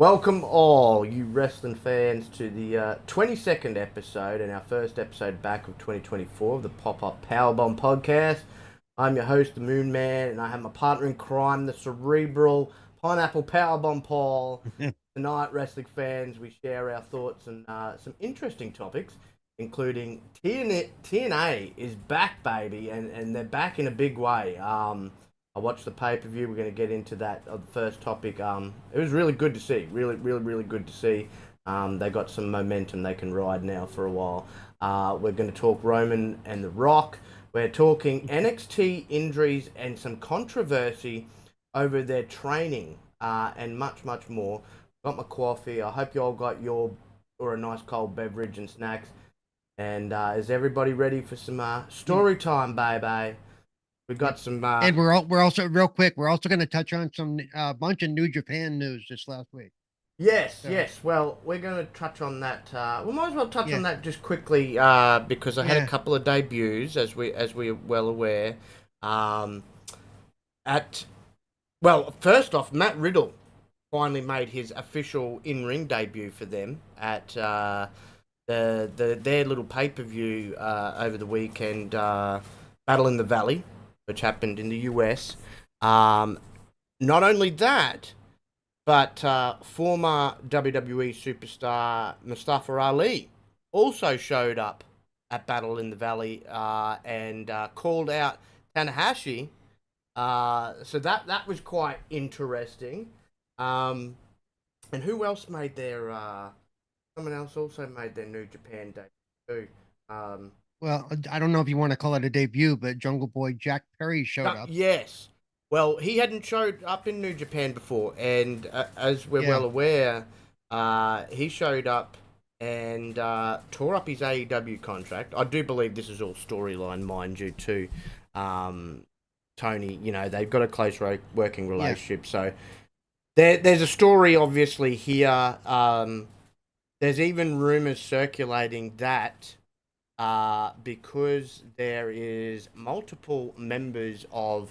Welcome all you wrestling fans to the 22nd episode and our first episode back of 2024 of the Pop-Up Powerbomb podcast. I'm your host, TheMoonMan, and I have my partner in crime, the Cerebral Pineapple Powerbomb Paul. Tonight, wrestling fans, we share our thoughts and some interesting topics, including TNA is back, baby, and they're back in a big way. I watched the pay-per-view. We're going to get into that. The first topic. It was really good to see. Really good to see. They got some momentum they can ride now for a while. We're going to talk Roman and The Rock. We're talking NXT injuries and some controversy over their training and much more. Got my coffee. I hope you all got your or a nice cold beverage and snacks. And is everybody ready for some story time, baby? We got some. And we're also real quick. We're also going to touch on some bunch of New Japan news this last week. Yes. Well, we're going to touch on that. We might as well touch on that just quickly because I had a couple of debuts, as we're well aware. First off, Matt Riddle finally made his official in-ring debut for them at their little pay-per-view over the weekend, Battle in the Valley, which happened in the US. Not only that, but former WWE superstar Mustafa Ali also showed up at Battle in the Valley and called out Tanahashi. So that was quite interesting. And who else made their... someone else also made their New Japan debut. Well, I don't know if you want to call it a debut, but Jungle Boy Jack Perry showed up. Yes. Well, he hadn't showed up in New Japan before, and as we're well aware, he showed up and tore up his AEW contract. I do believe this is all storyline, mind you, too. Tony, they've got a close working relationship, so there's a story, obviously, here. There's even rumors circulating that because there is multiple members of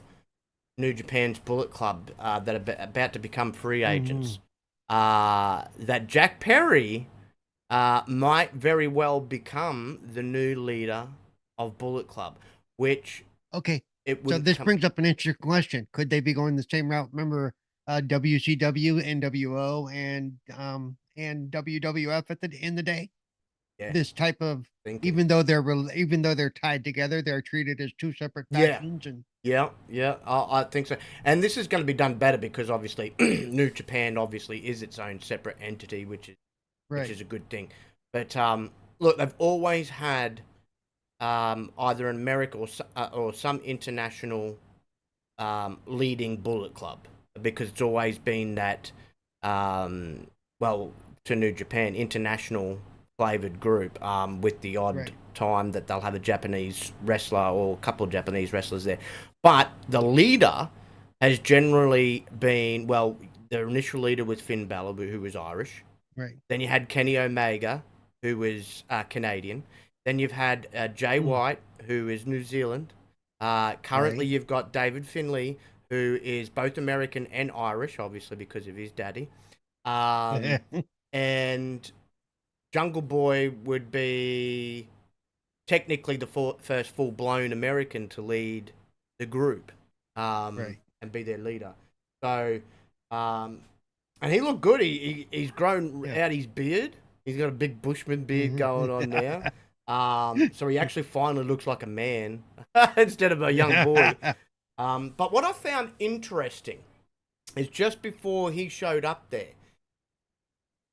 New Japan's Bullet Club that are about to become free agents, that Jack Perry might very well become the new leader of Bullet Club, which... Okay, so this brings up an interesting question. Could they be going the same route? Remember WCW, NWO, and WWF in the day? Yeah. This type of even though they're tied together, they're treated as two separate factions. I think so. And this is going to be done better because obviously New Japan obviously is its own separate entity, which is a good thing. But look, they've always had either an American or some international leading Bullet Club, because it's always been that to New Japan international flavored group, with the odd time that they'll have a Japanese wrestler or a couple of Japanese wrestlers there. But the leader has generally been, their initial leader was Finn Balor, who was Irish. Right. Then you had Kenny Omega, who was Canadian. Then you've had Jay White, who is New Zealand. Currently, you've got David Finlay, who is both American and Irish, obviously because of his daddy. And Jungle Boy would be technically the first full-blown American to lead the group and be their leader. So, and he looked good. He's grown out his beard. He's got a big Bushman beard going on now. So he actually finally looks like a man instead of a young boy. But what I found interesting is just before he showed up there,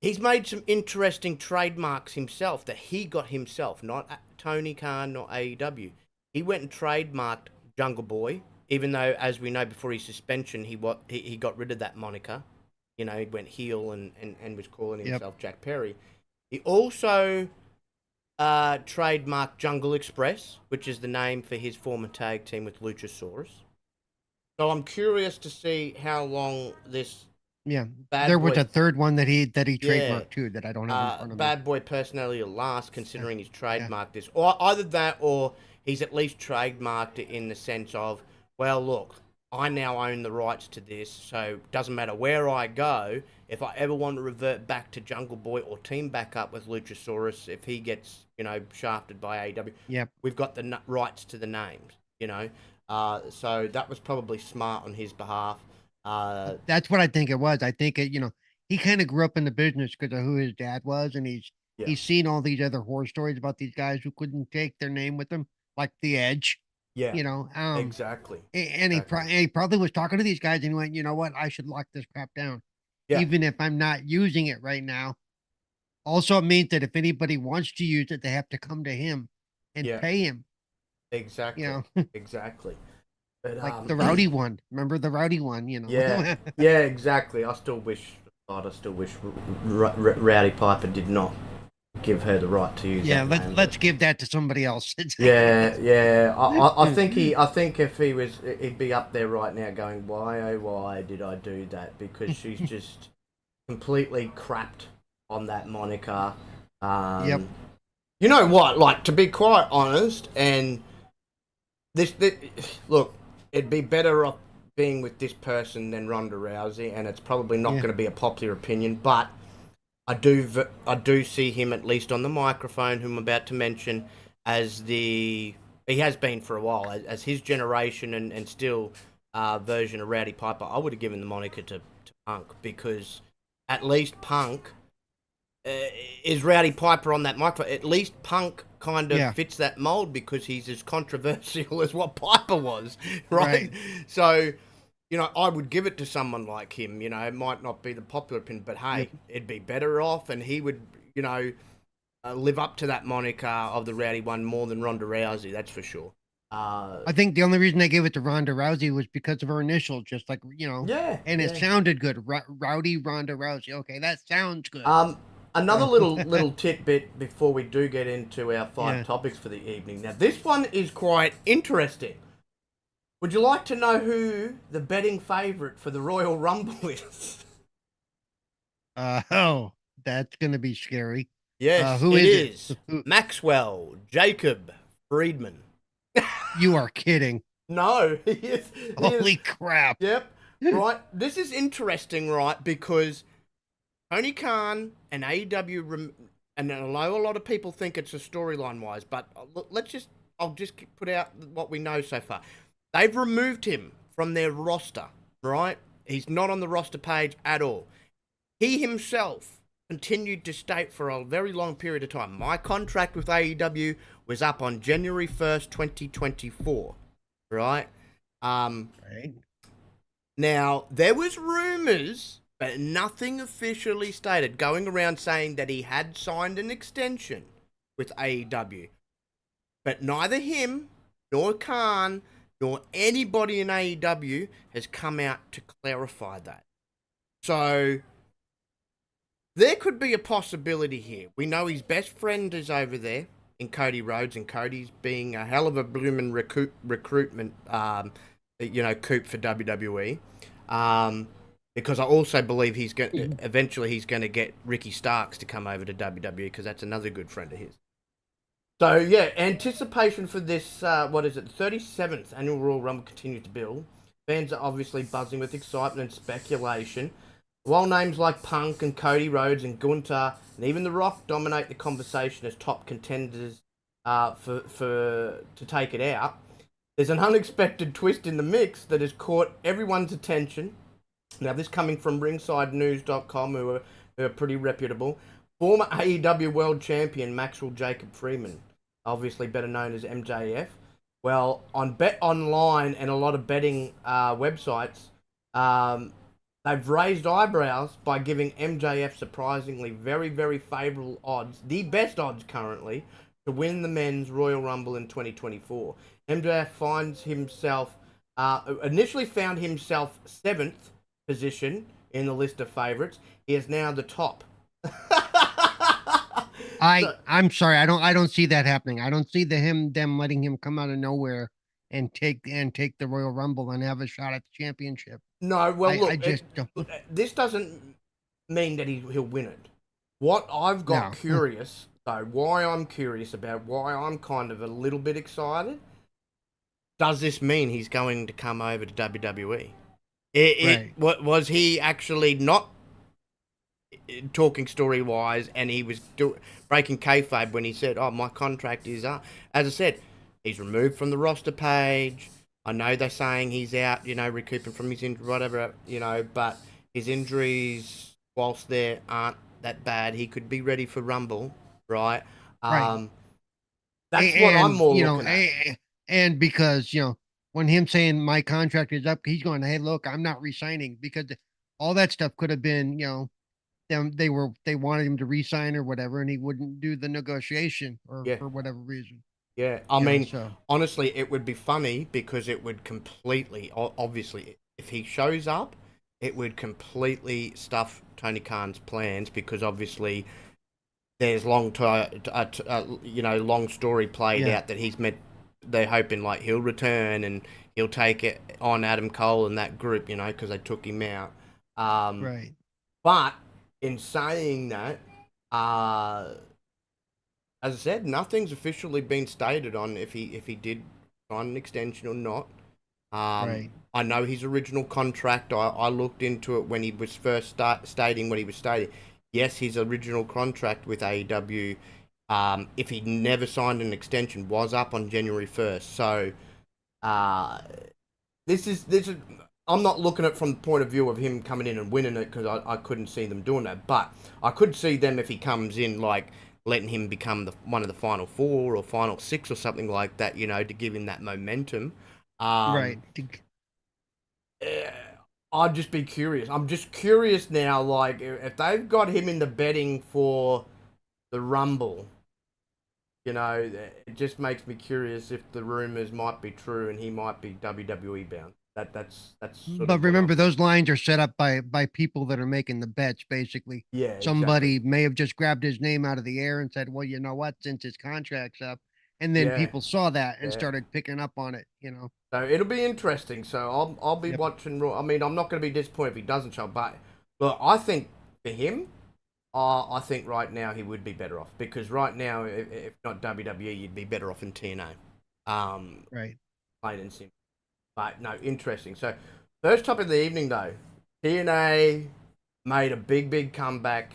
he's made some interesting trademarks himself that he got himself, not Tony Khan, not AEW. He went and trademarked Jungle Boy, even though, as we know, before his suspension, he got rid of that moniker. He went heel and was calling himself Jack Perry. He also trademarked Jungle Express, which is the name for his former tag team with Luchasaurus. So I'm curious to see how long this... there was a third one that he trademarked too that I don't have in front of me. Bad Boy personality will last, considering he's trademarked this. Or either that, or he's at least trademarked it in the sense of, well, look, I now own the rights to this, so it doesn't matter where I go. If I ever want to revert back to Jungle Boy or team back up with Luchasaurus, if he gets, shafted by AEW, Yep. we've got the rights to the names, So that was probably smart on his behalf. That's what I think it was. I think he kind of grew up in the business because of who his dad was, and he's seen all these other horror stories about these guys who couldn't take their name with them, like the Edge. Yeah. Exactly. And he probably was talking to these guys, and he went, you know what, I should lock this crap down, Yeah. even if I'm not using it right now. Also, it means that if anybody wants to use it, they have to come to him and pay him. Exactly. Exactly. But, like the Rowdy one. Remember the Rowdy one? Yeah. Yeah. Exactly. I still wish Rowdy Piper did not give her the right to use. Yeah. Let's give that to somebody else. Yeah. I think if he'd be up there right now going, why did I do that? Because she's just completely crapped on that moniker. Yep. You know what? Like, to be quite honest, and this look, it'd be better off being with this person than Ronda Rousey, and it's probably not going to be a popular opinion, but I do see him, at least on the microphone, whom I'm about to mention, as he has been for a while, as his generation and still version of Rowdy Piper. I would have given the moniker to Punk, because at least Punk is Rowdy Piper on that microphone. At least Punk kind of fits that mold, because he's as controversial as what Piper was, right? So, I would give it to someone like him. It might not be the popular opinion, but hey, it'd be better off, and he would, live up to that moniker of the Rowdy one more than Ronda Rousey, that's for sure. I think the only reason they gave it to Ronda Rousey was because of her initials, just like, and it sounded good. Rowdy Ronda Rousey. Okay, that sounds good. Another little tidbit before we do get into our 5 topics for the evening. Now, this one is quite interesting. Would you like to know who the betting favourite for the Royal Rumble is? That's going to be scary. Yes, who is it? Maxwell Jacob Friedman. You are kidding. No, he is. Holy crap. Yep. Right. This is interesting, right? Because Tony Khan and AEW, and I know a lot of people think it's a storyline wise, but I'll just put out what we know so far. They've removed him from their roster, right? He's not on the roster page at all. He himself continued to state for a very long period of time, my contract with AEW was up on January 1st, 2024, right? Right. Now, there was rumors, but nothing officially stated, going around saying that he had signed an extension with AEW. But neither him, nor Khan, nor anybody in AEW has come out to clarify that. So, there could be a possibility here. We know his best friend is over there in Cody Rhodes, and Cody's being a hell of a blooming recruitment, coup for WWE. Because I also believe eventually he's going to get Ricky Starks to come over to WWE, because that's another good friend of his. So, yeah, anticipation for this, 37th Annual Royal Rumble continues to build. Fans are obviously buzzing with excitement and speculation. While names like Punk and Cody Rhodes and Gunther and even The Rock dominate the conversation as top contenders to take it out, there's an unexpected twist in the mix that has caught everyone's attention. Now, this coming from ringsidenews.com, who are pretty reputable. Former AEW World Champion Maxwell Jacob Friedman, obviously better known as MJF. Well, on Bet Online and a lot of betting websites, they've raised eyebrows by giving MJF surprisingly very, very favourable odds, the best odds currently, to win the men's Royal Rumble in 2024. MJF initially found himself 7th position in the list of favourites. He is now the top. I'm sorry, I don't see that happening. I don't see them letting him come out of nowhere and take the Royal Rumble and have a shot at the championship. No, well, look, I just don't. This doesn't mean that he'll win it. What I've got curious, though, why I'm curious about, why I'm kind of a little bit excited, does this mean he's going to come over to WWE? Right. What was he actually not talking story wise, and he was breaking kayfabe when he said, "Oh, my contract is up." As I said, he's removed from the roster page. I know they're saying he's out, recouping from his injury, whatever, but his injuries, whilst they aren't that bad, he could be ready for Rumble, right? Right. That's what I'm And more looking at. and because when him saying my contract is up, he's going, hey, look, I'm not resigning, because all that stuff could have been, them they wanted him to resign or whatever, and he wouldn't do the negotiation, or Yeah, for whatever reason. yeah. I mean, So honestly, it would be funny because it would obviously, if he shows up, it would completely stuff Tony Khan's plans because obviously there's long story played yeah, out that he's meant. They're hoping like he'll return and he'll take it on Adam Cole and that group, because they took him out. Um, right. but in saying that, uh, as I said, nothing's officially been stated on if he did sign an extension or not. Right. I know his original contract. I looked into it when he was first stating what he was stating. Yes, his original contract with AEW, if he never signed an extension, was up on January 1st. So, uh, this is. I'm not looking at it from the point of view of him coming in and winning it because I couldn't see them doing that. But I could see them if he comes in like letting him become one of the final four or final six or something like that. To give him that momentum. Right. Um, eh, I'd just be curious. I'm just curious now, like if they've got him in the betting for the Rumble, it just makes me curious if the rumors might be true and he might be WWE bound. That's sort But of what remember, I'm. those lines are set up by people that are making the bets. Basically, Yeah, exactly. somebody may have just grabbed his name out of the air and said, "Well, you know what? Since his contract's up," and then Yeah, people saw that and yeah. started picking up on it. So it'll be interesting. So I'll be Yep. watching Raw. I mean, I'm not going to be disappointed if he doesn't show. But look, I think for him, I think right now he would be better off because right now, if not WWE, you'd be better off in TNA. Right. Plain and simple. But no, interesting. So first topic of the evening though, TNA made a big comeback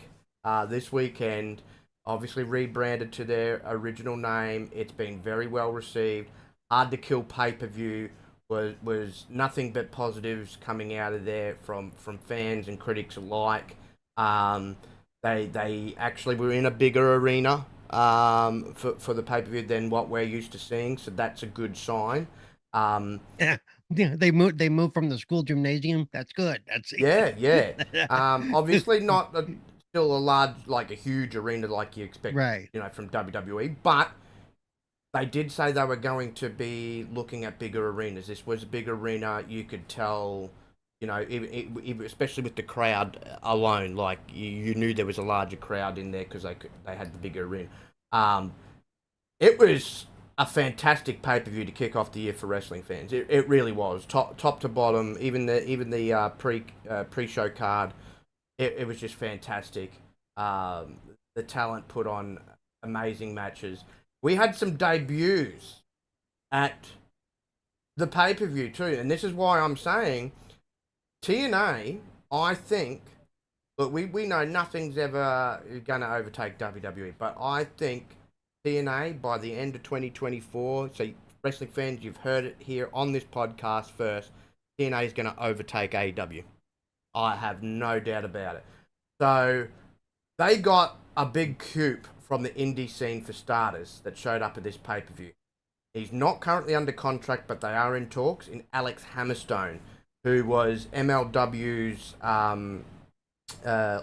this weekend. Obviously rebranded to their original name. It's been very well received. Hard to Kill pay per view was nothing but positives coming out of there from fans and critics alike. Um, they actually were in a bigger arena for the pay per view than what we're used to seeing, so that's a good sign. Um, Yeah. Yeah. They moved from the school gymnasium. That's good. That's yeah, yeah. Obviously not still a large, like a huge arena like you expect, right. from WWE, but they did say they were going to be looking at bigger arenas. This was a big arena. You could tell, especially with the crowd alone, like you knew there was a larger crowd in there because they had the bigger arena. Um, it was a fantastic pay per view to kick off the year for wrestling fans. It really was top to bottom. Even the pre show card, it was just fantastic. The talent put on amazing matches. We had some debuts at the pay per view too, and this is why I'm saying TNA. I think, but we know nothing's ever going to overtake WWE, but I think TNA by the end of 2024. So wrestling fans, you've heard it here on this podcast first. TNA is going to overtake AEW. I have no doubt about it. So they got a big coup from the indie scene for starters that showed up at this pay per view. He's not currently under contract, but they are in talks. In Alex Hammerstone, who was MLW's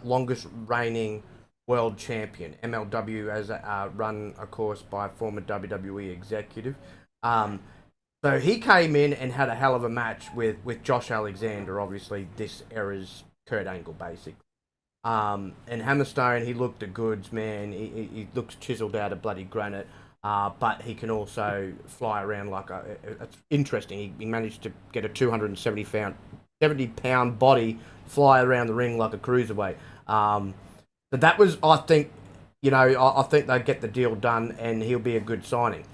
longest reigning world champion. MLW as run, of course, by a former WWE executive. So he came in and had a hell of a match with Josh Alexander, obviously this era's Kurt Angle, basically. And Hammerstone, he looked the goods, man. He looks chiseled out of bloody granite. But he can also fly around like it's interesting. He managed to get a 270 pound body fly around the ring like a cruiserweight. But that was, I think, I think they get the deal done, and he'll be a good signing.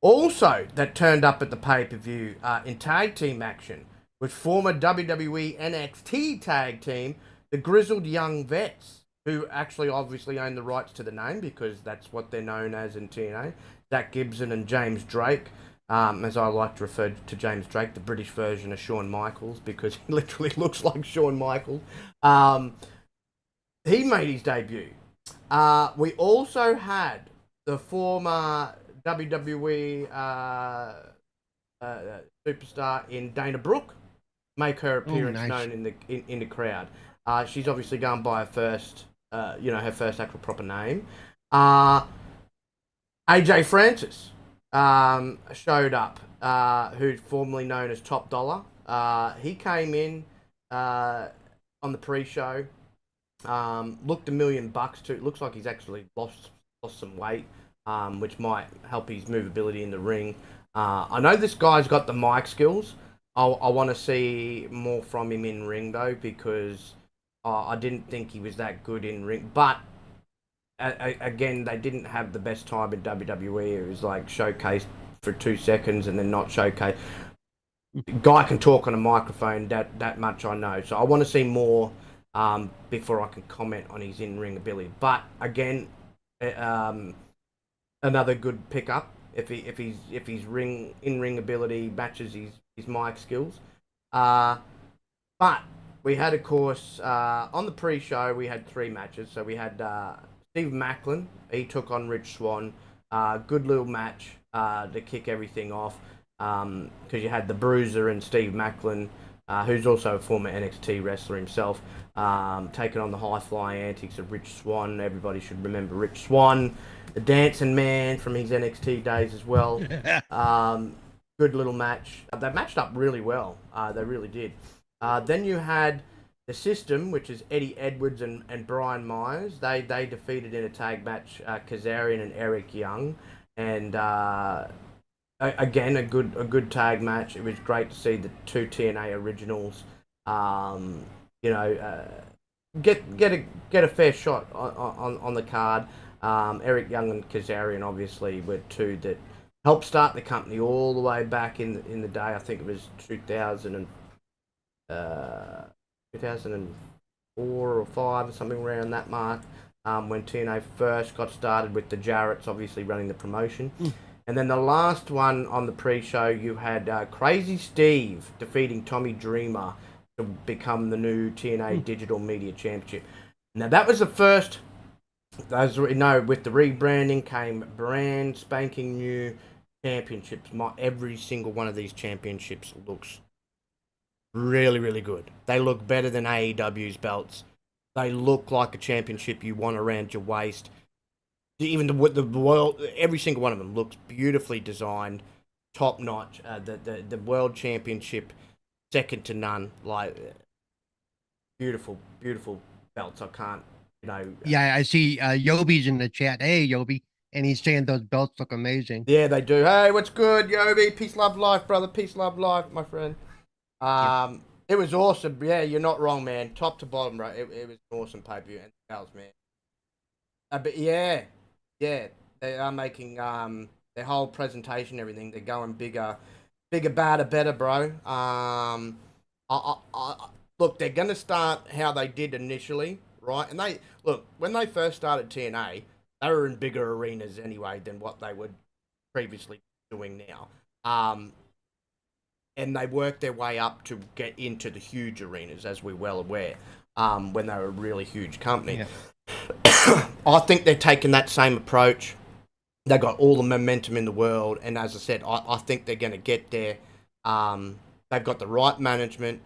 Also, that turned up at the pay-per-view in tag team action was former WWE NXT tag team, the Grizzled Young Vets, who actually obviously own the rights to the name because that's what they're known as in TNA. Zach Gibson and James Drake, as I like to refer to James Drake, the British version of Shawn Michaels, because he literally looks like Shawn Michaels. He made his debut. We also had the former WWE superstar in Dana Brooke make her appearance known in the crowd. She's obviously going by her first actual proper name. AJ Francis showed up, who's formerly known as Top Dollar. He came in on the pre-show. Looked $1,000,000 too. It looks like he's actually lost some weight, which might help his movability in the ring. I know this guy's got the mic skills. I want to see more from him in ring though, because I didn't think he was that good in ring. But again, they didn't have the best time in WWE. It was like showcased for 2 seconds and then not showcased. Guy can talk on a microphone, that much I know. So I want to see more before I can comment on his in-ring ability. But again, another good pickup if his in-ring ability matches his mic skills. But we had, of course, on the pre-show we had 3 matches. So we had Steve Macklin. He took on Rich Swann. Good little match to kick everything off, because you had the Bruiser and Steve Macklin, who's also a former NXT wrestler himself, taking on the high-flying antics of Rich Swann. Everybody should remember Rich Swann, the dancing man from his NXT days as well. Good little match. They matched up really well. They really did. Then you had the System, which is Eddie Edwards and Brian Myers. They defeated in a tag match Kazarian and Eric Young. And again, a good tag match. It was great to see the 2 TNA originals, get a fair shot on the card. Eric Young and Kazarian obviously were 2 that helped start the company all the way back in the day. I think it was 2004 or 5 or something around that mark, when TNA first got started with the Jarretts obviously running the promotion. And then the last one on the pre-show, you had Crazy Steve defeating Tommy Dreamer to become the new TNA Digital Media Championship. Now that was the first, as we know, with the rebranding came brand spanking new championships. Every single one of these championships looks really, really good. They look better than AEW's belts. They look like a championship you want around your waist. Even the world, every single one of them looks beautifully designed, top notch. The world championship, second to none. Like beautiful belts. I can't, Yeah, I see Yobi's in the chat. Hey, Yobi, and he's saying those belts look amazing. Yeah, they do. Hey, what's good, Yobi? Peace, love, life, brother. Peace, love, life, my friend. It was awesome. Yeah, you're not wrong, man. Top to bottom, bro. It was an awesome pay-per-view and sales, man. But yeah, they are making their whole presentation, everything. They're going bigger, badder, better, bro. Look, they're gonna start how they did initially, right? And when they first started TNA, they were in bigger arenas anyway than what they were previously doing now. And they worked their way up to get into the huge arenas, as we're well aware, when they were a really huge company. Yeah. I think they're taking that same approach. They got all the momentum in the world, and as I said, I think they're going to get there. They've got the right management.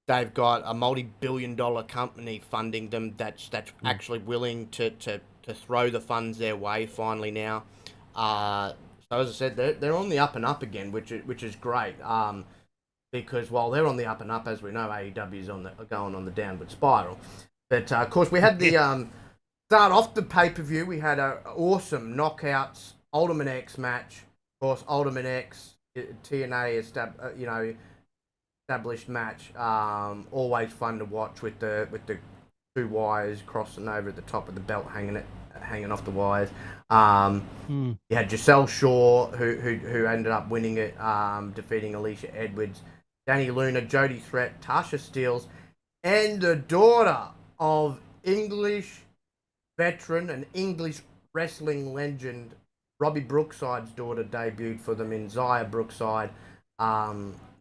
They've got a multi-billion-dollar company funding them that's actually willing to throw the funds their way finally now. So as I said, they're on the up and up again, which is great. Because while they're on the up and up, as we know, AEW is going on the downward spiral. But of course, we had the start off the pay-per-view. We had an awesome knockouts Ultimate X match. Of course, Ultimate X TNA established match. Always fun to watch with the 2 wires crossing over at the top of the belt, hanging off the wires. Mm. You had Giselle Shaw, who ended up winning it, defeating Alicia Edwards, Danny Luna, Jodie Threat, Tasha Steeles, and the daughter of English veteran and English wrestling legend Robbie Brookside's daughter debuted for them in Zaya Brookside,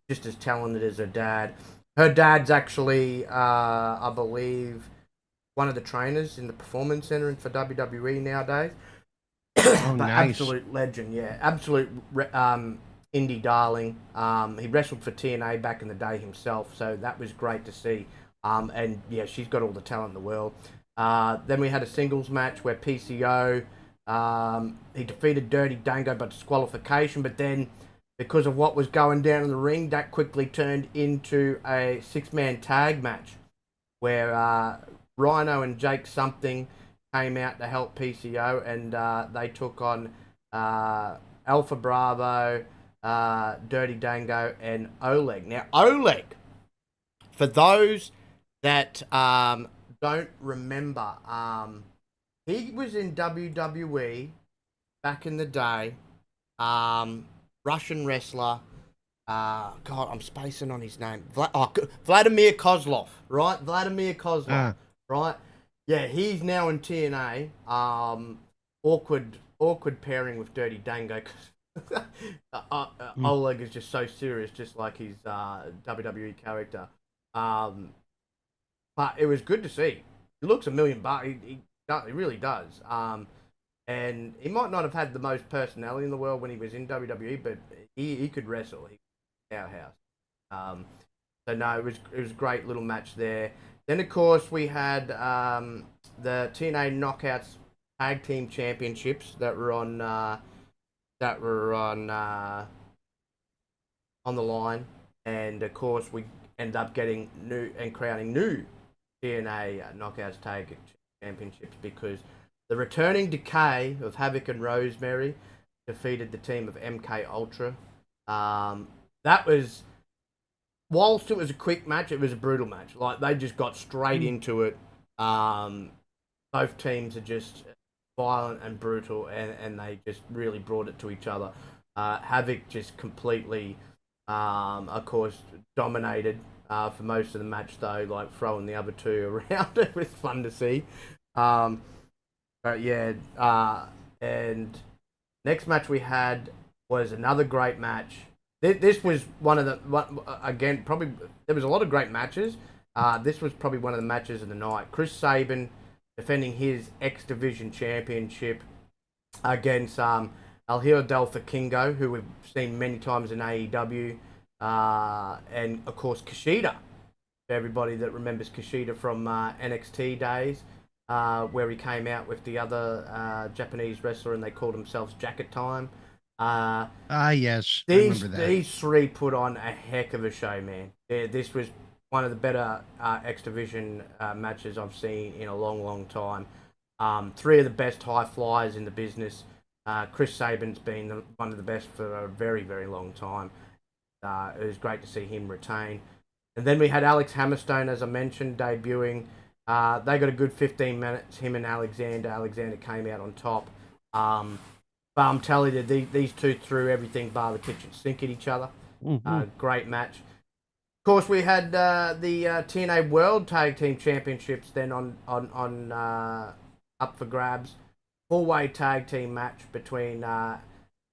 just as talented as her dad. Her dad's actually, I believe, one of the trainers in the Performance Center for WWE nowadays. Oh, But nice. absolute legend, yeah, absolute indie darling. He wrestled for TNA back in the day himself, so that was great to see. And yeah, she's got all the talent in the world. Then we had a singles match where PCO he defeated Dirty Dango by disqualification, but then because of what was going down in the ring, that quickly turned into a six-man tag match where Rhino and Jake Something came out to help PCO, and they took on Alpha Bravo, Dirty Dango, and Oleg. Now, Oleg, for those that don't remember, he was in WWE back in the day. Russian wrestler. God, I'm spacing on his name. Vladimir Kozlov, right? Vladimir Kozlov, right? Yeah, he's now in TNA. Awkward pairing with Dirty Dango because Oleg is just so serious, just like his WWE character. But it was good to see. He looks $1,000,000. He really does. And he might not have had the most personality in the world when he was in WWE, but he could wrestle. He was powerhouse. So no, it was a great little match there. Then of course we had the TNA Knockouts Tag Team Championships that were on the line, and of course we ended up getting crowning new TNA Knockouts Tag Championships because the returning Decay of Havoc and Rosemary defeated the team of MK Ultra. That was, whilst it was a quick match, it was a brutal match. Like, they just got straight into it. Both teams are just violent and brutal, and they just really brought it to each other. Havoc just completely, of course, dominated for most of the match, though, like throwing the other two around. It was fun to see. But yeah, and next match we had was another great match. This was one of the again, probably there was a lot of great matches. This was probably one of the matches of the night. Chris Sabin defending his X Division Championship against El Hijo del Vikingo, who we've seen many times in AEW, and of course Kushida. For everybody that remembers Kushida from NXT days. Where he came out with the other Japanese wrestler and they called themselves Jacket Time. Yes, I remember that. These three put on a heck of a show, man. This was one of the better X Division matches I've seen in a long, long time. Three of the best high flyers in the business. Chris Sabin's been one of the best for a very, very long time. It was great to see him retain. And then we had Alex Hammerstone, as I mentioned, debuting. They got a good 15 minutes, him and Alexander. Alexander came out on top. But I'm telling you, these two threw everything bar the kitchen sink at each other. Great match. Of course, we had the TNA World Tag Team Championships then on up for grabs. Four-way tag team match between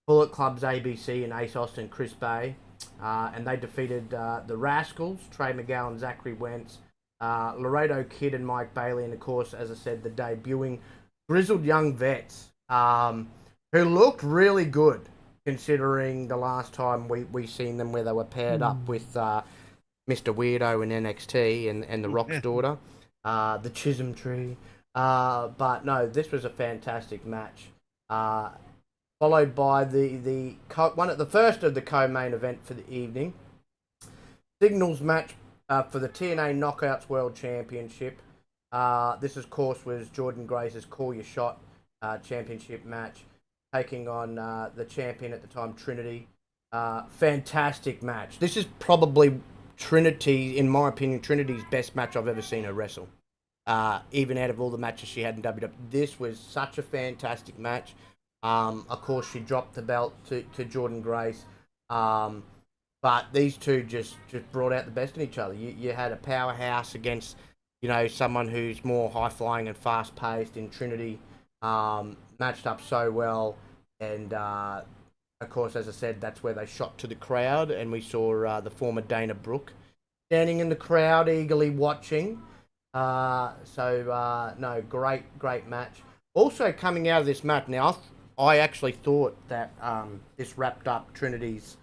Bullet Club's ABC and Ace Austin and Chris Bay. And they defeated the Rascals, Trey Miguel and Zachary Wentz. Laredo Kid and Mike Bailey, and of course, as I said, the debuting grizzled young vets who looked really good considering the last time we seen them where they were paired up with Mr. Weirdo in NXT and the Rock's daughter, the Chisholm Tree. But no, this was a fantastic match. Followed by the first of the co-main event for the evening, singles match. For the TNA Knockouts World Championship. This, of course, was Jordan Grace's Call Your Shot championship match, taking on the champion at the time, Trinity. Fantastic match. This is probably Trinity, in my opinion, Trinity's best match I've ever seen her wrestle. even out of all the matches she had in WWE. This was such a fantastic match. Of course, she dropped the belt to Jordan Grace. But these two just brought out the best in each other. You had a powerhouse against, someone who's more high-flying and fast-paced in Trinity. Matched up so well. And, of course, as I said, that's where they shot to the crowd. And we saw the former Dana Brooke standing in the crowd eagerly watching. No, great match. Also coming out of this match, now I actually thought that this wrapped up Trinity's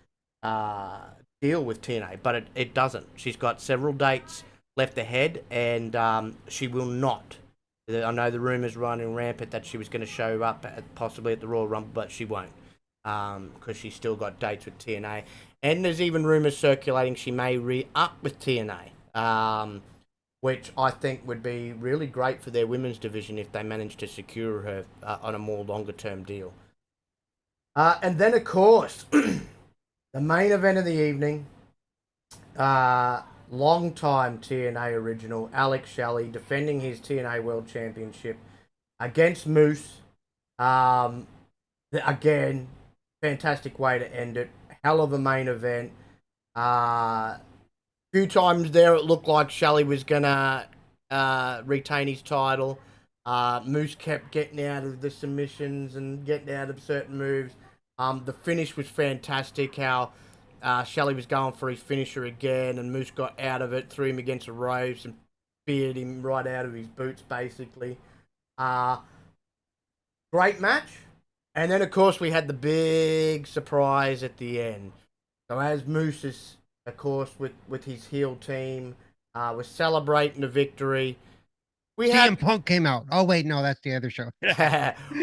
deal with TNA, but it doesn't. She's got several dates left ahead, and she will not. I know the rumours running rampant that she was going to show up possibly at the Royal Rumble, but she won't, because she's still got dates with TNA. And there's even rumours circulating she may re-up with TNA, which I think would be really great for their women's division if they manage to secure her on a more longer-term deal. And then, of course, the main event of the evening, long-time TNA original, Alex Shelley, defending his TNA World Championship against Moose. Again, fantastic way to end it. Hell of a main event. Few times there it looked like Shelley was gonna retain his title. Moose kept getting out of the submissions and getting out of certain moves. The finish was fantastic. How Shelley was going for his finisher again, and Moose got out of it, threw him against the ropes, and speared him right out of his boots, basically. Great match. And then, of course, we had the big surprise at the end. So as Moose is, of course, with his heel team, was celebrating the victory. CM Punk came out. Oh, wait, no, that's the other show.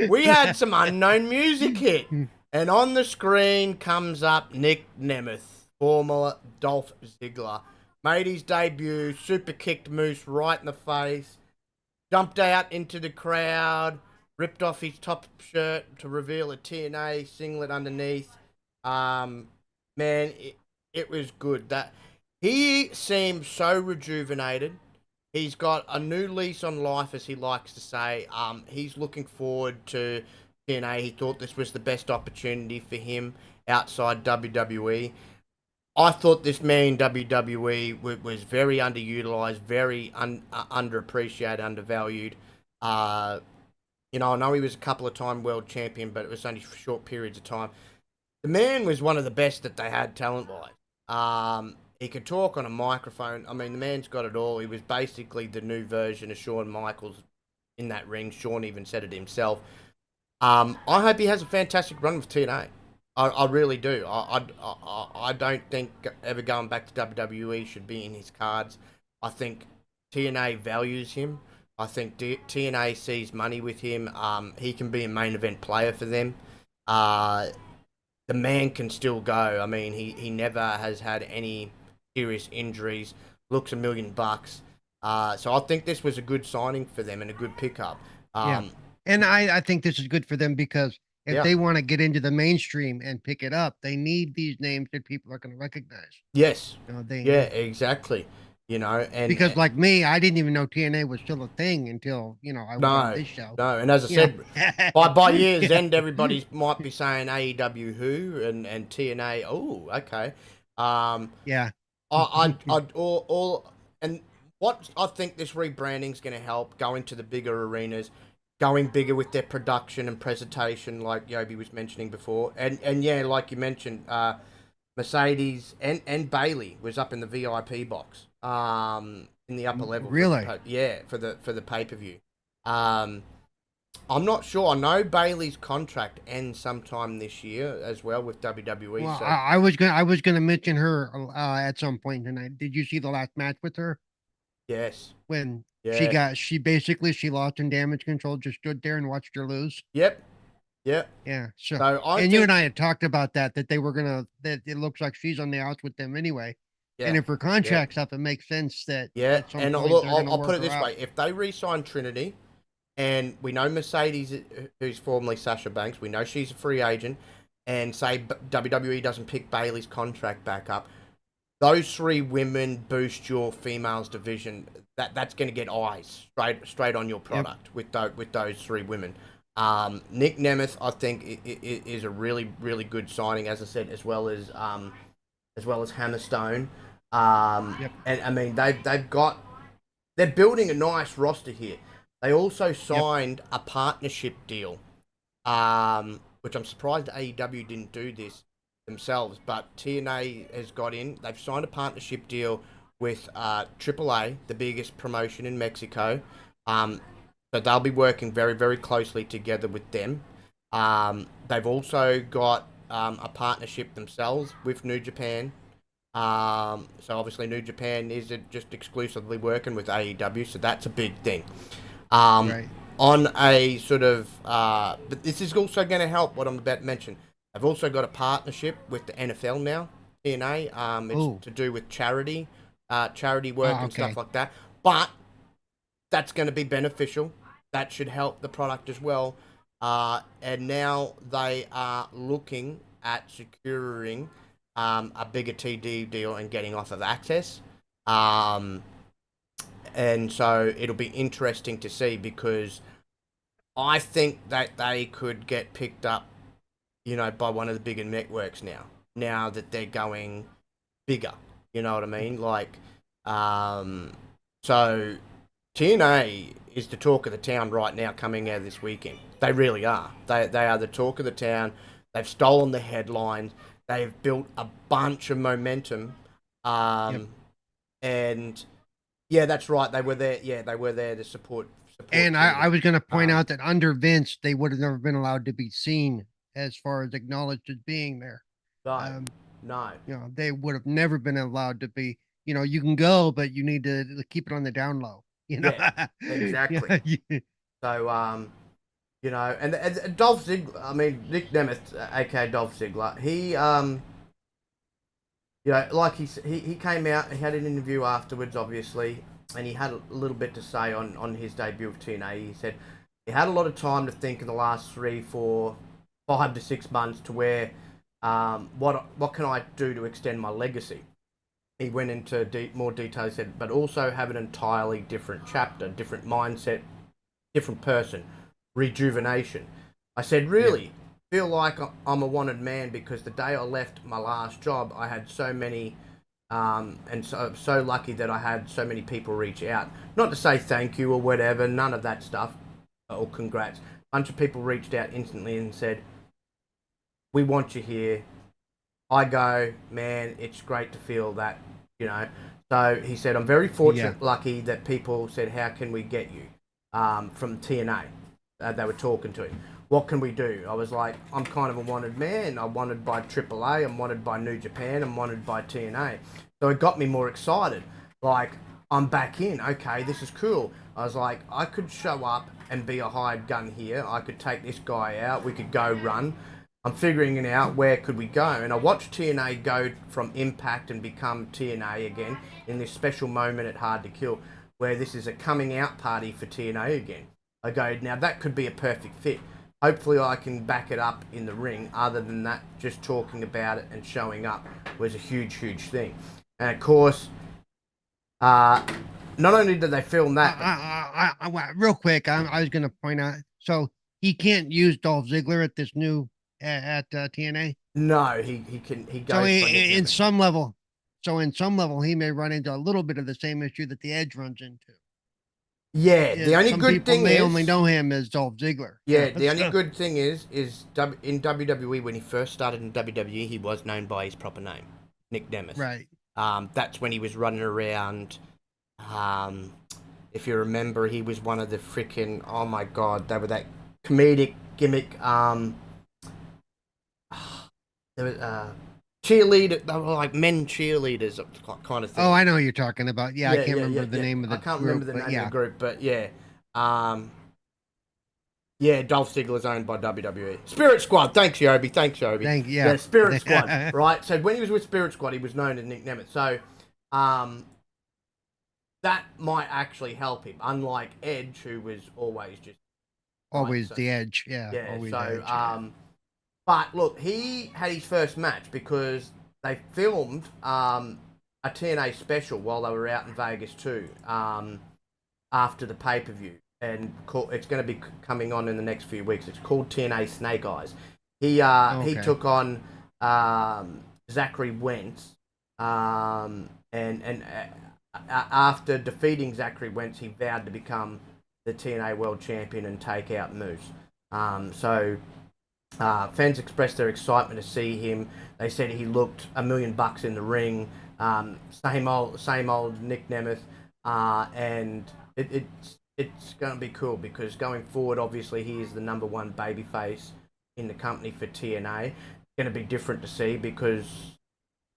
We had some unknown music hit. And on the screen comes up Nick Nemeth, former Dolph Ziggler. Made his debut, super kicked Moose right in the face, jumped out into the crowd, ripped off his top shirt to reveal a TNA singlet underneath. Man, it was good. That he seemed so rejuvenated. He's got a new lease on life, as he likes to say. He's looking forward to TNA. He thought this was the best opportunity for him outside WWE. I thought this man in WWE was very underutilized, very underappreciated, undervalued. I know he was a couple of time world champion, but it was only for short periods of time. The man was one of the best that they had talent-wise. He could talk on a microphone. I mean, the man's got it all. He was basically the new version of Shawn Michaels in that ring. Shawn even said it himself. I hope he has a fantastic run with TNA. I really do. I don't think ever going back to WWE should be in his cards. I think TNA values him. I think TNA sees money with him. He can be a main event player for them. The man can still go. I mean, he never has had any serious injuries. Looks $1 million. So I think this was a good signing for them and a good pickup. Yeah. And I think this is good for them because if they want to get into the mainstream and pick it up, they need these names that people are going to recognize. Yes. Exactly. And because like me, I didn't even know TNA was still a thing until I went on this show. No, and as I said, by year's end, everybody might be saying AEW who and TNA. Oh, okay. Yeah. And what I think this rebranding is going to help going to the bigger arenas, going bigger with their production and presentation, like Yobi was mentioning before, and yeah, like you mentioned, Mercedes and Bailey was up in the VIP box, in the upper level. Really? For the pay-per-view. I'm not sure. I know Bailey's contract ends sometime this year as well with WWE. Well, so I was gonna mention her at some point tonight. Did you see the last match with her? Yes. When she basically lost in Damage Control, just stood there and watched her lose. Yep. Yeah. So you and I had talked about that they were gonna, that it looks like she's on the outs with them anyway. Yeah. And if her contract's up, it makes sense that and I'll put it this way: if they re-sign Trinity, and we know Mercedes, who's formerly Sasha Banks, we know she's a free agent, and say WWE doesn't pick Bailey's contract back up, those 3 women boost your females division. That's going to get eyes straight on your product with those 3 women. Nick Nemeth, I think, is a really good signing, as I said, as well as Hammerstone. And I mean they're building a nice roster here. They also signed a partnership deal, which I'm surprised AEW didn't do this themselves, but TNA has got in. They've signed a partnership deal with AAA, the biggest promotion in Mexico. So they'll be working very closely together with them. They've also got a partnership themselves with New Japan. So obviously New Japan isn't just exclusively working with AEW, so that's a big thing. Right. On a sort of, but this is also going to help what I'm about to mention. I've also got a partnership with the NFL now, TNA. It's to do with charity work and stuff like that. But that's going to be beneficial. That should help the product as well. And now they are looking at securing a bigger TD deal and getting off of Access. And so it'll be interesting to see, because I think that they could get picked up, by one of the bigger networks now that they're going bigger. You know what I mean? Like, so TNA is the talk of the town right now coming out of this weekend. They really are. They are the talk of the town. They've stolen the headlines. They've built a bunch of momentum. And yeah, that's right. They were there. Yeah, they were there to support. And I was going to point out that under Vince, they would have never been allowed to be seen as far as acknowledged as being there. No. They would have never been allowed to be. You can go, but you need to keep it on the down low. Yeah, exactly. So, and Dolph Ziggler. I mean, Nick Nemeth, aka Dolph Ziggler. He, like he came out. He had an interview afterwards, obviously, and he had a little bit to say on his debut of TNA. He said he had a lot of time to think in the last 3, 4, 5 to 6 months to where, what can I do to extend my legacy? He went into more detail. He said, but also have an entirely different chapter, different mindset, different person, rejuvenation. I said, really? Feel like I'm a wanted man, because the day I left my last job, I had so many, and so lucky that I had so many people reach out. Not to say thank you or whatever, none of that stuff, or congrats. A bunch of people reached out instantly and said, we want you here. I go, man, it's great to feel that, So he said, I'm very fortunate, lucky that people said, how can we get you? From TNA. They were talking to him. What can we do? I was like, I'm kind of a wanted man. I'm wanted by AAA. I'm wanted by New Japan. I'm wanted by TNA. So it got me more excited. Like, I'm back in. Okay, this is cool. I was like, I could show up and be a hired gun here. I could take this guy out. We could go run. I'm figuring it out, where could we go? And I watched TNA go from Impact and become TNA again in this special moment at Hard to Kill, where this is a coming out party for TNA again. I go, now that could be a perfect fit. Hopefully I can back it up in the ring. Other than that, just talking about it and showing up was a huge thing. And of course, not only did they film that... real quick, I was going to point out, so he can't use Dolph Ziggler at this new... at TNA? No, he can. He goes. So in some level, he may run into a little bit of the same issue that the Edge runs into. Yeah, the only good thing is, only know him as Dolph Ziggler. Yeah, the only good thing is in WWE, when he first started in WWE, he was known by his proper name, Nick Nemeth. Right. That's when he was running around. If you remember, he was one of the freaking, oh my god, they were that comedic gimmick. There was cheerleader. They were like men cheerleaders, kind of thing. Oh, I know what you're talking about. Yeah, I can't remember the name of the group. I can't remember the name of the group, but yeah. Yeah, Dolph Ziggler's owned by WWE. Spirit Squad. Thanks, Yobi. Yeah, Spirit Squad. Right. So when he was with Spirit Squad, he was known as Nick Nemeth. So, that might actually help him. Unlike Edge, who was always just the Edge. Yeah. Always so, Edge, but look, he had his first match because they filmed a TNA special while they were out in Vegas too, after the pay-per-view. And it's going to be coming on in the next few weeks. It's called TNA Snake Eyes. He took on Zachary Wentz, and after defeating Zachary Wentz, he vowed to become the TNA World Champion and take out Moose. Fans expressed their excitement to see him. They said he looked $1 million in the ring. Same old Nick Nemeth, and it's going to be cool because going forward, obviously, he is the number one babyface in the company for TNA. It's going to be different to see because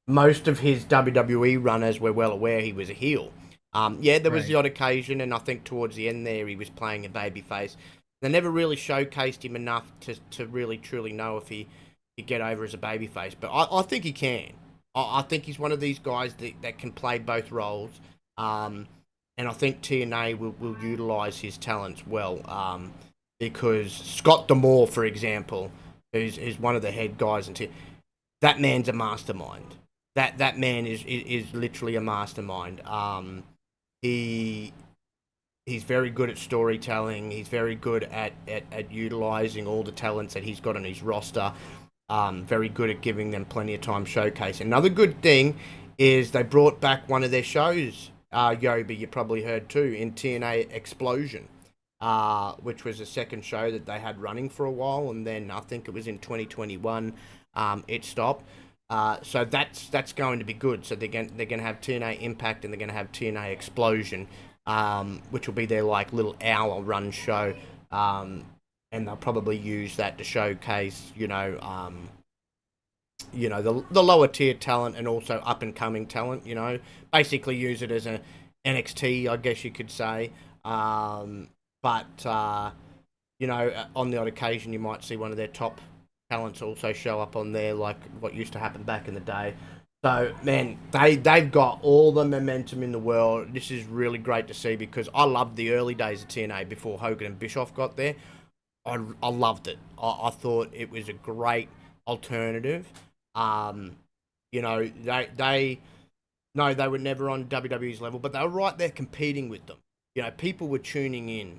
most of his WWE run, as we're well aware, he was a heel. There was the odd occasion, and I think towards the end there, he was playing a babyface. They never really showcased him enough to really truly know if he could get over as a babyface. But I think he can. I think he's one of these guys that can play both roles. And I think TNA will utilise his talents well. Because Scott D'Amore, for example, who's one of the head guys, that man's a mastermind. That man is literally a mastermind. He's very good at storytelling. He's very good at utilising all the talents that he's got on his roster. Very good at giving them plenty of time showcase. Another good thing is they brought back one of their shows, Yobi, you probably heard too, in TNA Explosion, which was the second show that they had running for a while, and then I think it was in 2021 it stopped. So that's going to be good. So they're going to have TNA Impact and they're going to have TNA Explosion, which will be their like little hour run show, and they'll probably use that to showcase, the lower tier talent and also up and coming talent. Basically use it as a NXT, I guess you could say. On the odd occasion, you might see one of their top talents also show up on there, like what used to happen back in the day. So, man, they've got all the momentum in the world. This is really great to see because I loved the early days of TNA before Hogan and Bischoff got there. I loved it. I thought it was a great alternative. They were never on WWE's level, but they were right there competing with them. People were tuning in.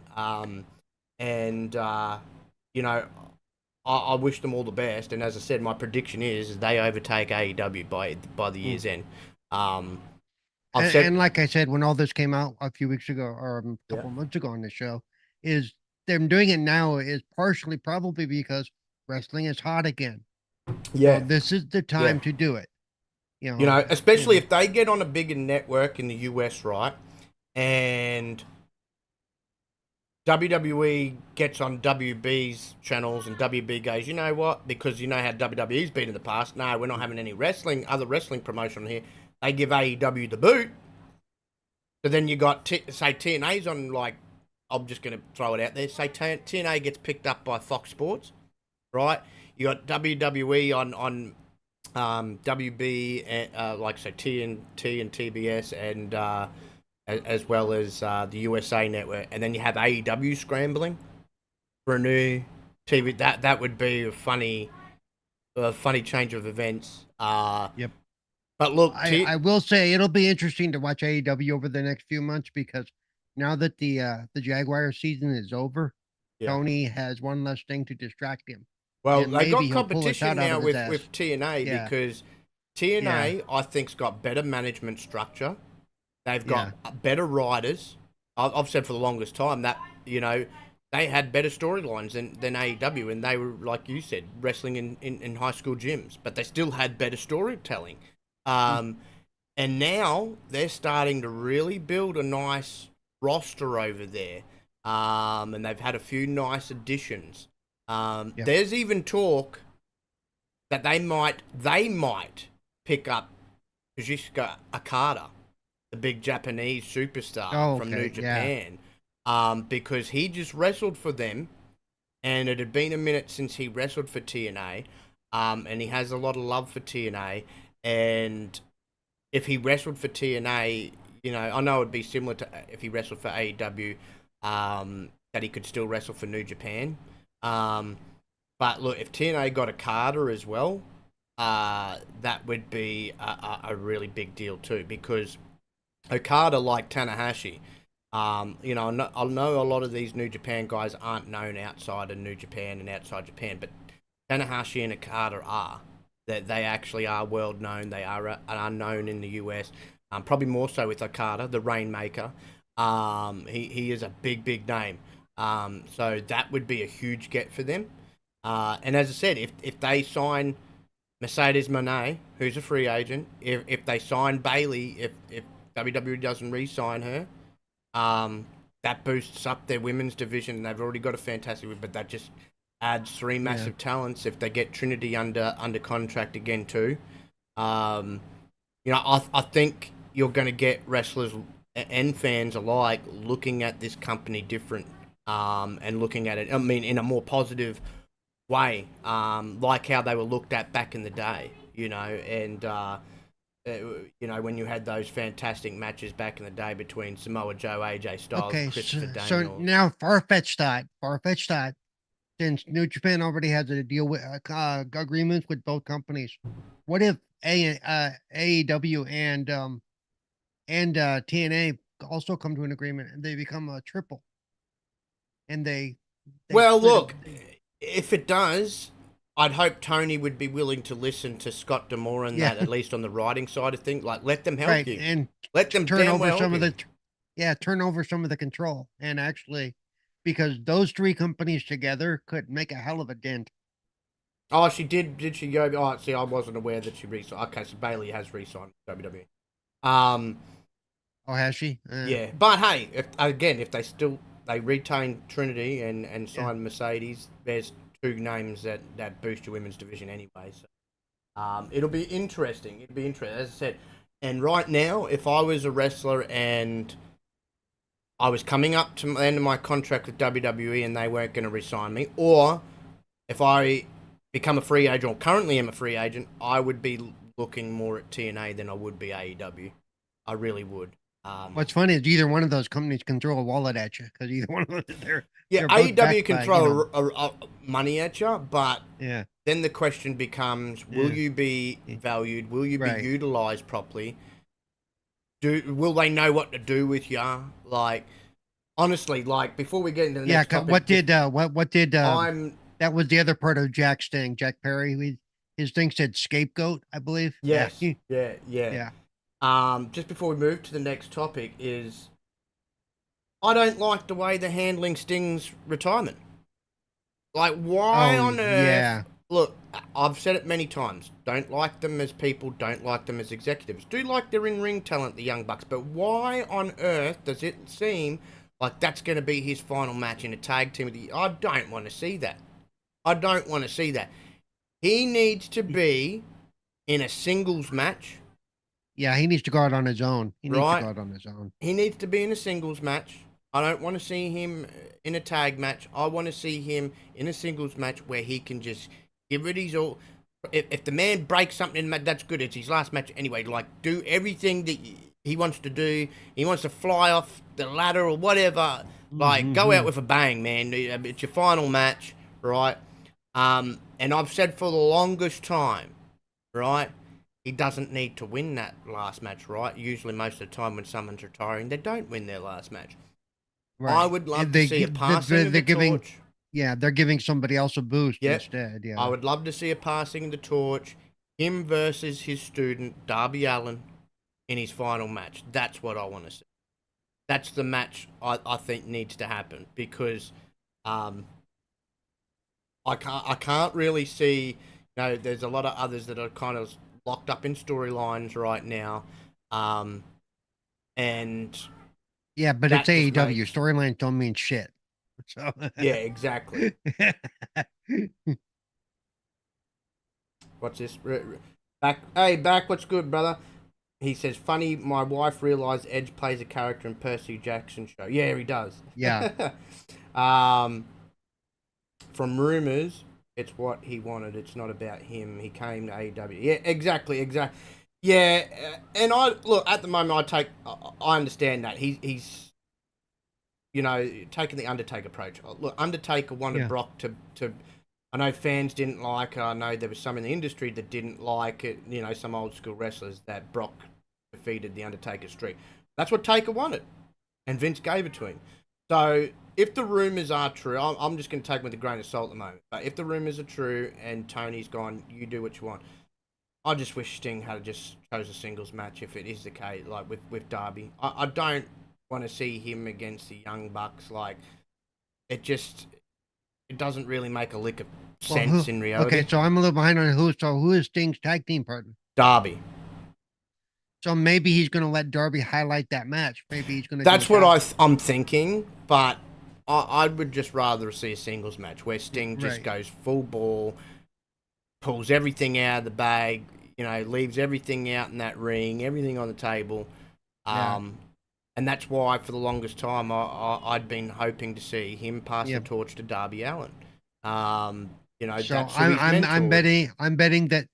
I wish them all the best, and as I said, my prediction is they overtake AEW by the year's end. And like I said, when all this came out a few weeks ago or a couple months ago on the show, is them doing it now is partially probably because wrestling is hot again. Yeah, so this is the time to do it. Especially if they get on a bigger network in the US, right? And WWE gets on WB's channels and WB goes, you know what? Because you know how WWE's been in the past. No, we're not having any other wrestling promotion here. They give AEW the boot. So then you got, say TNA's on, like, I'm just going to throw it out there. Say TNA gets picked up by Fox Sports, right? You got WWE on WB, TNT and TBS and as well as the USA Network, and then you have AEW scrambling for a new TV. That would be a funny change of events. Yep. But look, I will say it'll be interesting to watch AEW over the next few months because now that the Jaguar season is over, Tony has one less thing to distract him. Well, they got competition now with TNA because TNA I think's got better management structure. They've got better writers. I've said for the longest time that, they had better storylines than AEW, and they were, like you said, wrestling in high school gyms, but they still had better storytelling. And now they're starting to really build a nice roster over there. And they've had a few nice additions. There's even talk that they might pick up Kazuchika Okada, the big Japanese superstar from New Japan, because he just wrestled for them, and it had been a minute since he wrestled for TNA, and he has a lot of love for TNA, and if he wrestled for TNA, I know it'd be similar to if he wrestled for AEW, that he could still wrestle for New Japan, but look, if TNA got Okada as well, that would be a really big deal too, because Okada, like Tanahashi, you know, I know a lot of these New Japan guys aren't known outside of New Japan and outside Japan, but Tanahashi and Okada are. That they actually are world known. They are known in the US. Probably more so with Okada, the Rainmaker. He is a big name. So that would be a huge get for them. And as I said, if they sign Mercedes Moné, who's a free agent, if they sign Bayley, if WWE doesn't re-sign her, that boosts up their women's division. They've already got a fantastic, but that just adds three massive talents. If they get Trinity under contract again too, you know, I think you're going to get wrestlers and fans alike looking at this company different, and looking at it, I mean, in a more positive way, like how they were looked at back in the day, you know, and you know, when you had those fantastic matches back in the day between Samoa Joe, AJ Styles, Christopher Daniels. So now far-fetched thought, since New Japan already has a deal with agreements with both companies, what if AEW and TNA also come to an agreement and they become a triple? And they well, look, if it does, I'd hope Tony would be willing to listen to Scott D'Amore and that, at least on the writing side of things. Like, let them help you, and let them turn over some of the, turn over some of the control, and actually, because those three companies together could make a hell of a dent. Oh, she did. Did she go? Oh, see, I wasn't aware that she re-signed. Okay, so Bayley has re-signed WWE. Oh, has she? Yeah, but hey, if they retain Trinity and sign Mercedes, there's two names that boost your women's division anyway. So, it'll be interesting. It'll be interesting, as I said. And right now, if I was a wrestler and I was coming up to the end of my contract with WWE and they weren't going to re-sign me, or if I become a free agent, or currently am a free agent, I would be looking more at TNA than I would be AEW. I really would. What's funny is either one of those companies can throw a wallet at you, because either one of them, they're AEW can throw a money at you, but then the question becomes: will you be valued? Will you be utilized properly? Will they know what to do with you? Like, honestly, like, before we get into the next topic, that was the other part of Jack's thing. Jack Perry, his thing said scapegoat, I believe. Yes. Yeah. Just before we move to the next topic is, I don't like the way they're handling Sting's retirement. Like, why on earth? Yeah. Look, I've said it many times. Don't like them as people. Don't like them as executives. Do like their in-ring talent, the Young Bucks. But why on earth does it seem like that's going to be his final match in a tag team? I don't want to see that. I don't want to see that. He needs to be in a singles match. Yeah, he needs to go out on his own. He needs to be in a singles match. I don't want to see him in a tag match. I want to see him in a singles match where he can just give it his all. If the man breaks something in the match, that's good. It's his last match anyway. Like, do everything that he wants to do. He wants to fly off the ladder or whatever. Like, go out with a bang, man. It's your final match, right? And I've said for the longest time, right? He doesn't need to win that last match, right? Usually, most of the time when someone's retiring, they don't win their last match. Right. I would love to see a passing of the torch. Yeah, they're giving somebody else a boost instead. Yeah, I would love to see a passing of the torch, him versus his student, Darby Allin, in his final match. That's what I want to see. That's the match I think needs to happen, because I can't really see, you know, there's a lot of others that are kind of locked up in storylines right now, and yeah, but it's AEW. Storylines don't mean shit. So yeah, exactly. What's this? Back, what's good, brother? He says, funny, my wife realized Edge plays a character in Percy Jackson show. Yeah, he does. Yeah. From rumors, it's what he wanted. It's not about him. He came to AEW. Yeah, exactly. Yeah, and I look at the moment. I understand that he's, you know, taking the Undertaker approach. Look, Undertaker wanted Brock to I know fans didn't like it. I know there was some in the industry that didn't like it. You know, some old school wrestlers that Brock defeated the Undertaker streak. That's what Taker wanted, and Vince gave it to him. So if the rumors are true, I'm just going to take them with a grain of salt at the moment. But if the rumors are true and Tony's gone, you do what you want. I just wish Sting had just chose a singles match if it is the case, like with Darby. I don't want to see him against the Young Bucks. Like it just it doesn't really make a lick of sense in reality. Okay, so I'm a little behind on who is Sting's tag team partner? Darby. So maybe he's going to let Darby highlight that match. Maybe he's going to. That's what I'm thinking, but I would just rather see a singles match where Sting just goes full ball, pulls everything out of the bag, you know, leaves everything out in that ring, everything on the table. And that's why for the longest time I'd been hoping to see him pass the torch to Darby Allin. You know, so that's I'm betting that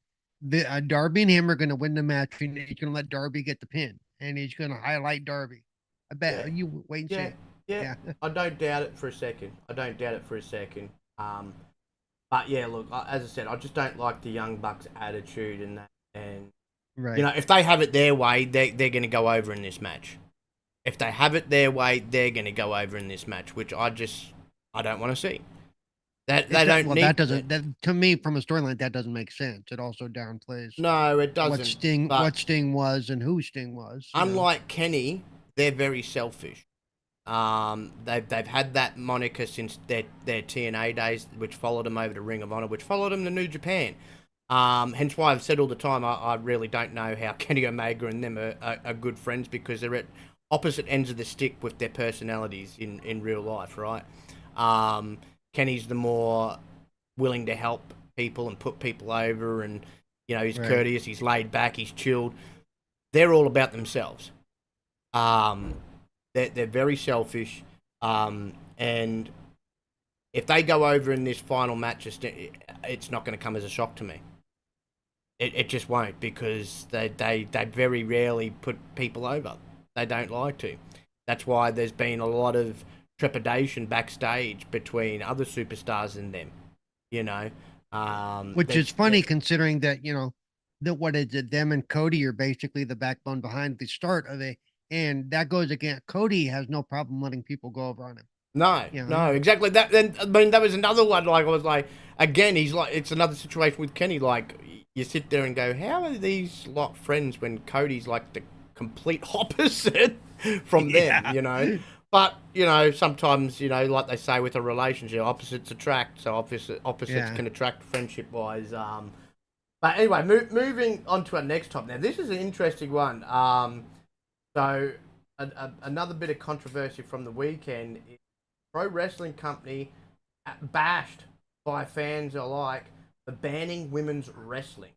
the Darby and him are going to win the match, and he's going to let Darby get the pin, and he's going to highlight Darby. I bet you wait and see. Yeah, I don't doubt it for a second. But yeah, look, as I said, I just don't like the Young Bucks' attitude and that. And you know, if they have it their way, they're going to go over in this match. If they have it their way, they're going to go over in this match, which I don't want to see. To me, from a storyline, that doesn't make sense. It also downplays. No, it doesn't. What Sting was and who Sting was. Unlike Kenny, they're very selfish. They've had that moniker since their TNA days, which followed them over to Ring of Honor, which followed them to New Japan. Hence why I've said all the time I really don't know how Kenny Omega and them are good friends, because they're at opposite ends of the stick with their personalities in real life, right? Kenny's the more willing to help people and put people over, and you know, he's courteous, he's laid back, he's chilled. They're all about themselves. They're very selfish, and if they go over in this final match, it's not going to come as a shock to me. It just won't, because they very rarely put people over. They don't like to. That's why there's been a lot of trepidation backstage between other superstars and them. You know, which is funny considering that, you know, that what is it? Them and Cody are basically the backbone behind the start of it. And that goes against Cody has no problem letting people go over on him. No, you know? No, exactly. That then, I mean, that was another one. Like I was like, again, he's like, it's another situation with Kenny. Like you sit there and go, how are these lot friends when Cody's like the complete opposite from them? You know. But you know, sometimes you know, like they say with a relationship, opposites attract. So opposites can attract friendship wise. But anyway, moving on to our next topic. Now, this is an interesting one. So, another bit of controversy from the weekend is pro wrestling company bashed by fans alike for banning women's wrestling.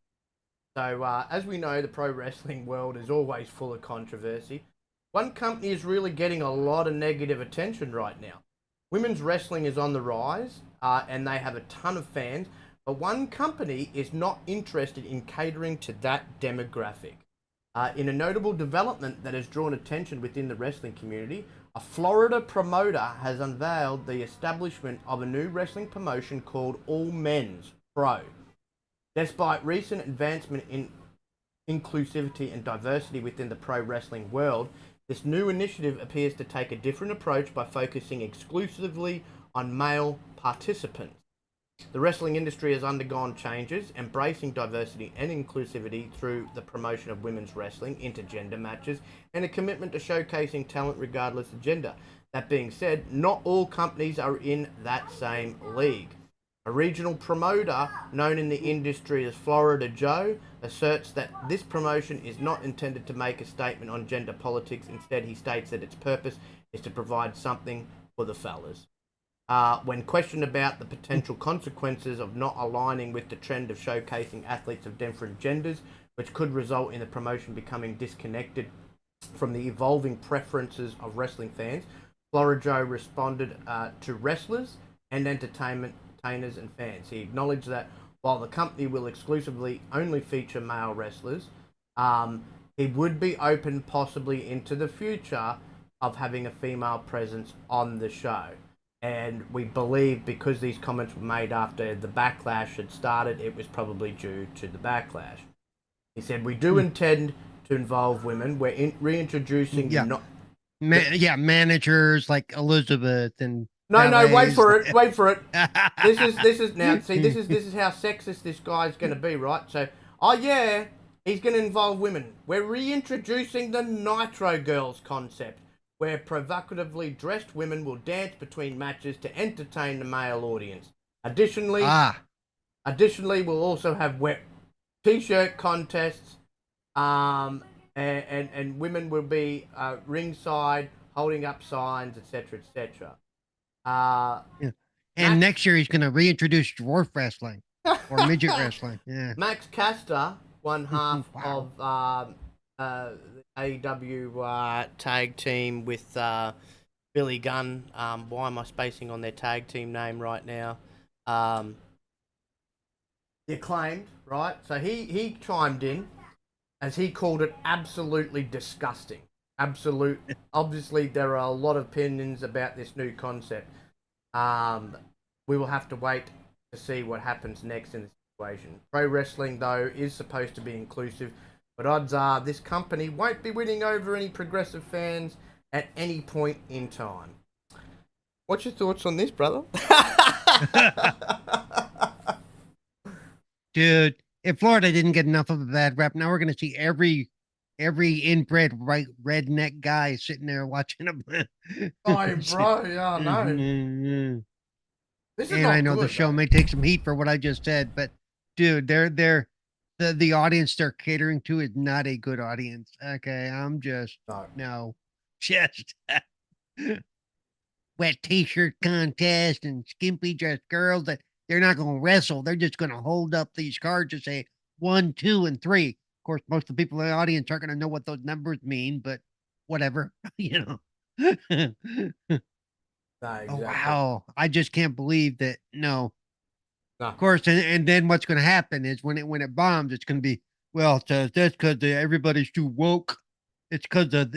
So, as we know, the pro wrestling world is always full of controversy. One company is really getting a lot of negative attention right now. Women's wrestling is on the rise, and they have a ton of fans, but one company is not interested in catering to that demographic. In a notable development that has drawn attention within the wrestling community, a Florida promoter has unveiled the establishment of a new wrestling promotion called All Men's Pro. Despite recent advancement in inclusivity and diversity within the pro wrestling world, this new initiative appears to take a different approach by focusing exclusively on male participants. The wrestling industry has undergone changes, embracing diversity and inclusivity through the promotion of women's wrestling, intergender matches, and a commitment to showcasing talent regardless of gender. That being said, not all companies are in that same league. A regional promoter known in the industry as Florida Joe asserts that this promotion is not intended to make a statement on gender politics. Instead, he states that its purpose is to provide something for the fellas. When questioned about the potential consequences of not aligning with the trend of showcasing athletes of different genders, which could result in the promotion becoming disconnected from the evolving preferences of wrestling fans, Florida Joe responded to wrestlers and entertainers and fans. He acknowledged that while the company will exclusively only feature male wrestlers, he would be open possibly into the future of having a female presence on the show. And we believe because these comments were made after the backlash had started, it was probably due to the backlash. He said, "We do intend to involve women. We're reintroducing managers like Elizabeth and no, wait valets. for it, wait for it. This is now, see, this is how sexist this guy's going to be, right? So, oh yeah, he's going to involve women. We're reintroducing the Nitro Girls concept, where provocatively dressed women will dance between matches to entertain the male audience. Additionally, we'll also have wet t-shirt contests, and women will be ringside holding up signs, etc., etc." Yeah. And next year he's going to reintroduce dwarf wrestling or midget wrestling. Yeah. Max Caster, one half of the AEW tag team with Billy Gunn. Why am I spacing on their tag team name right now? The Acclaimed, right? So he chimed in as he called it absolutely disgusting. Absolute. Obviously, there are a lot of opinions about this new concept. We will have to wait to see what happens next in the situation. Pro wrestling, though, is supposed to be inclusive, but odds are this company won't be winning over any progressive fans at any point in time. What's your thoughts on this, brother? Dude, if Florida didn't get enough of a bad rep, now we're going to see every inbred redneck guy sitting there watching them. Oh, bro, yeah, no. This is I know good, the show may take some heat for what I just said, but dude, the audience they're catering to is not a good audience. Okay, I'm just just wet t-shirt contest and skimpy dressed girls that they're not going to wrestle. They're just going to hold up these cards and say 1, 2, and 3. Of course, most of the people in the audience aren't going to know what those numbers mean, but whatever, you know. Exactly. Oh, wow. I just can't believe that. No. Of course, and then what's going to happen is when it bombs, it's going to be, well, that's because everybody's too woke. It's because of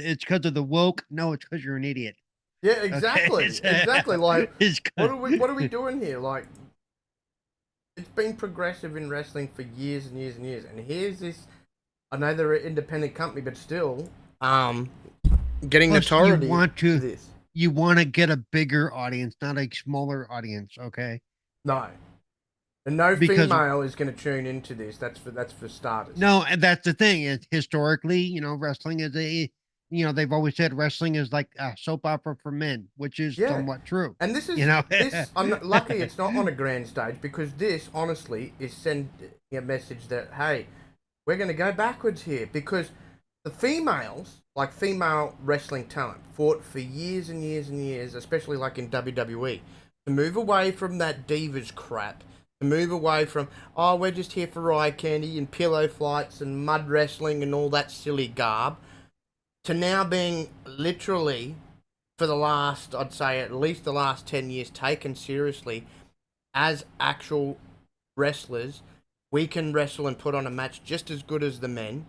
the woke. No, it's because you're an idiot. Yeah, exactly. Okay. Exactly. Like, what are we doing here? Like, it's been progressive in wrestling for years and years and years, and here's this. I know they're an independent company, but still, getting notoriety. You want to get a bigger audience, not a smaller audience. Okay. No. And no female is going to tune into this. That's for starters. No, and that's the thing. Is historically, wrestling is they've always said wrestling is like a soap opera for men, which is somewhat true. And this is this. I'm lucky it's not on a grand stage, because this honestly is sending a message that, hey, we're going to go backwards here, because the females, like female wrestling talent, fought for years and years and years, especially like in WWE, to move away from that divas crap. To move away from, oh, we're just here for eye candy and pillow fights and mud wrestling and all that silly garb, to now being literally, for the last, I'd say at least the last 10 years, taken seriously as actual wrestlers. We can wrestle and put on a match just as good as the men.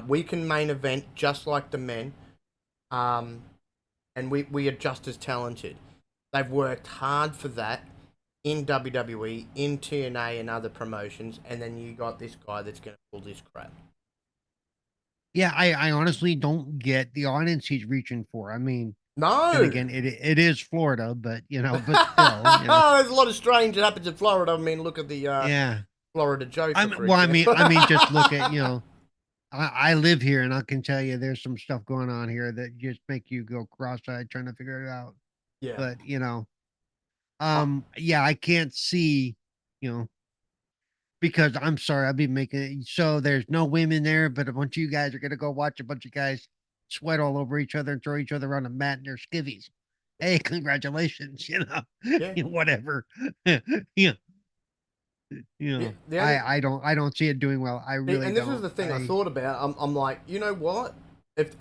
We can main event just like the men. And we are just as talented. They've worked hard for that in WWE, in TNA and other promotions, and then you got this guy that's going to pull this crap. Yeah, I honestly don't get the audience he's reaching for. I mean, no. And again, it is Florida, but but still, there's a lot of strange that happens in Florida. I mean, look at the Florida Joker. I mean, just look at I live here, and I can tell you, there's some stuff going on here that just make you go cross-eyed trying to figure it out. Yeah, but I can't see, because I'm sorry, I'll be making it so there's no women there, but a bunch of you guys are gonna go watch a bunch of guys sweat all over each other and throw each other on a mat in their skivvies. Hey, congratulations, whatever. I don't see it doing well. I really don't. And this is the thing I thought about. I'm like, you know what? If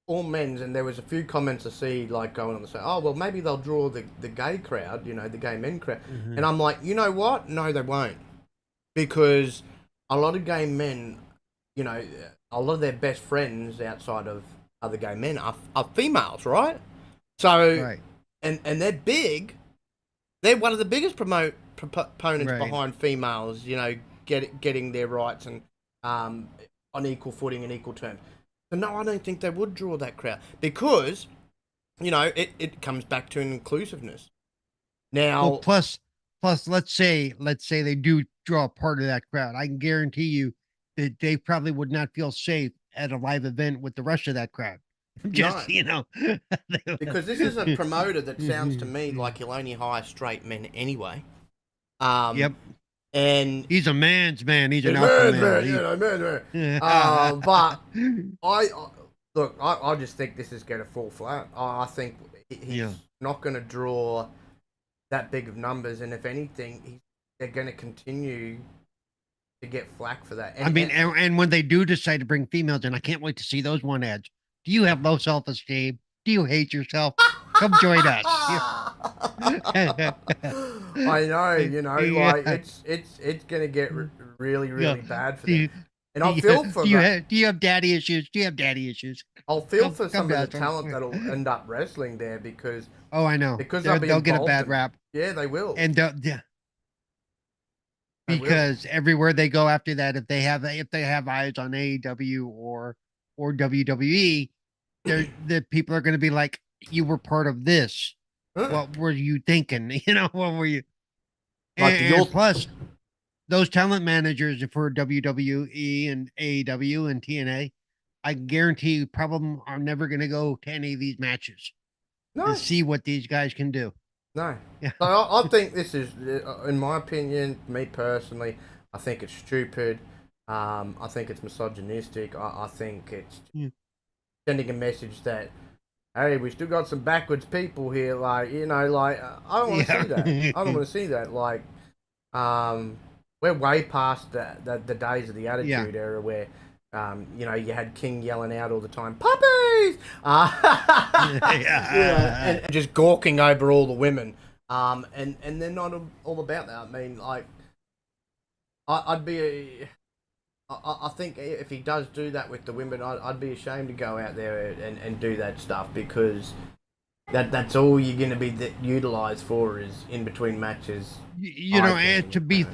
all men's, and there was a few comments I see like going on the say, oh well, maybe they'll draw the gay crowd, the gay men crowd, and I'm like, you know what? No, they won't, because a lot of gay men, a lot of their best friends outside of other gay men are females, right? So and they're big. They're one of the biggest proponents Right. behind females, you know, getting their rights and on equal footing and equal terms. So no, I don't think they would draw that crowd because, you know, it comes back to inclusiveness. Now, Well, plus, let's say they do draw part of that crowd. I can guarantee you that they probably would not feel safe at a live event with the rest of that crowd. no, Just, you know, because this is a promoter that sounds to me like he'll only hire straight men anyway. Yep. And He's a man's man. He's an man's alpha man, male. you know, man's man. But I just think this is going to fall flat. I think he's not going to draw that big of numbers, and if anything, they're going to continue to get flack for that. And when they do decide to bring females in, I can't wait to see those one ads. Do you have low self-esteem? Do you hate yourself? Come join us. I know, you know, like it's gonna get really bad for them. And I feel for do you have daddy issues? Do you have daddy issues? I'll feel for some of the talent that'll end up wrestling there because I know because they'll get a bad rap. Yeah, they will. And because everywhere they go after that, if they have eyes on AEW or WWE, the people are going to be like, "You were part of this. What were you thinking? You know, what were you?" And plus, those talent managers for WWE and AEW and TNA, I guarantee you, probably are never going to go to any of these matches to see what these guys can do. No. Yeah. So I think this is, in my opinion, me personally, I think it's stupid. I think it's misogynistic. I think it's sending a message that, hey, we still got some backwards people here. Like, you know, like, I don't want to see that. I don't want to see that. Like, we're way past the days of the Attitude Era where, you know, you had King yelling out all the time, puppies! And just gawking over all the women. And they're not all about that. I mean, like, I think if he does do that with the women, I'd be ashamed to go out there and do that stuff because that's all you're going to be utilized for is in between matches. You know, and to be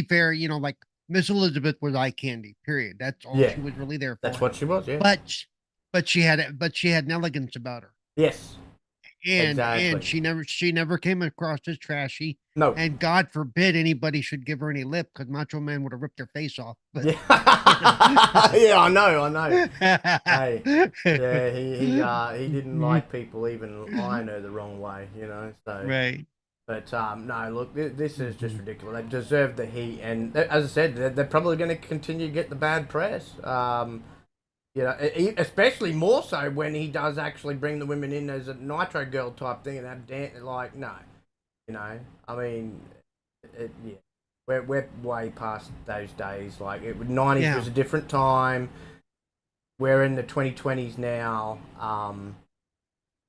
fair, you know, like Miss Elizabeth was eye candy. Period. That's all she was really there for. That's what she was. Yeah. But she had an elegance about her. Yes. And she never came across as trashy. No. And God forbid anybody should give her any lip because Macho Man would have ripped her face off. But, yeah, I know. Hey, yeah, he didn't like people even eyeing her the wrong way, you know. So right. But no, look, this is just ridiculous. They deserve the heat, and as I said, they're probably going to continue to get the bad press. You know, especially more so when he does actually bring the women in as a Nitro Girl type thing, and that like no, you know, I mean, we're way past those days. Like it 90s was a different time. We're in the 2020s now.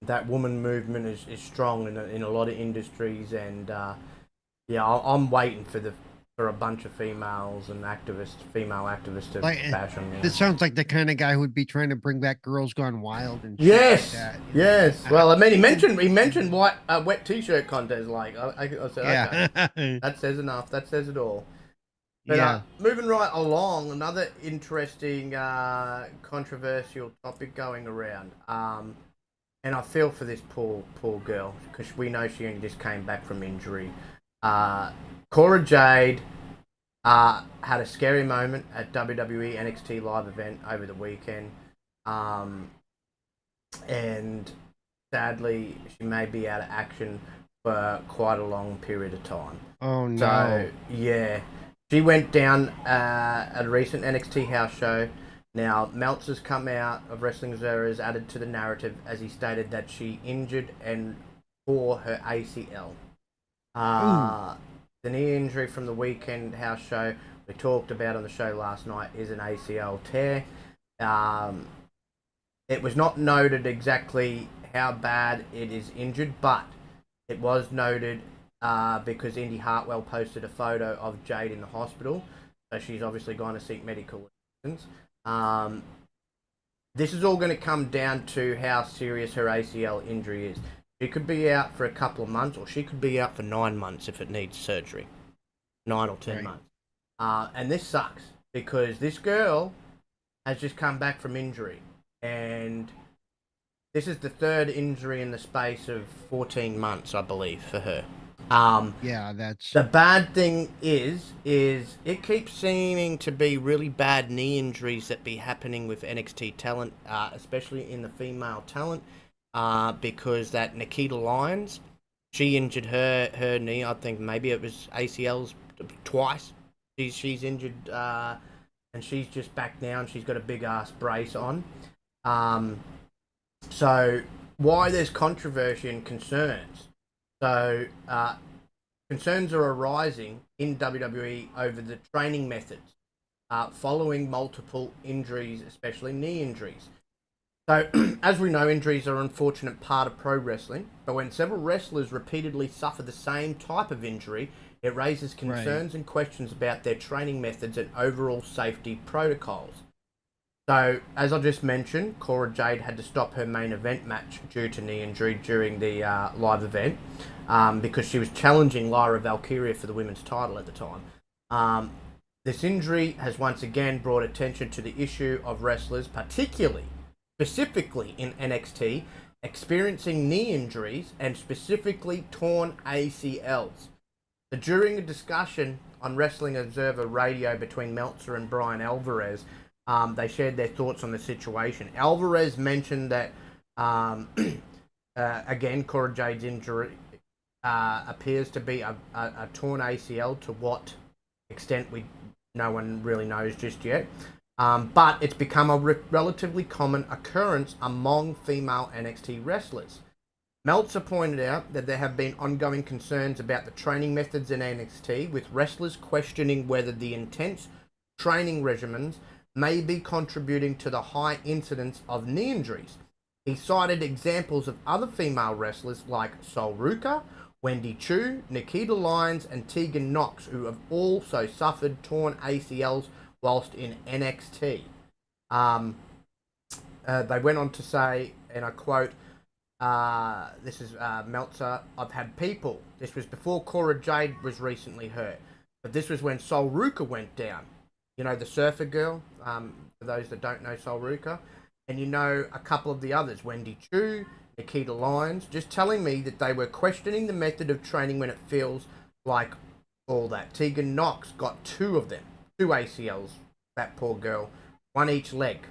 That woman movement is strong in a lot of industries, and I'm waiting for a bunch of females and female activists to bash on. This sounds like the kind of guy who'd be trying to bring back Girls Gone Wild and yes, like that. Yes. Well, I mean, he mentioned wet T-shirt contest. Like I said, okay, that says enough. That says it all. But moving right along, another interesting, controversial topic going around. And I feel for this poor girl because we know she only just came back from injury. Cora Jade had a scary moment at WWE NXT live event over the weekend. And sadly, she may be out of action for quite a long period of time. Oh, no. So, yeah. She went down at a recent NXT house show. Now, Meltzer's come out of Wrestling Observer has added to the narrative as he stated that she injured and tore her ACL. The knee injury from the weekend house show we talked about on the show last night is an ACL tear. It was not noted exactly how bad it is injured, but it was noted because Indy Hartwell posted a photo of Jade in the hospital. So she's obviously going to seek medical assistance. This is all going to come down to how serious her ACL injury is. She could be out for a couple of months, or she could be out for 9 months if it needs surgery. 9 or 10 months. And this sucks because this girl has just come back from injury. And this is the third injury in the space of 14 months, I believe, for her. Yeah, that's... The bad thing is it keeps seeming to be really bad knee injuries that be happening with NXT talent, especially in the female talent, because that Nikita Lyons, she injured her knee. I think maybe it was ACLs twice. She's injured, and she's just back now, and she's got a big ass brace on. So why there's controversy and concerns? So concerns are arising in WWE over the training methods following multiple injuries, especially knee injuries. So, as we know, injuries are an unfortunate part of pro wrestling, but when several wrestlers repeatedly suffer the same type of injury, it raises concerns and questions about their training methods and overall safety protocols. So, as I just mentioned, Cora Jade had to stop her main event match due to knee injury during the live event because she was challenging Lyra Valkyria for the women's title at the time. This injury has once again brought attention to the issue of wrestlers, specifically in NXT, experiencing knee injuries and specifically torn ACLs. So during a discussion on Wrestling Observer Radio between Meltzer and Brian Alvarez, they shared their thoughts on the situation. Alvarez mentioned that, again, Cora Jade's injury appears to be a torn ACL. To what extent, no one really knows just yet. But it's become a relatively common occurrence among female NXT wrestlers. Meltzer pointed out that there have been ongoing concerns about the training methods in NXT, with wrestlers questioning whether the intense training regimens may be contributing to the high incidence of knee injuries. He cited examples of other female wrestlers like Sol Ruka, Wendy Chu, Nikita Lyons, and Tegan Knox, who have also suffered torn ACLs whilst in NXT. They went on to say, and I quote, this is Meltzer, "I've had people," this was before Cora Jade was recently hurt, but this was when Sol Ruka went down. You know, the surfer girl, for those that don't know Sol Ruka, and you know a couple of the others, Wendy Chu, Nikita Lyons, just telling me that they were questioning the method of training when it feels like all that. Tegan Knox got 2 of them. 2 ACLs, that poor girl, 1 each leg,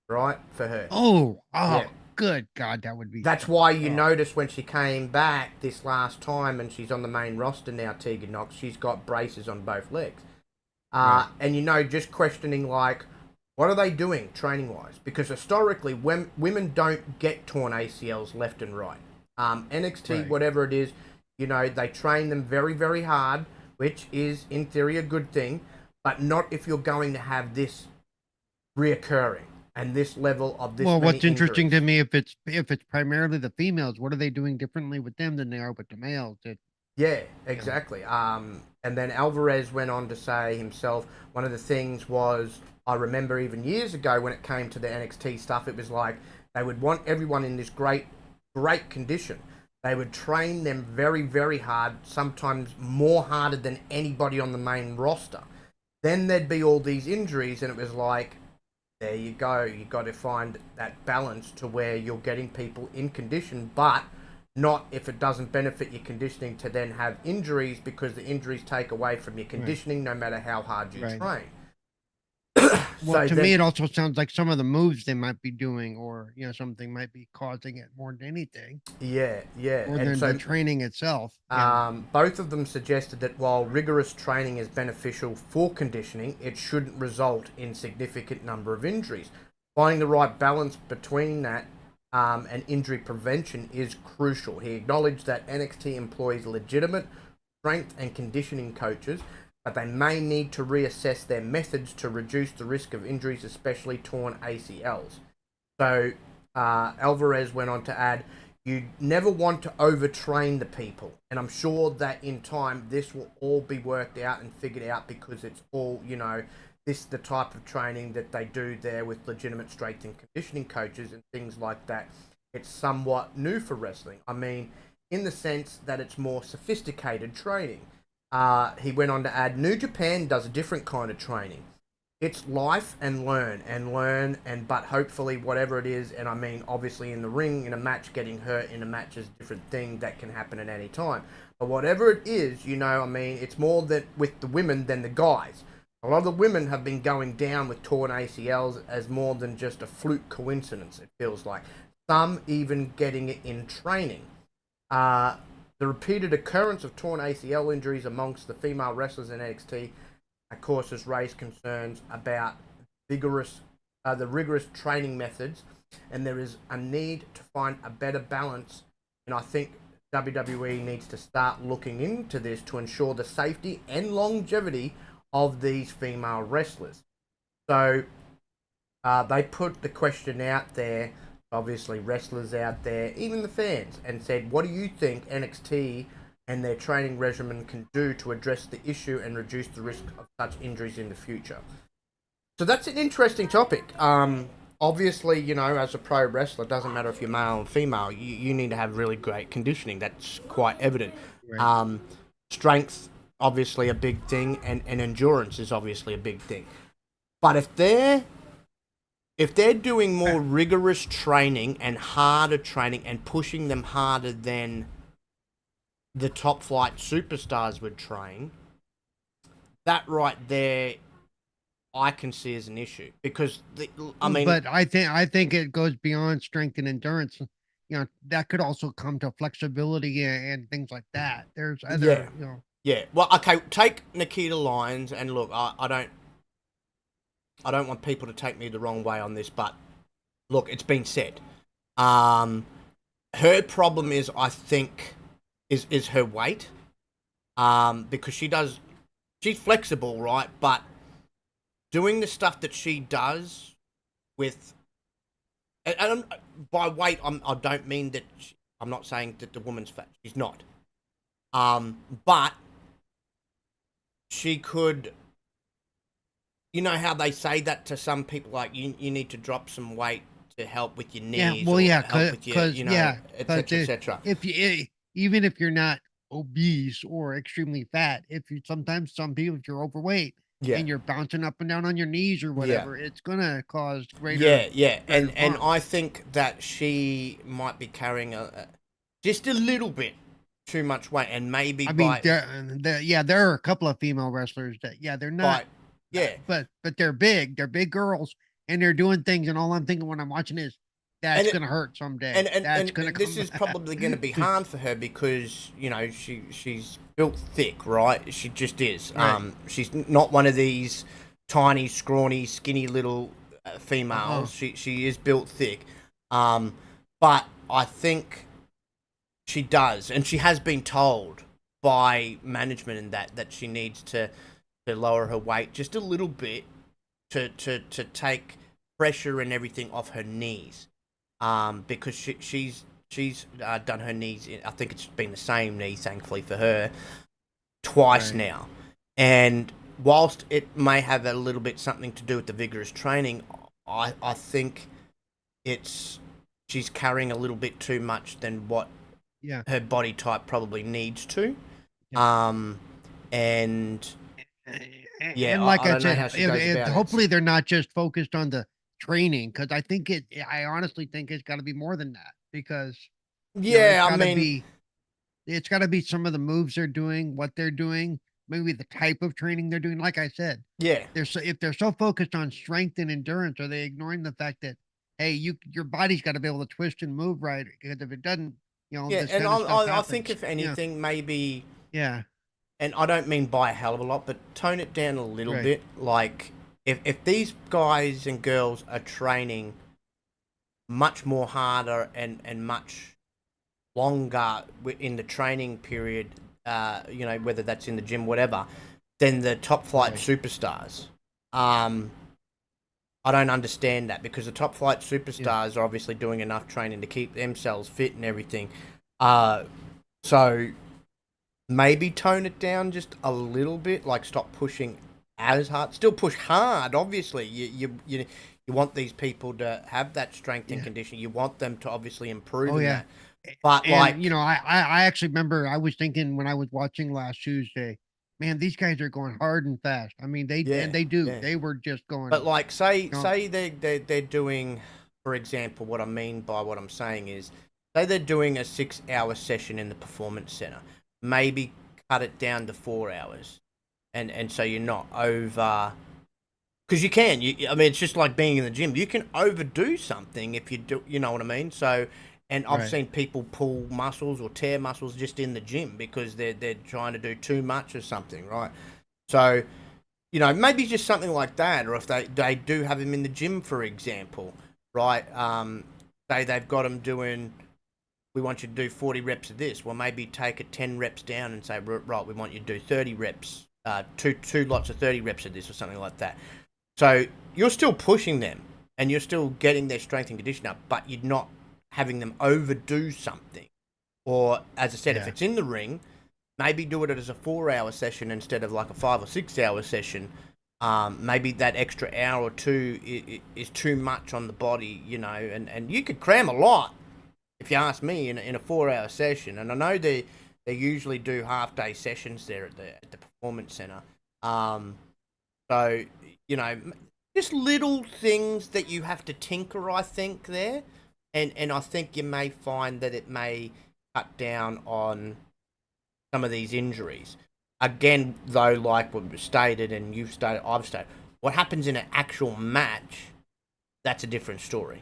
right, for her. Yeah. Good God, that would be... That's why you notice when she came back this last time and she's on the main roster now, Tegan Knox, she's got braces on both legs. And you know, just questioning like, what are they doing training-wise? Because historically, women don't get torn ACLs left and right. NXT, whatever it is, you know, they train them very, very hard, which is, in theory, a good thing, but not if you're going to have this reoccurring and this level of this. Well, what's interesting to me, if it's primarily the females, what are they doing differently with them than they are with the males? Yeah, exactly. And then Alvarez went on to say himself, one of the things was, I remember even years ago when it came to the NXT stuff, it was like they would want everyone in this great condition. They would train them very, very hard, sometimes more harder than anybody on the main roster. Then there'd be all these injuries, and it was like, there you go. You got to find that balance to where you're getting people in condition, but not if it doesn't benefit your conditioning to then have injuries, because the injuries take away from your conditioning no matter how hard you train. Well, to me, it also sounds like some of the moves they might be doing, or you know, something might be causing it more than anything. Yeah. More than the training itself. Both of them suggested that while rigorous training is beneficial for conditioning, it shouldn't result in significant number of injuries. Finding the right balance between that and injury prevention is crucial. He acknowledged that NXT employs legitimate strength and conditioning coaches, but they may need to reassess their methods to reduce the risk of injuries, especially torn ACLs. So Alvarez went on to add, you never want to overtrain the people. And I'm sure that in time, this will all be worked out and figured out, because it's all, you know, this is the type of training that they do there with legitimate strength and conditioning coaches and things like that. it's somewhat new for wrestling. I mean, in the sense that it's more sophisticated training. He went on to add, New Japan does a different kind of training. It's life and learn, but hopefully whatever it is, and I mean, obviously in the ring, in a match, getting hurt in a match is a different thing that can happen at any time. But whatever it is, I mean, it's more that with the women than the guys. A lot of the women have been going down with torn ACLs as more than just a fluke coincidence, it feels like. Some even getting it in training. The repeated occurrence of torn ACL injuries amongst the female wrestlers in NXT, of course, has raised concerns about the rigorous training methods, and there is a need to find a better balance. And I think WWE needs to start looking into this to ensure the safety and longevity of these female wrestlers. So they put the question out there, obviously wrestlers out there, even the fans, and said, what do you think NXT and their training regimen can do to address the issue and reduce the risk of such injuries in the future? So that's an interesting topic. Obviously, as a pro wrestler, it doesn't matter if you're male or female, you need to have really great conditioning. That's quite evident. Right. Strength, obviously a big thing, and endurance is obviously a big thing. But if they're doing more rigorous training and harder training and pushing them harder than the top flight superstars would train, that right there, I can see as an issue, because but I think it goes beyond strength and endurance. That could also come to flexibility and things like that. There's other, Yeah. Well, okay. Take Nikita Lyons, and look, I don't want people to take me the wrong way on this, but look, it's been said. Her problem is, I think, is her weight. Because she's flexible, right? But doing the stuff that she does with, and by weight, I don't mean that. I'm not saying that the woman's fat. She's not. But she could. You know how they say that to some people, like you need to drop some weight to help with your knees. Because etc. Even if you're not obese or extremely fat, sometimes some people, if you're overweight, and you're bouncing up and down on your knees or whatever, it's gonna cause greater. And I think that she might be carrying just a little bit too much weight, and maybe there are a couple of female wrestlers that they're not. But they're big. They're big girls, and they're doing things. And all I'm thinking when I'm watching is that's going to hurt someday. And this is probably going to be hard for her because she's built thick, right? She just is. Right. She's not one of these tiny, scrawny, skinny little females. She is built thick. But I think she does, and she has been told by management and that she needs to lower her weight just a little bit to take pressure and everything off her knees, because she's done her knees I think it's been the same knee, thankfully for her, twice now. And whilst it may have a little bit something to do with the vigorous training, I think she's carrying a little bit too much than what her body type probably needs to. And like I said, hopefully they're not just focused on the training, because I honestly think it's got to be more than that, because it's got to be some of the moves they're doing, what they're doing, maybe the type of training they're doing. Like I said, if they're so focused on strength and endurance, are they ignoring the fact that your body's got to be able to twist and move right? Because if it doesn't, and I think if anything, maybe and I don't mean by a hell of a lot, but tone it down a little bit. Like, if these guys and girls are training much more harder and much longer in the training period, whether that's in the gym, whatever, than the top flight superstars, I don't understand that, because the top flight superstars are obviously doing enough training to keep themselves fit and everything. So maybe tone it down just a little bit, like stop pushing as hard. Still push hard, obviously. You You want these people to have that strength and conditioning. You want them to obviously improve in that. But and you know, I actually remember I was thinking when I was watching last Tuesday, man, these guys are going hard and fast. I mean, they do. Yeah. They were just going. But like, say they're doing, for example, what I mean by what I'm saying is, say they're doing a 6-hour session in the performance center, maybe cut it down to 4 hours, and so you're not over. Because you can, I mean, it's just like being in the gym. You can overdo something if you do, you know what I mean? So, and I've seen people pull muscles or tear muscles just in the gym because they're trying to do too much or something, right? So, you know, maybe just something like that, or if they do have him in the gym, for example, right? Say they've got him doing, we want you to do 40 reps of this. Well, maybe take it 10 reps down and say, right, we want you to do 30 reps, two lots of 30 reps of this or something like that. So you're still pushing them and you're still getting their strength and condition up, but you're not having them overdo something. Or, as I said, if it's in the ring, maybe do it as a 4-hour session instead of like a 5 or 6 hour session. Maybe that extra hour or two is too much on the body, you know, and you could cram a lot, if you ask me, in a 4-hour session. And I know they usually do half-day sessions there at the performance center. So, you know, just little things that you have to tinker, I think, there. And I think you may find that it may cut down on some of these injuries. Again, though, like what was stated and you've stated, I've stated, what happens in an actual match, that's a different story.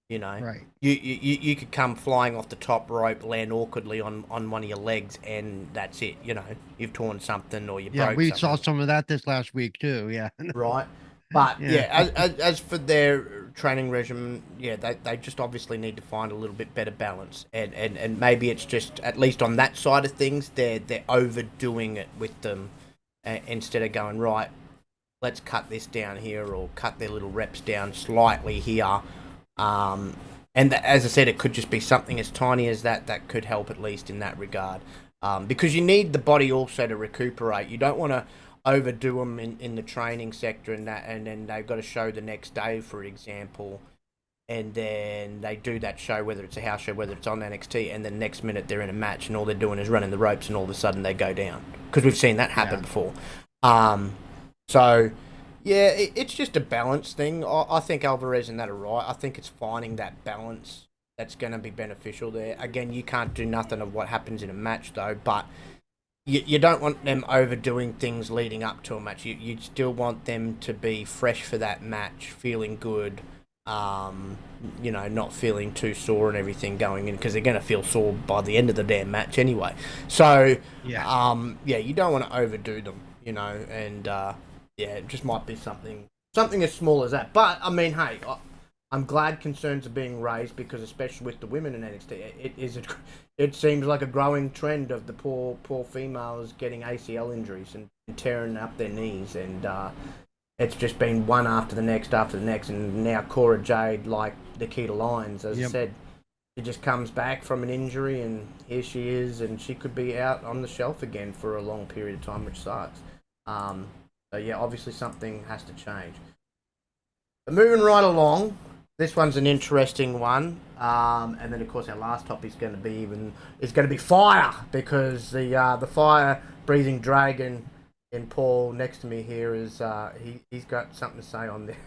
You know, right? You could come flying off the top rope, land awkwardly on one of your legs, and that's it. You know, you've torn something or you broke something. Yeah, we saw some of that this last week too. Yeah, right. But as for their training regimen, they just obviously need to find a little bit better balance, and maybe it's just, at least on that side of things, they're overdoing it with them, instead of going, right, let's cut this down here or cut their little reps down slightly here. As I said, it could just be something as tiny as that could help, at least in that regard, because you need the body also to recuperate. You don't want to overdo them in the training sector and then they've got to show the next day, for example, and then they do that show, whether it's a house show, whether it's on NXT, and then next minute they're in a match and all they're doing is running the ropes and all of a sudden they go down, because we've seen that happen before. So yeah, it's just a balance thing. I think Alvarez and that are right. I think it's finding that balance that's going to be beneficial there. Again, you can't do nothing of what happens in a match though, but you don't want them overdoing things leading up to a match. You still want them to be fresh for that match, feeling good, you know, not feeling too sore and everything going in, because they're going to feel sore by the end of the damn match anyway. So, you don't want to overdo them, you know, and, it just might be something as small as that. But, I mean, hey, I'm glad concerns are being raised, because especially with the women in NXT, it seems like a growing trend of the poor females getting ACL injuries and tearing up their knees, and it's just been one after the next, and now Cora Jade, like Nikita Lyons, as I said, she just comes back from an injury, and here she is, and she could be out on the shelf again for a long period of time, which sucks. So yeah, obviously something has to change. But moving right along, this one's an interesting one, and then of course our last topic is going to be fire, because the fire-breathing dragon in Paul next to me here is he's got something to say on this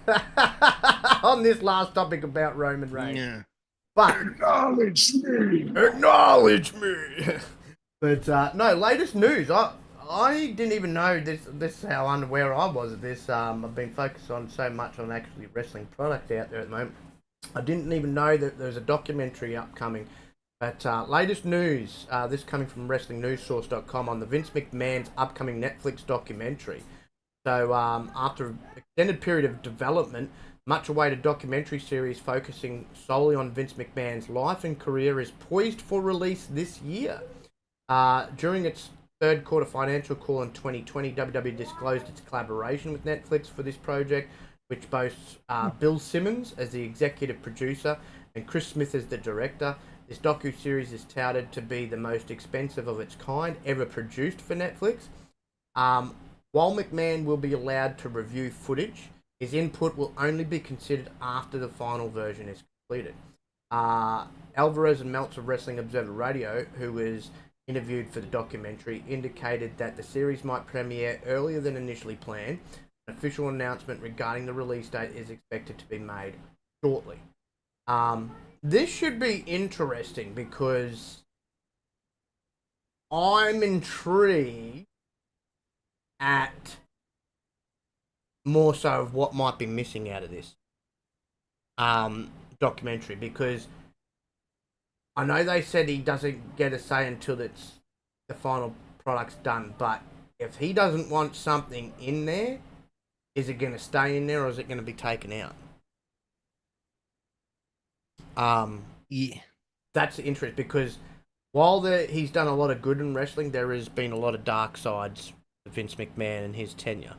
on this last topic about Roman Reigns. Yeah. But acknowledge me. But no, latest news. I didn't even know this is how unaware I was of this. I've been focused on so much on actually wrestling product out there at the moment. I didn't even know that there's a documentary upcoming. But latest news, this coming from WrestlingNewsSource.com, on the Vince McMahon's upcoming Netflix documentary. So after an extended period of development, much awaited documentary series focusing solely on Vince McMahon's life and career is poised for release this year. During its third quarter financial call in 2020, WWE disclosed its collaboration with Netflix for this project, which boasts Bill Simmons as the executive producer and Chris Smith as the director. This docu-series is touted to be the most expensive of its kind ever produced for Netflix. While McMahon will be allowed to review footage, His input will only be considered after the final version is completed. Alvarez and Meltzer Wrestling Observer Radio, who was interviewed for the documentary, indicated that the series might premiere earlier than initially planned. An official announcement regarding the release date is expected to be made shortly. This should be interesting because I'm intrigued at more so of what might be missing out of this documentary, because I know they said he doesn't get a say until the final product's done, but if he doesn't want something in there, is it going to stay in there or is it going to be taken out? Yeah. That's interesting, because while he's done a lot of good in wrestling, there has been a lot of dark sides of Vince McMahon and his tenure.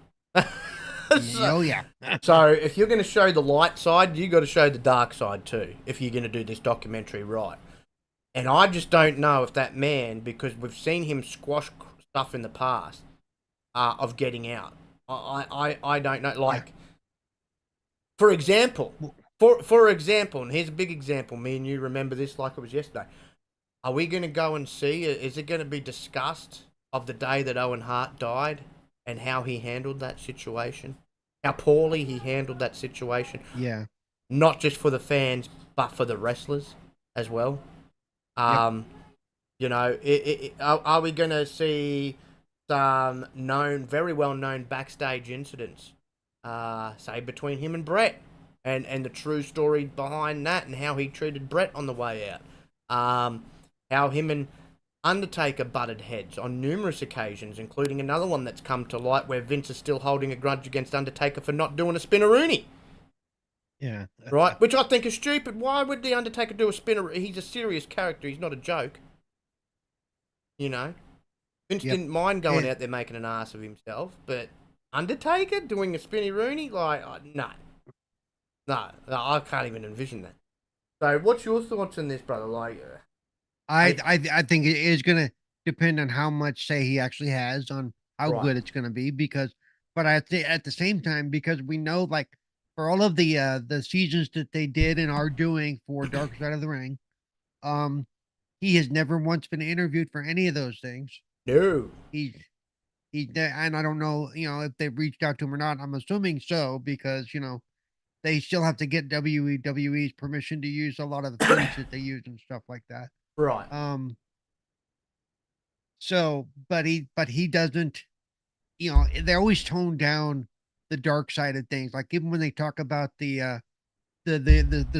Oh yeah. So if you're going to show the light side, you got to show the dark side too, if you're going to do this documentary right. And I just don't know if that man, because we've seen him squash stuff in the past, of getting out. I don't know. Like, for example, and here's a big example. Me and you remember this like it was yesterday. Are we going to go and see? Is it going to be discussed of the day that Owen Hart died and how he handled that situation? How poorly he handled that situation. Yeah. Not just for the fans, but for the wrestlers as well. You know, are we going to see some very well known backstage incidents, say between him and Brett, and the true story behind that, and how he treated Brett on the way out, how him and Undertaker butted heads on numerous occasions, including another one that's come to light where Vince is still holding a grudge against Undertaker for not doing a spinneroonie. Yeah. Right? Which I think is stupid. Why would the Undertaker do a spinner? He's a serious character. He's not a joke. You know? Vince didn't mind going out there making an ass of himself, but Undertaker doing a spinny Rooney? Like, no. No, I can't even envision that. So what's your thoughts on this, brother? Like, I think it is going to depend on how much say he actually has on how good it's going to be, but I think at the same time, because we know, like, for all of the seasons that they did and are doing for Dark Side of the Ring, he has never once been interviewed for any of those things. No. He and I don't know, if they've reached out to him or not. I'm assuming so, because, they still have to get WWE's permission to use a lot of the things that they use and stuff like that. Right. So, but he doesn't, they always tone down the dark side of things. Like, even when they talk about the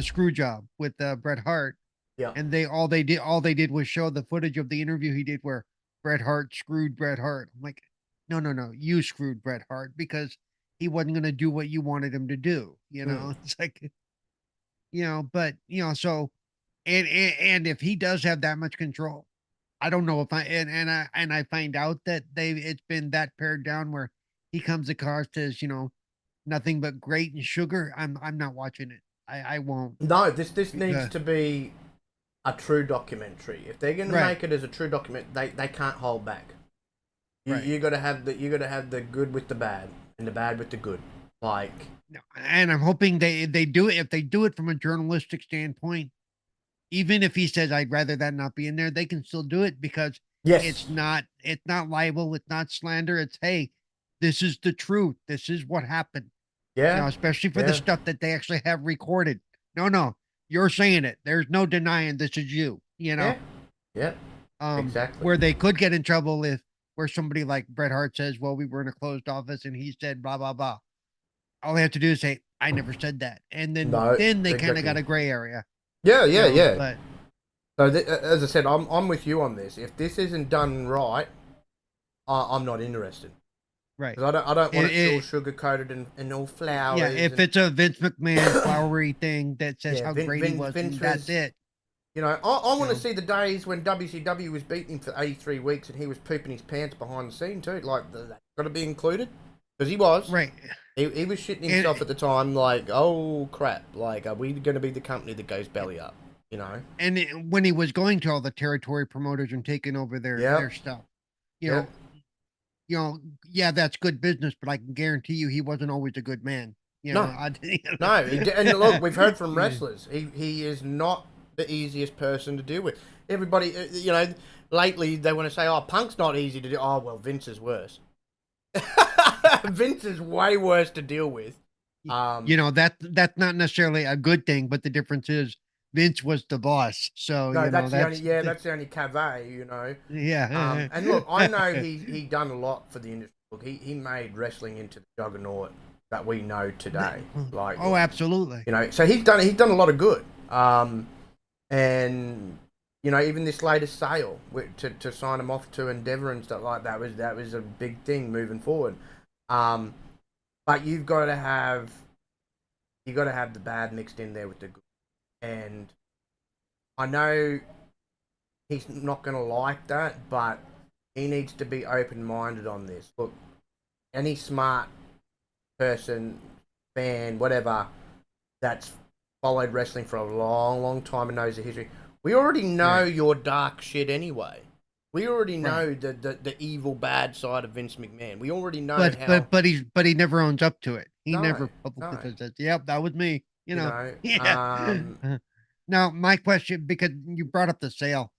screw job with Bret Hart. Yeah. And all they did was show the footage of the interview he did where Bret Hart screwed Bret Hart. I'm like, no, you screwed Bret Hart because he wasn't going to do what you wanted him to do. It's like, but so, and if he does have that much control, I don't know if I find out that it's been that pared down where he comes across as, nothing but great and sugar. I'm not watching it. I won't. No, this needs to be a true documentary. If they're going to make it as a true document, they can't hold back. You got to have the good with the bad and the bad with the good. Like, and I'm hoping they do it. If they do it from a journalistic standpoint, even if he says I'd rather that not be in there, they can still do it, because it's not libel, it's not slander. It's, hey, this is the truth. This is what happened. Yeah. Especially for the stuff that they actually have recorded. No, you're saying it. There's no denying this is you. Yeah. Exactly. Where they could get in trouble where somebody like Bret Hart says, well, we were in a closed office and he said blah blah blah. All they have to do is say, I never said that, and then they kind of got a gray area. Yeah. But so as I said, I'm with you on this. If this isn't done right, I'm not interested. Right. I don't want it all sugar coated and all flowers. Yeah. If it's a Vince McMahon flowery thing that says how great he was, and that's it. I want to see the days when WCW was beating him for 83 weeks and he was pooping his pants behind the scene too. Like, that's got to be included, because he was. Right. He was shitting himself at the time. Like, oh crap! Like, are we going to be the company that goes belly up? And when he was going to all the territory promoters and taking over their stuff, that's good business, but I can guarantee you he wasn't always a good man. You No, know, no. And look, we've heard from wrestlers. He is not the easiest person to deal with. Everybody, lately they want to say, "Oh, Punk's not easy to do." Oh, well, Vince is worse. Vince is way worse to deal with. That's not necessarily a good thing, but the difference is Vince was the boss. So no, that's the that's only that's the only cave, Yeah. And look, I know he done a lot for the industry. Look, he made wrestling into the juggernaut that we know today. Like, oh, absolutely. So he's done a lot of good. And even this latest sale to sign him off to Endeavor and stuff like that was a big thing moving forward. But you've got to have the bad mixed in there with the good. And I know he's not going to like that, but he needs to be open-minded on this. Look, any smart person, fan, whatever, that's followed wrestling for a long, long time and knows the history, we already know your dark shit anyway. We already know the evil, bad side of Vince McMahon. We already know but he never owns up to it. He never publicly says, "Yep, that was me." Yeah. Now, my question, because you brought up the sale,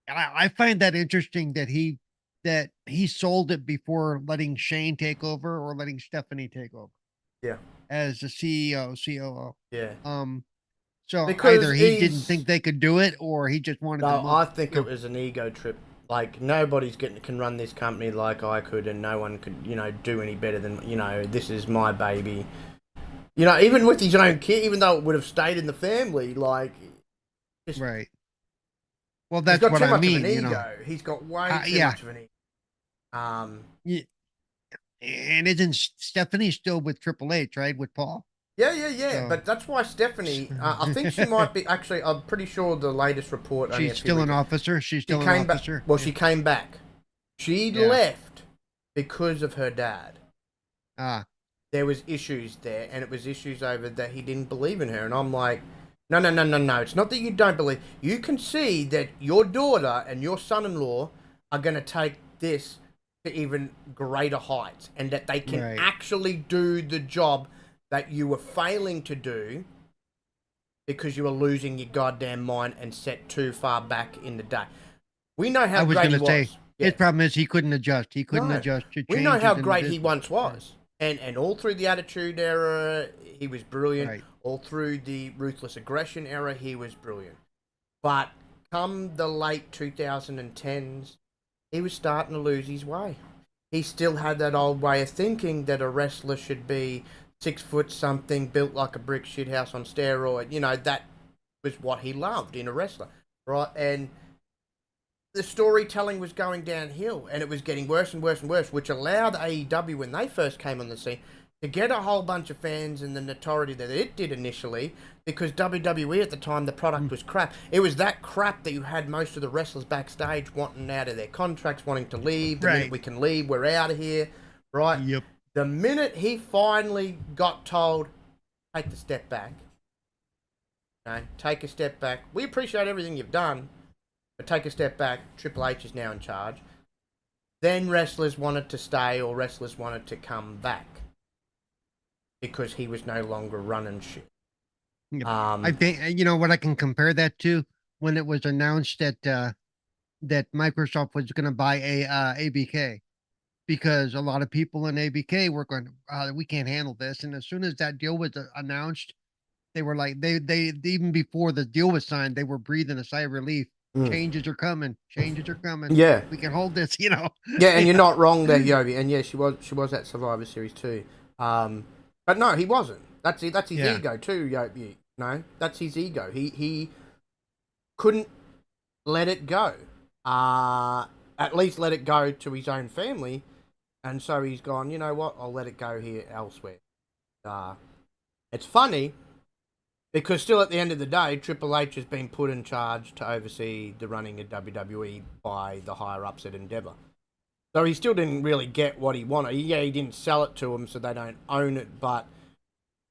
I find that interesting that he sold it before letting Shane take over or letting Stephanie take over. Yeah. As the CEO, COO. Yeah. So because either he didn't think they could do it, or he just wanted. No, I think it was an ego trip. Like, nobody's can run this company like I could, and no one could, do any better than, this is my baby. Even with his own kid, even though it would have stayed in the family, like, just, right. Well, that's what I mean. He's got way too much of an ego. Yeah. And isn't Stephanie still with Triple H, right? With Paul? Yeah. So, but that's why Stephanie, I think she might be, actually, I'm pretty sure the latest report. She's still an officer? She's still an officer? Well, she came back. She left because of her dad. There was issues there, and it was issues over that he didn't believe in her. And I'm like, no. It's not that you don't believe. You can see that your daughter and your son-in-law are going to take this to even greater heights, and that they can actually do the job that you were failing to do because you were losing your goddamn mind and set too far back in the day. We know how great he was. His problem is he couldn't adjust. He couldn't adjust to change. We know how great he once was. And all through the Attitude Era, he was brilliant. Right. All through the Ruthless Aggression Era, he was brilliant. But come the late 2010s, he was starting to lose his way. He still had that old way of thinking that a wrestler should be 6 foot something, built like a brick shithouse on steroid. That was what he loved in a wrestler, right? And the storytelling was going downhill, and it was getting worse and worse and worse, which allowed AEW, when they first came on the scene, to get a whole bunch of fans and the notoriety that it did initially, because WWE at the time, the product was crap. It was that crap that you had most of the wrestlers backstage wanting out of their contracts, wanting to leave. The minute we can leave, we're out of here, right? Yep. The minute he finally got told, take the step back, take a step back. We appreciate everything you've done, but take a step back. Triple H is now in charge. Then wrestlers wanted to stay, or wrestlers wanted to come back because he was no longer running shit. I think what I can compare that to, when it was announced that that Microsoft was going to buy ABK, because a lot of people in ABK were going, we can't handle this. And as soon as that deal was announced, they were like, they even before the deal was signed, they were breathing a sigh of relief. Changes are coming. Yeah, we can hold this. Yeah, and you're not wrong there, Yobi. And yeah, she was at Survivor Series too. But no, he wasn't. That's his ego too, Yobi. No, that's his ego. He couldn't let it go. At least let it go to his own family, and so he's gone. You know what? I'll let it go here elsewhere. It's funny, because still at the end of the day, Triple H has been put in charge to oversee the running of WWE by the higher-ups at Endeavor. So he still didn't really get what he wanted. Yeah, he didn't sell it to them, so they don't own it, but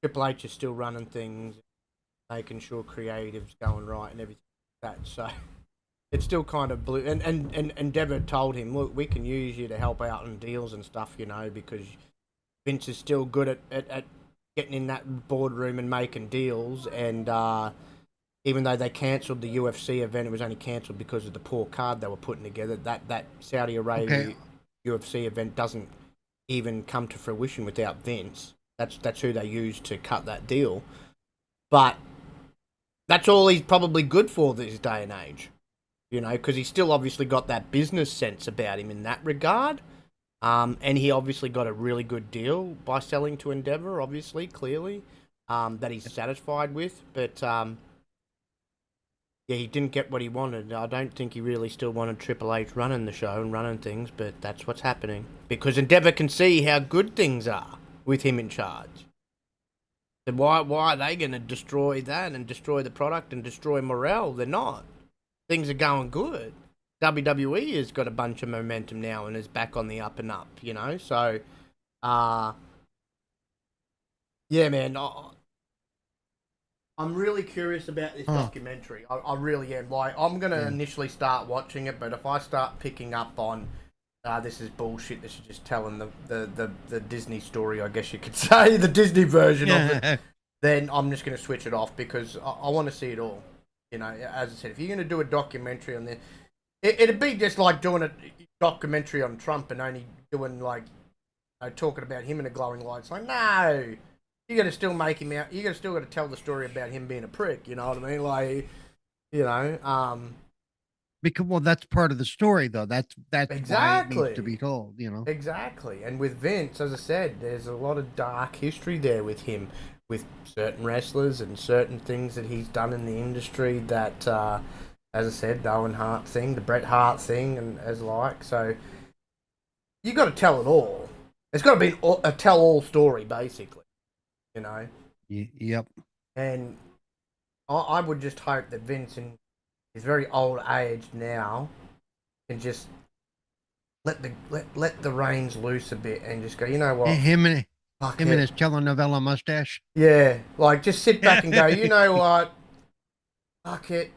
Triple H is still running things, making sure creative's going right and everything like that. So it's still kind of blue. And Endeavor told him, look, we can use you to help out on deals and stuff, because Vince is still good at getting in that boardroom and making deals. And even though they cancelled the UFC event, it was only cancelled because of the poor card they were putting together. That Saudi Arabia UFC event doesn't even come to fruition without Vince. That's who they used to cut that deal. But that's all he's probably good for this day and age, you know, because he's still obviously got that business sense about him in that regard. And he obviously got a really good deal by selling to Endeavour, obviously, clearly, that he's satisfied with. But, yeah, he didn't get what he wanted. I don't think he really still wanted Triple H running the show and running things, but that's what's happening. Because Endeavour can see how good things are with him in charge. Then why are they going to destroy that and destroy the product and destroy morale? They're not. Things are going good. WWE has got a bunch of momentum now and is back on the up and up, you know? So, yeah, man, I'm really curious about this documentary. I really am. Like, I'm going to initially start watching it, but if I start picking up on this is bullshit, this is just telling the Disney story, I guess you could say, the Disney version of it, then I'm just going to switch it off because I want to see it all. You know, as I said, if you're going to do a documentary on this, it'd be just like doing a documentary on Trump and only doing, like, talking about him in a glowing light. It's like, no, you got to still make him out. You got to still got to tell the story about him being a prick. You know what I mean? Like, you know, because, well, that's part of the story, though. That's exactly why it needs to be told, you know. Exactly. And with Vince, as I said, there's a lot of dark history there with him, with certain wrestlers and certain things that he's done in the industry that, as I said, the Owen Hart thing, the Bret Hart thing, and as like. So you got to tell it all. It's got to be a tell-all story, basically. You know. Yep. And I would just hope that Vince, in his very old age now, can just let the reins loose a bit and just go, you know what? Him and his telenovela mustache. Yeah, like just sit back and go, you know what? Fuck it.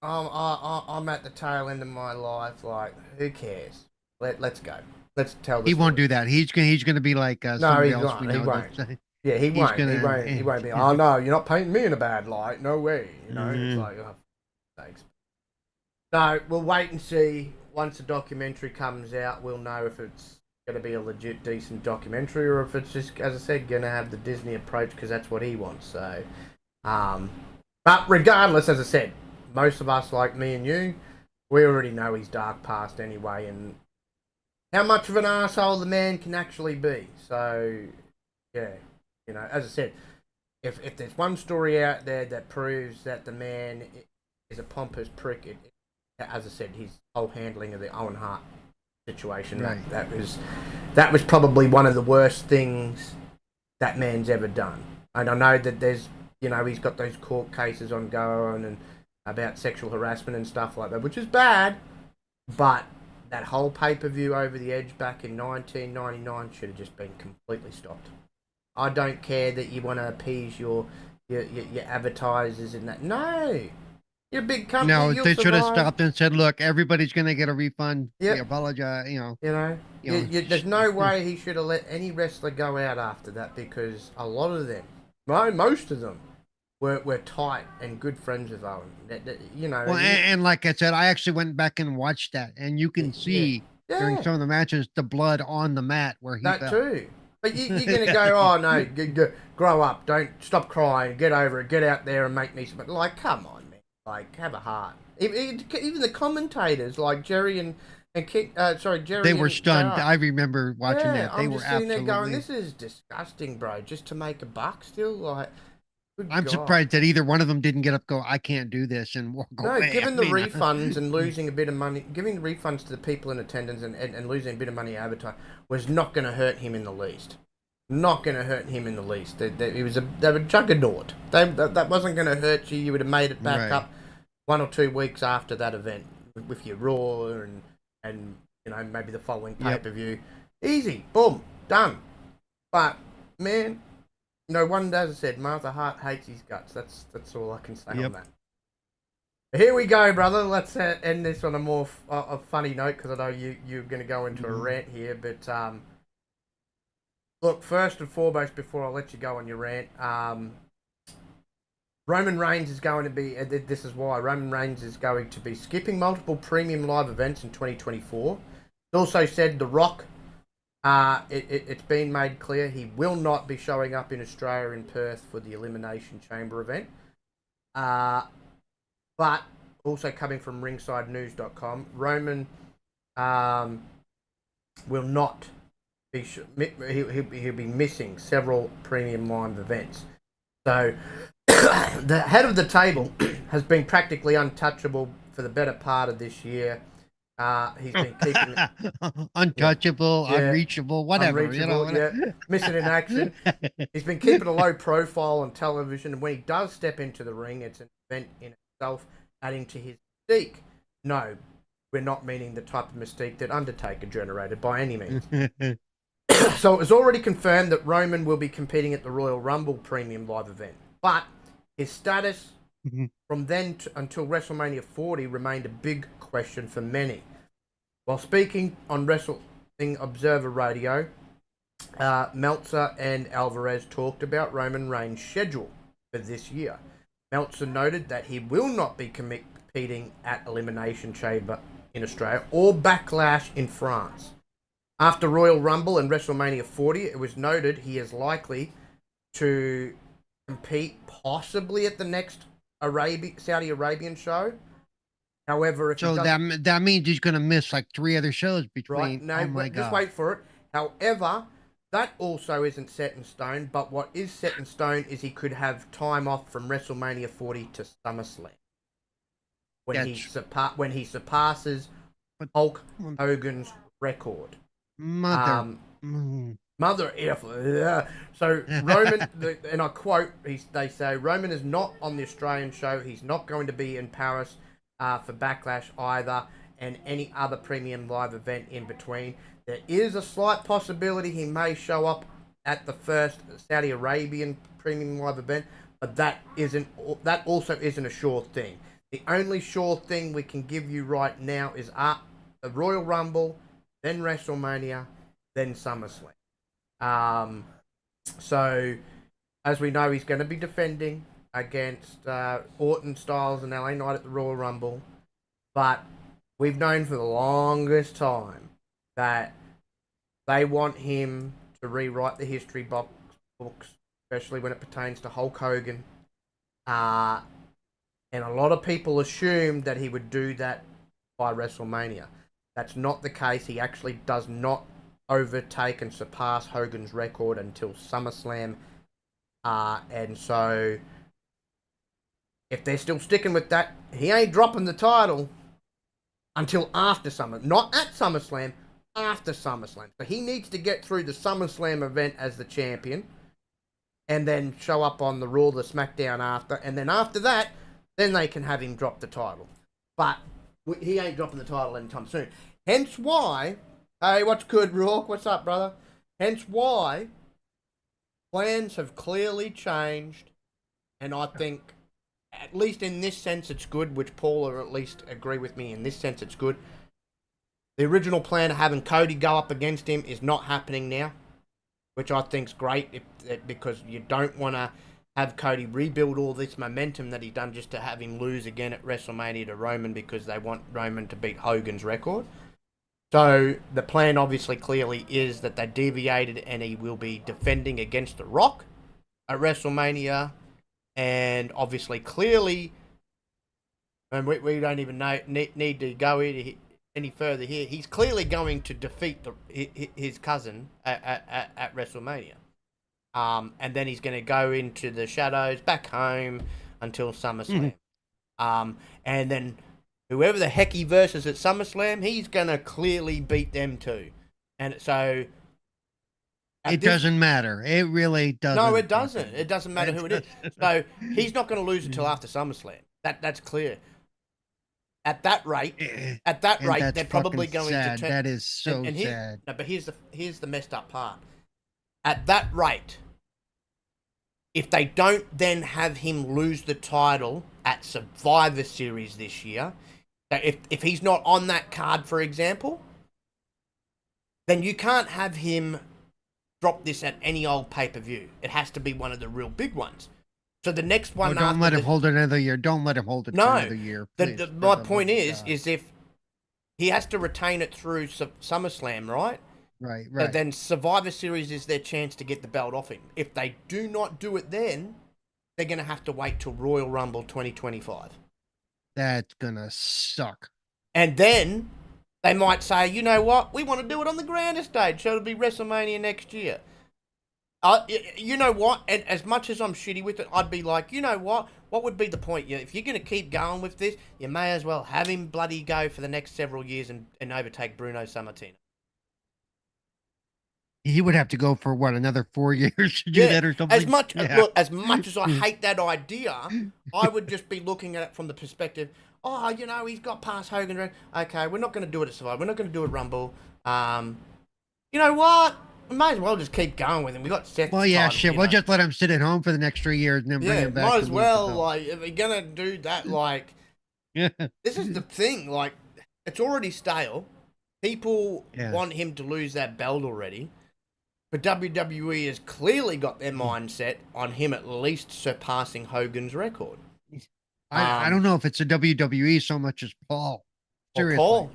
I'm at the tail end of my life. Like, who cares? Let's go. Let's tell. He won't do that. He's gonna be like somebody else. He won't. Yeah, he won't. He won't be. Oh no, you're not painting me in a bad light. No way. You know, it's like, oh, thanks. No, we'll wait and see. Once the documentary comes out, we'll know if it's going to be a legit, decent documentary or if it's just, as I said, going to have the Disney approach because that's what he wants. So, but regardless, as I said, most of us, like me and you, we already know his dark past anyway and how much of an asshole the man can actually be. So, yeah, you know, as I said, if there's one story out there that proves that the man is a pompous prick, as I said, his whole handling of the Owen Hart situation, right. that was probably one of the worst things that man's ever done. And I know that there's, you know, he's got those court cases ongoing and about sexual harassment and stuff like that, which is bad. But that whole pay-per-view Over the Edge back in 1999 should have just been completely stopped. I don't care that you want to appease your advertisers and that. No. You're a big company. No, they should have stopped and said, "Look, everybody's going to get a refund. Yep. We apologize." You know. There's no way he should have let any wrestler go out after that because a lot of them, most of them, were tight and good friends with Owen. You know. Well, and like I said, I actually went back and watched that, and you can see during some of the matches the blood on the mat where he fell. Too. But you're going to go, oh no, grow up, don't stop crying, get over it, get out there and make me. Like, come on. Like, have a heart. Even the commentators, like Jerry and Jerry. They were stunned. I remember watching that. They were sitting absolutely. There going, this is disgusting, bro. Just to make a buck, still like. I'm surprised that either one of them didn't get up, go, I can't do this, and walk away. No, giving the refunds and losing a bit of money, giving refunds to the people in attendance and losing a bit of money advertising was not going to hurt him in the least. Not going to hurt him in the least. They were a juggernaut. That wasn't going to hurt you. You would have made it back up 1 or 2 weeks after that event with your Raw and you know, maybe the following pay-per-view. Easy. Boom. Done. But, man, no one, as I said, Martha Hart hates his guts. That's all I can say on that. Here we go, brother. Let's end this on a more a funny note because I know you're going to go into a rant here, but Look, first and foremost, before I let you go on your rant, Roman Reigns is going to be, this is why, Roman Reigns is going to be skipping multiple premium live events in 2024. It's also said The Rock, it's been made clear he will not be showing up in Australia in Perth for the Elimination Chamber event. But also coming from ringsidenews.com, Roman will not be, he'll be missing several premium live events. So the head of the table has been practically untouchable for the better part of this year. He's been keeping untouchable, unreachable, whatever. Unreachable, missing in action. He's been keeping a low profile on television, and when he does step into the ring, it's an event in itself, adding to his mystique. No, we're not meaning the type of mystique that Undertaker generated by any means. So it was already confirmed that Roman will be competing at the Royal Rumble Premium Live event, but his status from then until WrestleMania 40 remained a big question for many. While speaking on Wrestling Observer Radio, Meltzer and Alvarez talked about Roman Reigns' schedule for this year. Meltzer noted that he will not be competing at Elimination Chamber in Australia or Backlash in France. After Royal Rumble and WrestleMania 40, it was noted he is likely to compete possibly at the next Saudi Arabian show. However, if that means he's going to miss like 3 other shows between. Right? No, just wait for it. However, that also isn't set in stone. But what is set in stone is he could have time off from WrestleMania 40 to SummerSlam when he surpasses Hulk Hogan's record. Mother effer. So Roman, and I quote, they say Roman is not on the Australian show. He's not going to be in Paris for Backlash either, and any other premium live event in between. There is a slight possibility he may show up at the first Saudi Arabian premium live event, but that also isn't a sure thing. The only sure thing we can give you right now is the Royal Rumble, then WrestleMania, then SummerSlam. So, as we know, he's going to be defending against Orton, Styles, and LA Knight at the Royal Rumble. But we've known for the longest time that they want him to rewrite the history books, especially when it pertains to Hulk Hogan. And a lot of people assumed that he would do that by WrestleMania. That's not the case. He actually does not overtake and surpass Hogan's record until SummerSlam. And so, if they're still sticking with that, he ain't dropping the title until after not at SummerSlam, after SummerSlam. So he needs to get through the SummerSlam event as the champion, and then show up on the Raw, the SmackDown after, and then after that, then they can have him drop the title. But he ain't dropping the title anytime soon. Hence why, hey, what's good, Rourke? What's up, brother? Hence why plans have clearly changed, and I think, at least in this sense, it's good, which Paul will at least agree with me, in this sense, it's good. The original plan of having Cody go up against him is not happening now, which I think's great, because you don't want to have Cody rebuild all this momentum that he's done just to have him lose again at WrestleMania to Roman, because they want Roman to beat Hogan's record. So the plan obviously clearly is that they deviated, and he will be defending against The Rock at WrestleMania. And obviously, clearly, and we don't even need to go any further here. He's clearly going to defeat his cousin at WrestleMania. And then he's going to go into the shadows back home until SummerSlam. And then whoever the heck he versus at SummerSlam, he's going to clearly beat them too. And so it doesn't matter. It really doesn't. No, it doesn't. It doesn't matter who it is. So he's not going to lose until after SummerSlam. That's clear. At that rate, they're probably going to turn. That is so sad. No, but here's the messed up part. At that rate, if they don't then have him lose the title at Survivor Series this year, if he's not on that card, for example, then you can't have him drop this at any old pay-per-view. It has to be one of the real big ones. So the next one don't let him hold it another year. Don't let him hold it for another year. Please, my point is if he has to retain it through SummerSlam, right? Right. But then Survivor Series is their chance to get the belt off him. If they do not do it then, they're going to have to wait till Royal Rumble 2025. That's going to suck. And then they might say, you know what? We want to do it on the grander stage, so it'll be WrestleMania next year. You know what? And as much as I'm shitty with it, I'd be like, you know what? What would be the point? If you're going to keep going with this, you may as well have him bloody go for the next several years and overtake Bruno Sammartino. He would have to go for another 4 years to do that or something. Look, as much as I hate that idea, I would just be looking at it from the perspective, he's got past Hogan. Okay, we're not going to do it at Survivor. We're not going to do it at Rumble. You know what? We might as well just keep going with him. We got Seth. Well, yeah, shit. We'll just let him sit at home for the next 3 years and then bring him back. Might as well. If we're gonna do that, this is the thing. It's already stale. People want him to lose that belt already. But WWE has clearly got their mindset on him at least surpassing Hogan's record. I don't know if it's a WWE so much as Paul. Seriously. Paul,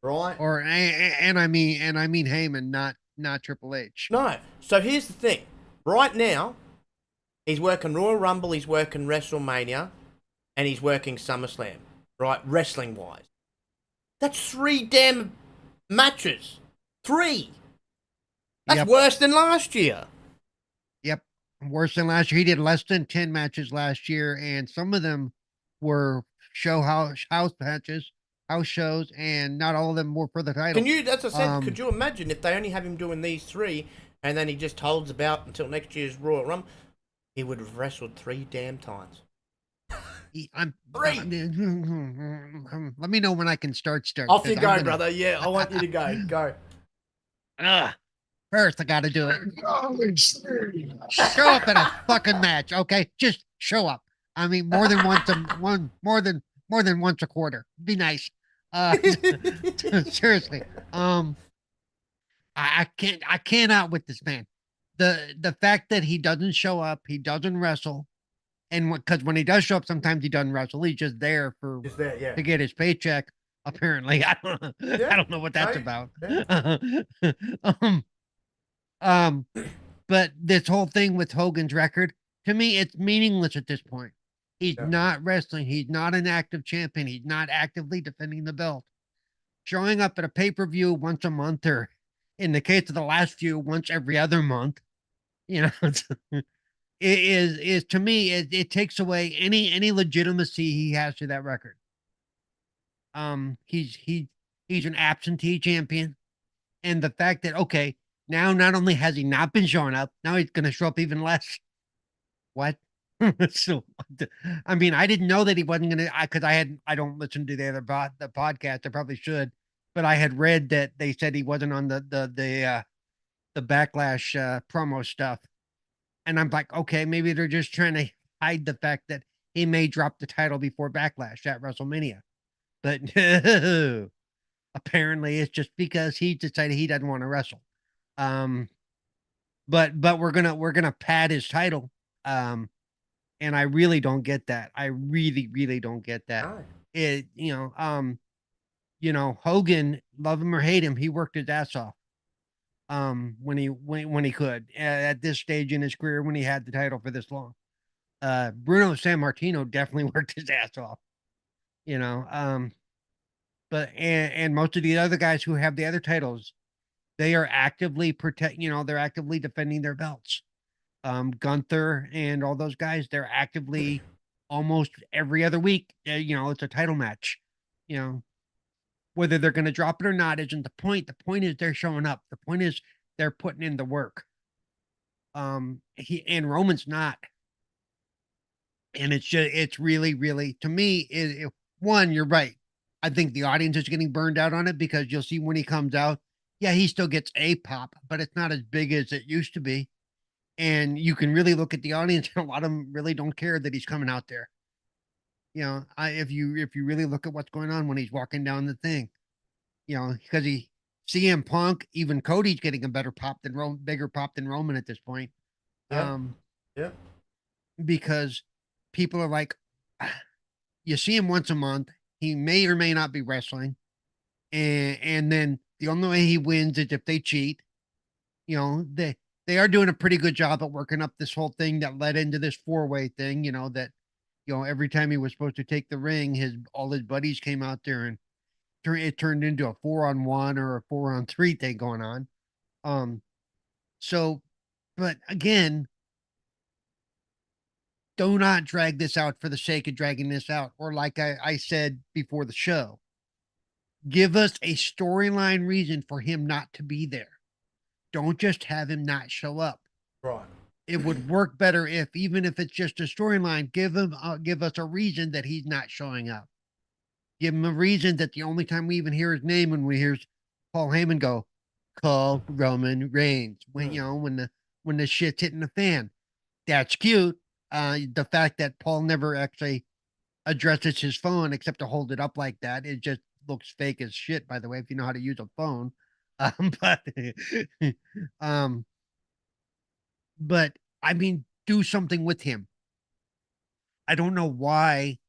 right. Or and I mean Heyman, not Triple H. No. So here's the thing. Right now, he's working Royal Rumble, he's working WrestleMania, and he's working SummerSlam. Right, wrestling wise. That's 3 damn matches. 3. That's worse than last year. Yep. Worse than last year. He did less than 10 matches last year, and some of them were house matches, house shows, and not all of them were for the title. That's what I said, could you imagine if they only have him doing these 3, and then he just holds about until next year's Royal Rumble? He would have wrestled 3 damn times. 3. Let me know when I can start. Off you go, brother. Yeah, I want you to go. Go. First, I got to do it. Show up in a fucking match, okay? Just show up. I mean, more than once a quarter. Be nice. Seriously. I cannot with this man. The fact that he doesn't show up, he doesn't wrestle, and because when he does show up, sometimes he doesn't wrestle. He's just there to get his paycheck. Apparently, I don't know what that's about. But this whole thing with Hogan's record, to me, it's meaningless at this point. He's not wrestling. He's not an active champion. He's not actively defending the belt. Showing up at a pay-per-view once a month, or in the case of the last few, once every other month, it is to me, it takes away any legitimacy he has to that record. He's an absentee champion. And the fact that, now, not only has he not been showing up, now he's going to show up even less. What? So, I mean, I didn't know that he wasn't going to, because I don't listen to the podcast. I probably should, but I had read that they said he wasn't on the Backlash promo stuff. And I'm like, okay, maybe they're just trying to hide the fact that he may drop the title before Backlash at WrestleMania. But no, apparently it's just because he decided he doesn't want to wrestle. But we're gonna pad his title. And I really don't get that. I really don't get that. Hogan, love him or hate him, he worked his ass off. When he could at this stage in his career, when he had the title for this long. Bruno Sammartino definitely worked his ass off. But most of the other guys who have the other titles, they are actively they're actively defending their belts. Gunther and all those guys, they're actively almost every other week. It's a title match. Whether they're going to drop it or not isn't the point. The point is they're showing up. The point is they're putting in the work. And Roman's not. And it's really, to me, one, you're right. I think the audience is getting burned out on it because you'll see when he comes out, he still gets a pop, but it's not as big as it used to be. And you can really look at the audience, and a lot of them really don't care that he's coming out there. If you really look at what's going on when he's walking down the thing, because CM Punk, even Cody's getting a better pop than bigger pop than Roman at this point. Yeah. Yeah. Because people are like, you see him once a month. He may or may not be wrestling. And then the only way he wins is if they cheat. You know, they are doing a pretty good job at working up this whole thing that led into this 4-way thing, that every time he was supposed to take the ring, all his buddies came out there and it turned into a 4-on-1 or a 4-on-3 thing going on. So, but again, do not drag this out for the sake of dragging this out. Or like I said before the show, give us a storyline reason for him not to be there. Don't just have him not show up. Right. It would work better if, even if it's just a storyline, give us a reason that he's not showing up. Give him a reason that the only time we even hear his name when we hear Paul Heyman go, "Call Roman Reigns," when when the shit's hitting the fan. That's cute. The fact that Paul never actually addresses his phone except to hold it up like that, it just looks fake as shit, by the way, if you know how to use a phone. But but I mean, do something with him. I don't know why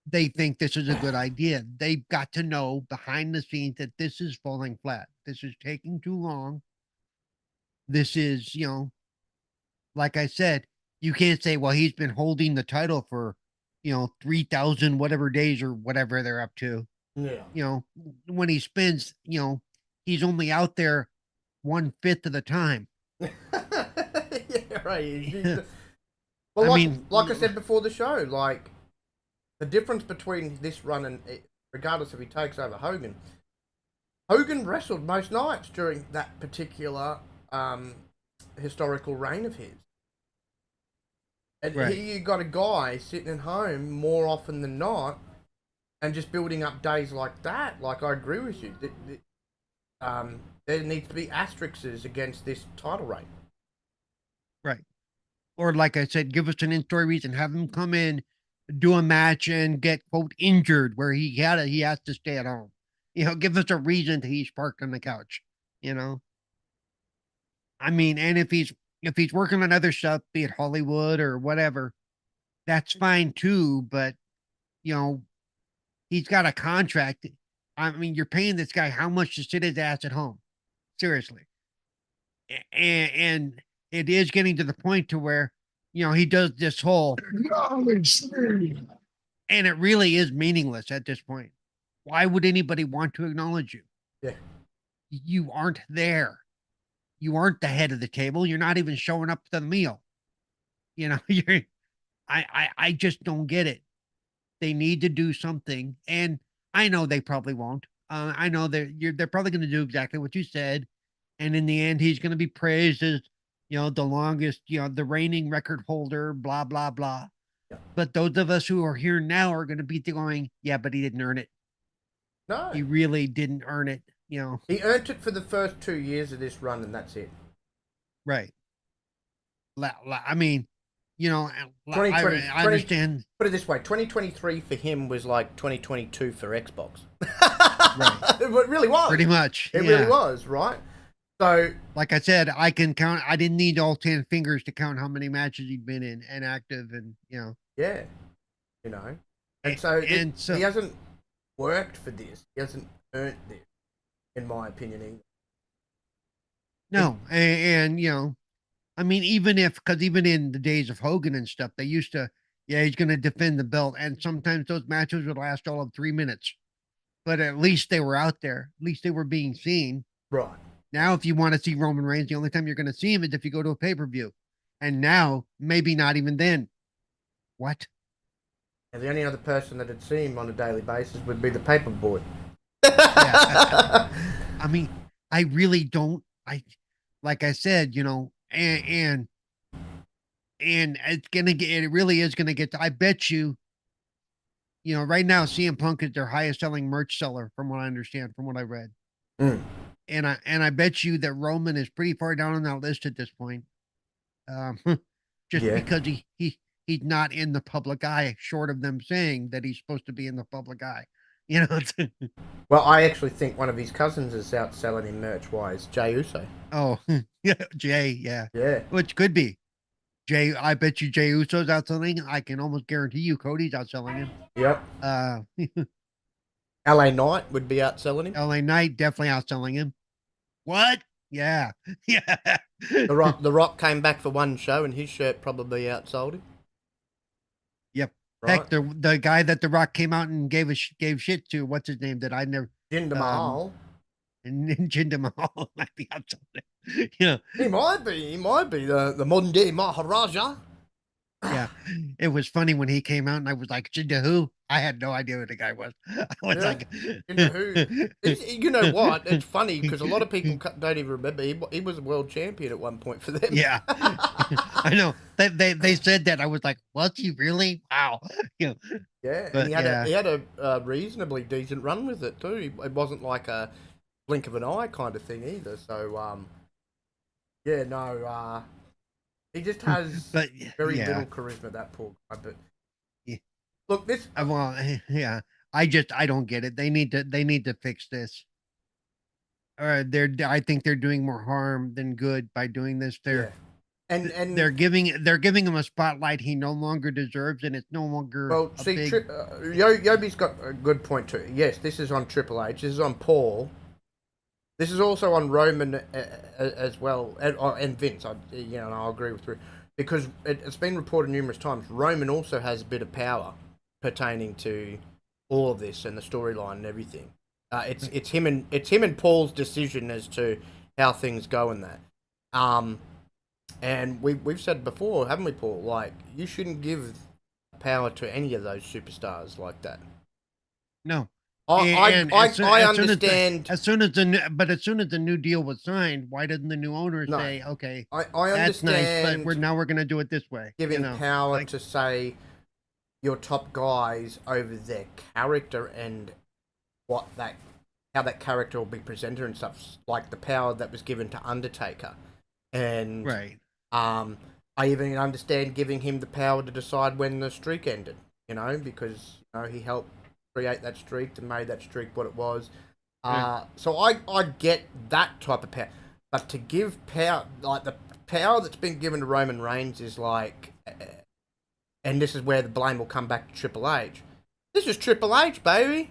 they think this is a good idea. They've got to know behind the scenes that this is falling flat. This is taking too long. This is, like I said, you can't say, well, he's been holding the title for, 3,000 whatever days or whatever they're up to. Yeah. When he spends, he's only out there 1/5 of the time. Yeah, right. Well, like I said before the show, like the difference between this run and regardless if he takes over Hogan, Hogan wrestled most nights during that particular historical reign of his. And right. here you got a guy sitting at home more often than not and just building up days like that. Like, I agree with you. There needs to be asterisks against this title reign. Right. Or like I said, give us an in-story reason. Have him come in, do a match, and get, quote, injured where he has to stay at home. Give us a reason that he's parked on the couch. I mean, and if he's working on other stuff, be it Hollywood or whatever, that's fine too. But he's got a contract. I mean, you're paying this guy how much to sit his ass at home? Seriously. And it is getting to the point to where, he does this whole, and it really is meaningless at this point. Why would anybody want to acknowledge you? Yeah. You aren't there. You aren't the head of the table. You're not even showing up to the meal. I just don't get it. They need to do something. And I know they probably won't. I know they're probably going to do exactly what you said. And in the end, he's going to be praised as, the longest, the reigning record holder, blah, blah, blah. Yeah. But those of us who are here now are going to be going, yeah, but he didn't earn it. No. He really didn't earn it. He earned it for the first 2 years of this run, and that's it. Right. I mean, I understand. Put it this way, 2023 for him was like 2022 for Xbox. Right. It really was. Pretty much. It really was, right? So, like I said, I can count. I didn't need all 10 fingers to count how many matches he'd been in and active, and yeah, and so he hasn't worked for this. He hasn't earned this, in my opinion, either. No, and I mean, because even in the days of Hogan and stuff, they used to, he's going to defend the belt, and sometimes those matches would last all of 3 minutes, but at least they were out there. At least they were being seen. Right. Now, if you want to see Roman Reigns, the only time you're going to see him is if you go to a pay-per-view. And now, maybe not even then. What? And the only other person that would see him on a daily basis would be the paperboy. Yeah, I mean, I really don't. Like I said, and it's gonna get. It really is gonna get. I bet you. Right now, CM Punk is their highest-selling merch seller, from what I understand, from what I read. Mm. And I bet you that Roman is pretty far down on that list at this point. Because he's not in the public eye, short of them saying that he's supposed to be in the public eye. You know. Well, I actually think one of his cousins is outselling him merch-wise, Jey Uso. Oh, yeah, Jay, yeah. Yeah. Which could be. Jay, I bet you Jey Uso's outselling. I can almost guarantee you Cody's outselling him. Yep. Uh, LA Knight would be outselling him. LA Knight definitely outselling him. What? Yeah. Yeah. The Rock came back for one show and his shirt probably outsold him. Yep. Right. Heck, the guy that The Rock came out and gave shit to, what's his name that I never Jinder Mahal. And Jinder Mahal might be outselling. Yeah. He might be the modern day Maharaja. Yeah. It was funny when he came out and I was like, Jinder who? I had no idea who the guy was. I was like, Jinder who? You know what? It's funny because a lot of people don't even remember. He was a world champion at one point for them. Yeah. I know. They said that. I was like, was he really? Wow. Yeah. And he had a reasonably decent run with it too. It wasn't like a blink of an eye kind of thing either. So he just has very little charisma, that poor guy. But look, this. Well, yeah. I don't get it. They need to fix this. I think they're doing more harm than good by doing this. And they're giving him a spotlight he no longer deserves, and it's no longer. Well, see, Yobi's got a good point too. Yes, this is on Triple H. This is on Paul. This is also on Roman as well, and Vince. I'll agree with you because it's been reported numerous times. Roman also has a bit of power pertaining to all of this and the storyline and everything. It's him and Paul's decision as to how things go in that. And we've said before, haven't we, Paul? Like, you shouldn't give power to any of those superstars like that. No. I understand. As soon as the new deal was signed, why doesn't the new owner say, okay, I understand, that's nice, but we're going to do it this way. Giving power to, say, your top guys over their character and how that character will be presented and stuff, like the power that was given to Undertaker. And right. I even understand giving him the power to decide when the streak ended, because he helped create that streak and made that streak what it was. So I get that type of power. But to give power, like the power that's been given to Roman Reigns is like, and this is where the blame will come back to Triple H. This is Triple H, baby.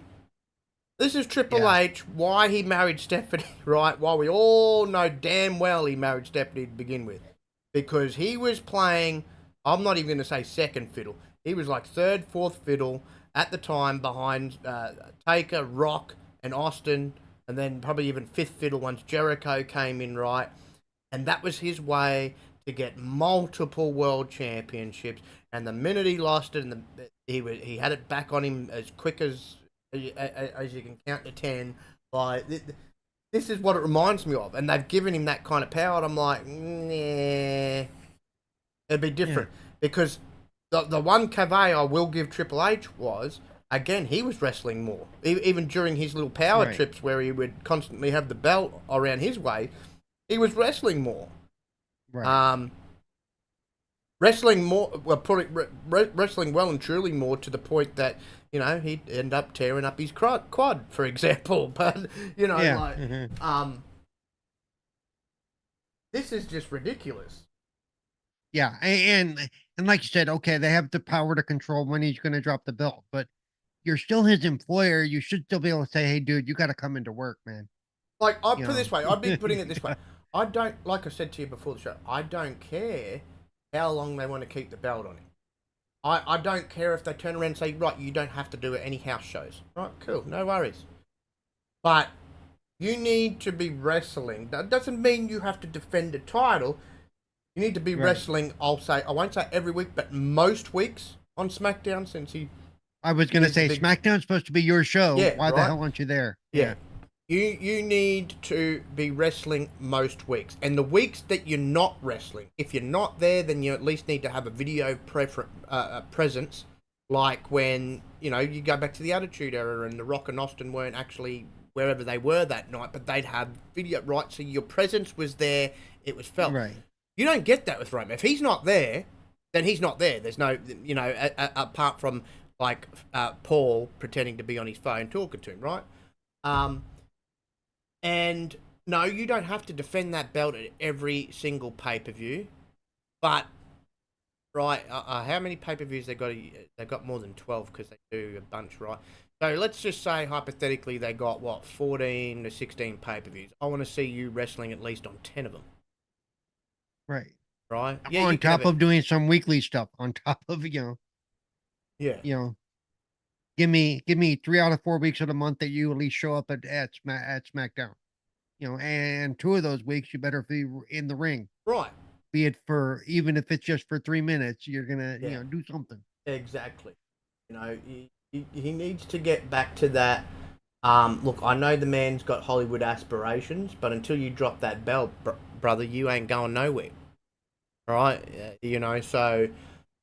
This is Triple H, why he married Stephanie, right? Why we all know damn well he married Stephanie to begin with. Because he was playing, I'm not even going to say second fiddle. He was like third, fourth fiddle at the time behind Taker, Rock, and Austin, and then probably even fifth fiddle once Jericho came in, right? And that was his way to get multiple world championships. And the minute he lost it, and he had it back on him as quick as you can count to 10. Like, this is what it reminds me of. And they've given him that kind of power, and I'm like, nah, it'd be different. Because the one cave I will give Triple H was, again, he was wrestling more. Even during his little power trips where he would constantly have the belt around his way, he was wrestling more. Right. Wrestling more, wrestling well and truly more, to the point that, he'd end up tearing up his quad, for example. But, this is just ridiculous. Yeah, and like you said, okay, they have the power to control when he's going to drop the belt, but you're still his employer. You should still be able to say, hey, dude, you got to come into work, man. Like, I'd put it this way. I'd be putting it this way. I don't, like I said to you before the show, I don't care how long they want to keep the belt on him. I don't care if they turn around and say, right, you don't have to do any house shows. Right, cool, no worries. But you need to be wrestling. That doesn't mean you have to defend a title. You need to be wrestling, I won't say every week, but most weeks on SmackDown, since I was going to say, SmackDown's supposed to be your show. Yeah, why the hell aren't you there? Yeah. You need to be wrestling most weeks. And the weeks that you're not wrestling, if you're not there, then you at least need to have a video presence. Like when, you go back to the Attitude Era and The Rock and Austin weren't actually wherever they were that night, but they'd have video, right? So your presence was there, it was felt. Right. You don't get that with Roman. If he's not there, then he's not there. There's no, apart from like Paul pretending to be on his phone talking to him, right? And no, you don't have to defend that belt at every single pay-per-view, but right, how many pay-per-views they got? They got more than 12 because they do a bunch, right? So let's just say hypothetically they got what 14 to 16 pay-per-views. I want to see you wrestling at least on 10 of them. Right. Right. Yeah. On top of doing some weekly stuff, on top of Yeah. Give me 3 out of 4 weeks of the month that you at least show up at SmackDown. And 2 of those weeks you better be in the ring. Right. Be it for, even if it's just for 3 minutes, you're gonna do something. Exactly. He needs to get back to that. Look, I know the man's got Hollywood aspirations, but until you drop that belt, brother, you ain't going nowhere. Right? So.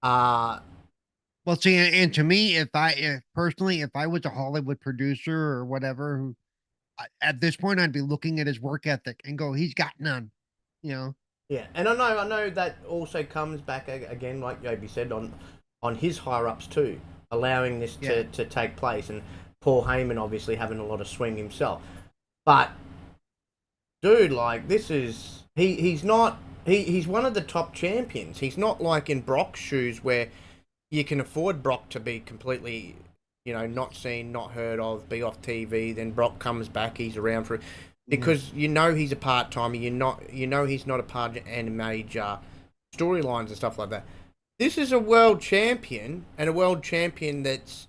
Well, see, and to me, if I was a Hollywood producer or whatever, at this point, I'd be looking at his work ethic and go, he's got none. Yeah, and I know that also comes back again, like Yobi said, on his higher ups too, allowing this to take place, and Paul Heyman obviously having a lot of swing himself. But dude, like he's one of the top champions. He's not like in Brock's shoes where you can afford Brock to be completely, not seen, not heard of, be off TV. Then Brock comes back, he's around for, because he's a part timer. He's not a part of any major storylines and stuff like that. This is a world champion, and a world champion that's,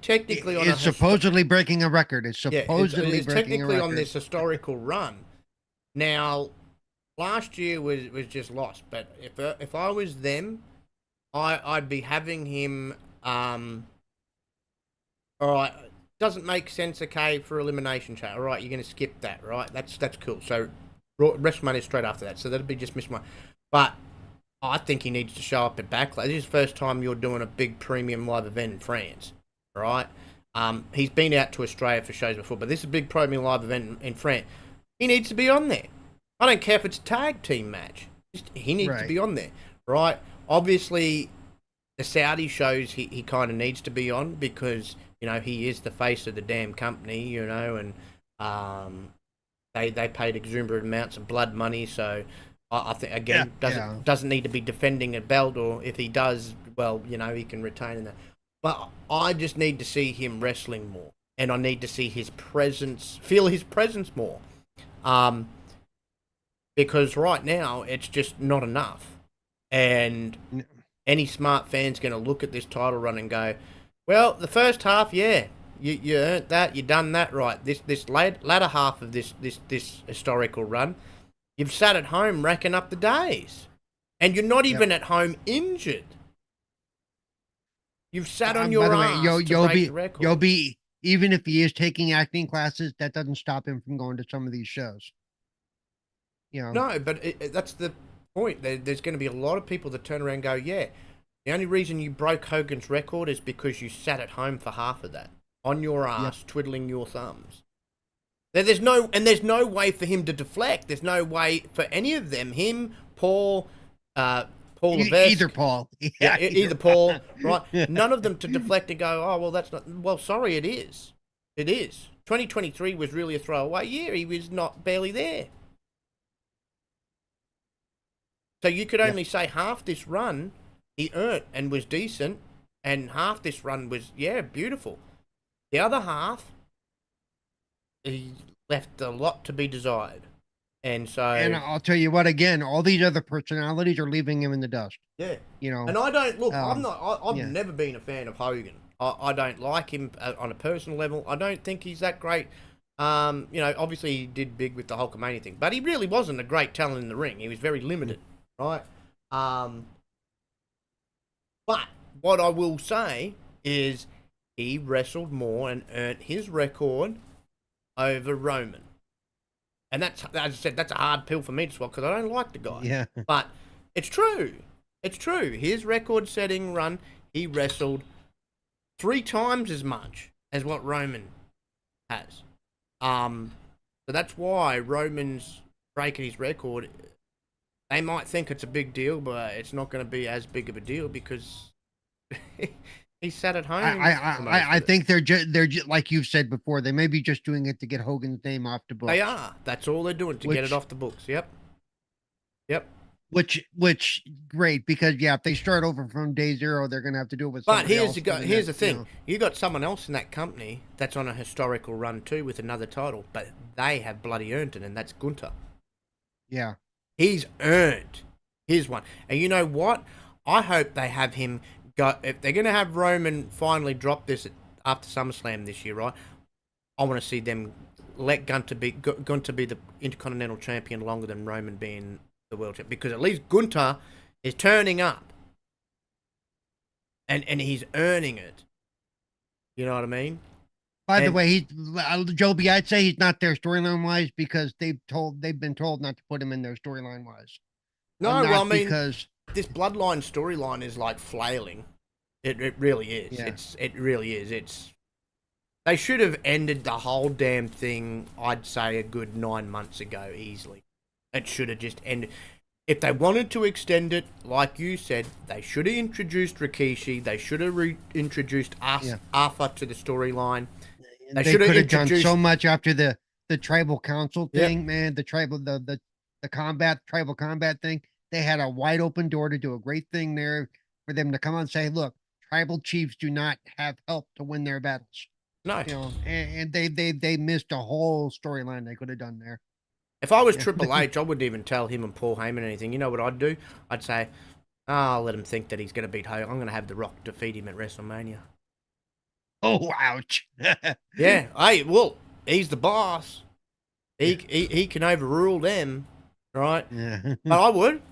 technically it's supposedly breaking a record. It's supposedly it's breaking technically a record on this historical run. Now, last year was just lost, but if I was them, I'd be having him. All right, doesn't make sense. Okay, for elimination chat. All right, you're going to skip that, right? That's cool. So WrestleMania is straight after that. So that'd be just missed one. But I think he needs to show up at Backlash. This is the first time you're doing a big premium live event in France, right? He's been out to Australia for shows before, but this is a big premium live event in France. He needs to be on there. I don't care if it's a tag team match. He needs to be on there, right? Obviously, the Saudi shows he kind of needs to be on because, he is the face of the damn company, and they paid exuberant amounts of blood money. So I think, again, doesn't need to be defending a belt, or if he does, well, he can retain that. But I just need to see him wrestling more, and I need to see his presence, feel his presence more. Because right now, it's just not enough. And any smart fan's going to look at this title run and go, well, the first half, you earned that, you done that right. This latter half of this historical run, you've sat at home racking up the days. And you're not even at home injured. You've sat on your ass to break the record. Even if he is taking acting classes, that doesn't stop him from going to some of these shows. No, but that's the point. There's going to be a lot of people that turn around and go, the only reason you broke Hogan's record is because you sat at home for half of that, on your ass, twiddling your thumbs. There's no way for him to deflect. There's no way for any of them, him, Paul Levesque. Either Paul. Either Paul, right? None of them to deflect and go, oh, well, that's not, well, sorry, it is. It is. 2023 was really a throwaway year. He was barely there. So you could only say half this run he earned and was decent, and half this run was, beautiful. The other half, he left a lot to be desired. And so... And I'll tell you what, again, all these other personalities are leaving him in the dust. Yeah. And I don't... Look, I've never been a fan of Hogan. I don't like him on a personal level. I don't think he's that great. Obviously he did big with the Hulkamania thing, but he really wasn't a great talent in the ring. He was very limited. Right. But what I will say is he wrestled more and earned his record over Roman. And that's, as I said, that's a hard pill for me to swallow because I don't like the guy. Yeah. But it's true. It's true. His record-setting run, he wrestled 3 times as much as what Roman has. So that's why Roman's breaking his record. They might think it's a big deal, but it's not going to be as big of a deal because He sat at home. I think they're just like you've said before. They may be just doing it to get Hogan's name off the books. They are. That's all they're doing to get it off the books. Yep. Which great, because if they start over from day zero, they're gonna have to do it with. But here's the thing: you got someone else in that company that's on a historical run too with another title, but they have bloody earned it, and that's Gunther. Yeah, he's earned his one, and you know what? I hope they have him. If they're going to have Roman finally drop this after SummerSlam this year, right? I want to see them let Gunther be the Intercontinental Champion longer than Roman being the World Champion, because at least Gunther is turning up, and he's earning it. You know what I mean? By the way, Joby, I'd say he's not there storyline wise, because they've been told not to put him in there storyline wise. No, well, I mean, because this bloodline storyline is like flailing. It really is. Yeah. It really is. They should have ended the whole damn thing, I'd say, a good 9 months ago easily. It should have just ended. If they wanted to extend it, like you said, they should have introduced Rikishi. They should have reintroduced Arthur to the storyline. They should have done so much after the tribal council thing, man. The tribal the tribal combat thing. They had a wide open door to do a great thing there for them to come on and say, look, tribal chiefs do not have help to win their battles. No. And they missed a whole storyline they could have done there. If I was Triple H, I wouldn't even tell him and Paul Heyman anything. You know what I'd do? I'd say, I'll let him think that he's going to beat Hogan. I'm going to have The Rock defeat him at WrestleMania. Oh, ouch. Yeah. Hey, well, he's the boss. He can overrule them, right? Yeah. But I would.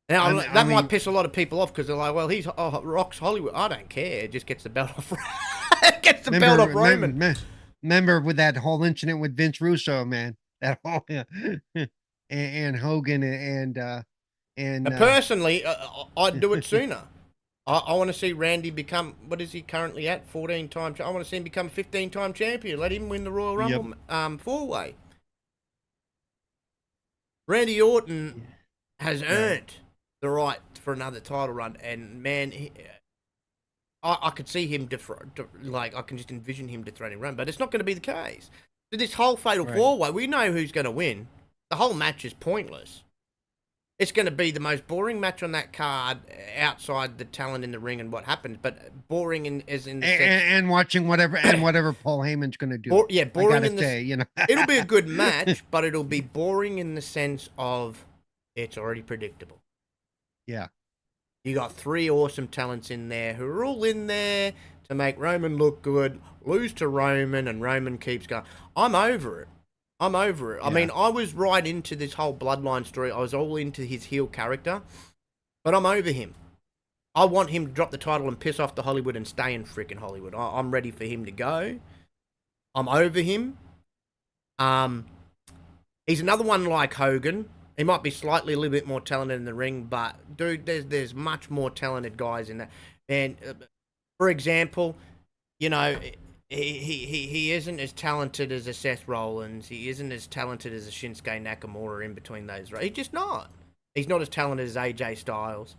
Now, that might piss a lot of people off, because they're like, well, Rock's Hollywood. I don't care. Just gets the belt off. Belt off Roman. Remember with that whole incident with Vince Russo, man. That whole and Hogan and personally, I'd do it sooner. I want to see Randy become, what is he currently at? 14-time. I want to see him become 15-time champion. Let him win the Royal Rumble 4-way. Randy Orton has earned the right for another title run, and man, I could see him I can just envision him dethroning Roman, but it's not going to be the case. So this whole fatal 4-way, we know who's going to win. The whole match is pointless. It's going to be the most boring match on that card, outside the talent in the ring and what happens, but boring and watching whatever Paul Heyman's going to do. Boring in the it'll be a good match, but it'll be boring in the sense of it's already predictable. Yeah. You got 3 awesome talents in there who are all in there to make Roman look good, lose to Roman, and Roman keeps going. I'm over it. Yeah. I mean, I was right into this whole bloodline story. I was all into his heel character, but I'm over him. I want him to drop the title and piss off the Hollywood and stay in freaking Hollywood. I'm ready for him to go. I'm over him. He's another one like Hogan. He might be slightly a little bit more talented in the ring, but dude, there's much more talented guys in that. And for example, he isn't as talented as a Seth Rollins. He isn't as talented as a Shinsuke Nakamura in between those. He's just not. He's not as talented as AJ Styles.